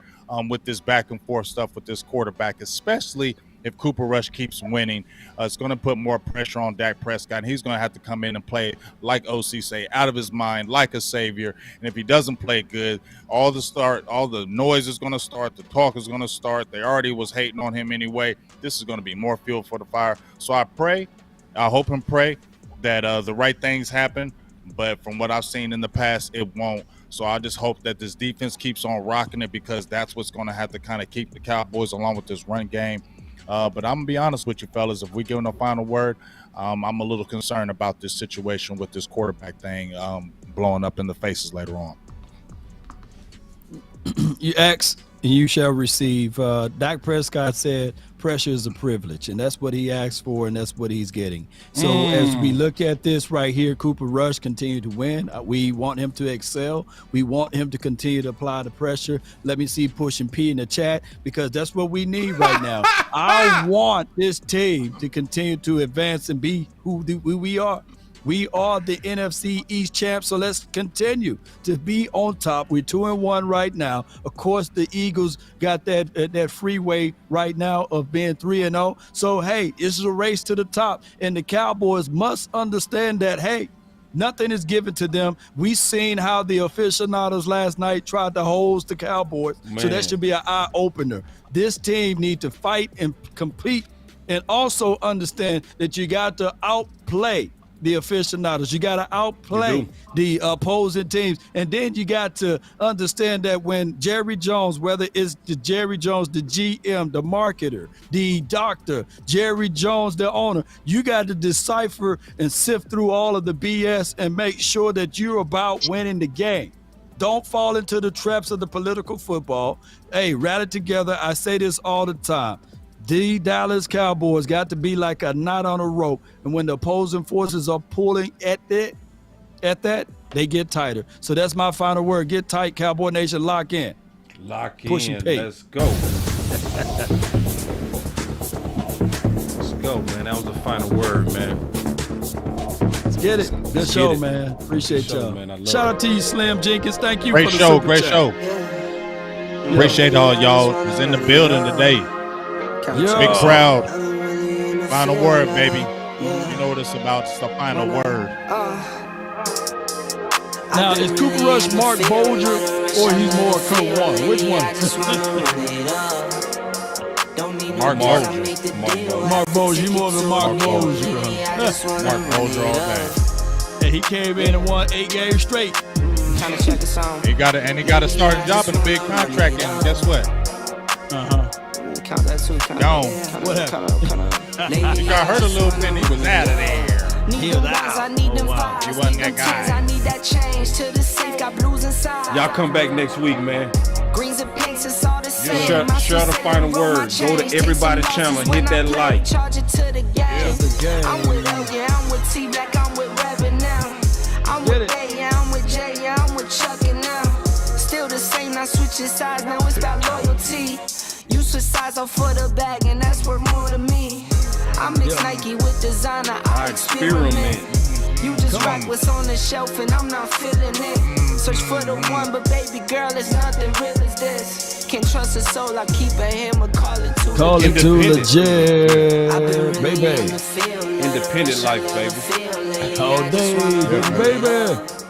with this back and forth stuff with this quarterback, especially if Cooper Rush keeps winning. It's going to put more pressure on Dak Prescott, and he's going to have to come in and play, like OC say, out of his mind, like a savior. And if he doesn't play good, all the noise is going to start, the talk is going to start. They already was hating on him anyway. This is going to be more fuel for the fire. So I hope and pray that the right things happen, but from what I've seen in the past, it won't. So I just hope that this defense keeps on rocking it, because that's what's going to have to kind of keep the Cowboys along with this run game But I'm gonna be honest with you, fellas. If we give them a final word, I'm a little concerned about this situation with this quarterback thing blowing up in the faces later on. You ask and you shall receive. Dak Prescott said pressure is a privilege, and that's what he asked for, and that's what he's getting. So as we look at this right here, Cooper Rush continue to win. We want him to excel. We want him to continue to apply the pressure. Let me see pushing P in the chat, because that's what we need right now. I want this team to continue to advance and be who we are. We are the NFC East champs, so let's continue to be on top. We're 2-1 right now. Of course, the Eagles got that freeway right now of being 3-0. So, hey, this is a race to the top, and the Cowboys must understand that, hey, nothing is given to them. We seen how the aficionados last night tried to hose the Cowboys, so that should be an eye-opener. This team need to fight and compete, and also understand that you got to outplay the aficionados. You got to outplay the opposing teams. And then you got to understand that when Jerry Jones, whether it's the Jerry Jones, the GM, the marketer, the doctor, Jerry Jones, the owner, you got to decipher and sift through all of the BS and make sure that you're about winning the game. Don't fall into the traps of the political football. Hey, rally together. I say this all the time. The Dallas Cowboys got to be like a knot on a rope, and when the opposing forces are pulling at that, they get tighter. So that's my final word. Get tight, Cowboy Nation. Lock in. Lock Push in. and pay. Let's go. Let's go, man. That was the final word, man. Let's get it. Good show, man. Appreciate y'all. Man. Shout out to you, Slim Jenkins. Thank you Great for the show. super Great chat. show. Appreciate all y'all who's in the building today. Big crowd. Final word, baby. You know what it's about. It's the final word. Now, is Cooper Rush Mark Bolger or he's more Kurt Warner? Which one? Mark Bolger. Mark Bolger. You more of a Mark Bolger. Mark Bolger all day. And he came in and won 8 games straight. He got a starting job in a big contract, and guess what? Gone. What happened? He got hurt a little bit and he was out of there. He was out. Oh, wow. He wasn't that guy. Y'all come back next week, man. Share the final word. Go to everybody's channel. Hit that like. I'm with L, yeah, I'm with T Black, I'm with Reverend now. I'm with A, yeah, I'm with J, yeah, I'm with Chuck and now. Still the same, not switching sides, now it's about loyalty. You switch sides off for the bag, and that's worth more to me. I mix Nike with designer, I experiment. You just rock what's on the shelf, and I'm not feeling it. Search for the one, but baby girl, it's nothing real as this. Can't trust a soul, I keep a hammer, call it too legit, baby. Independent life, baby. All day, baby.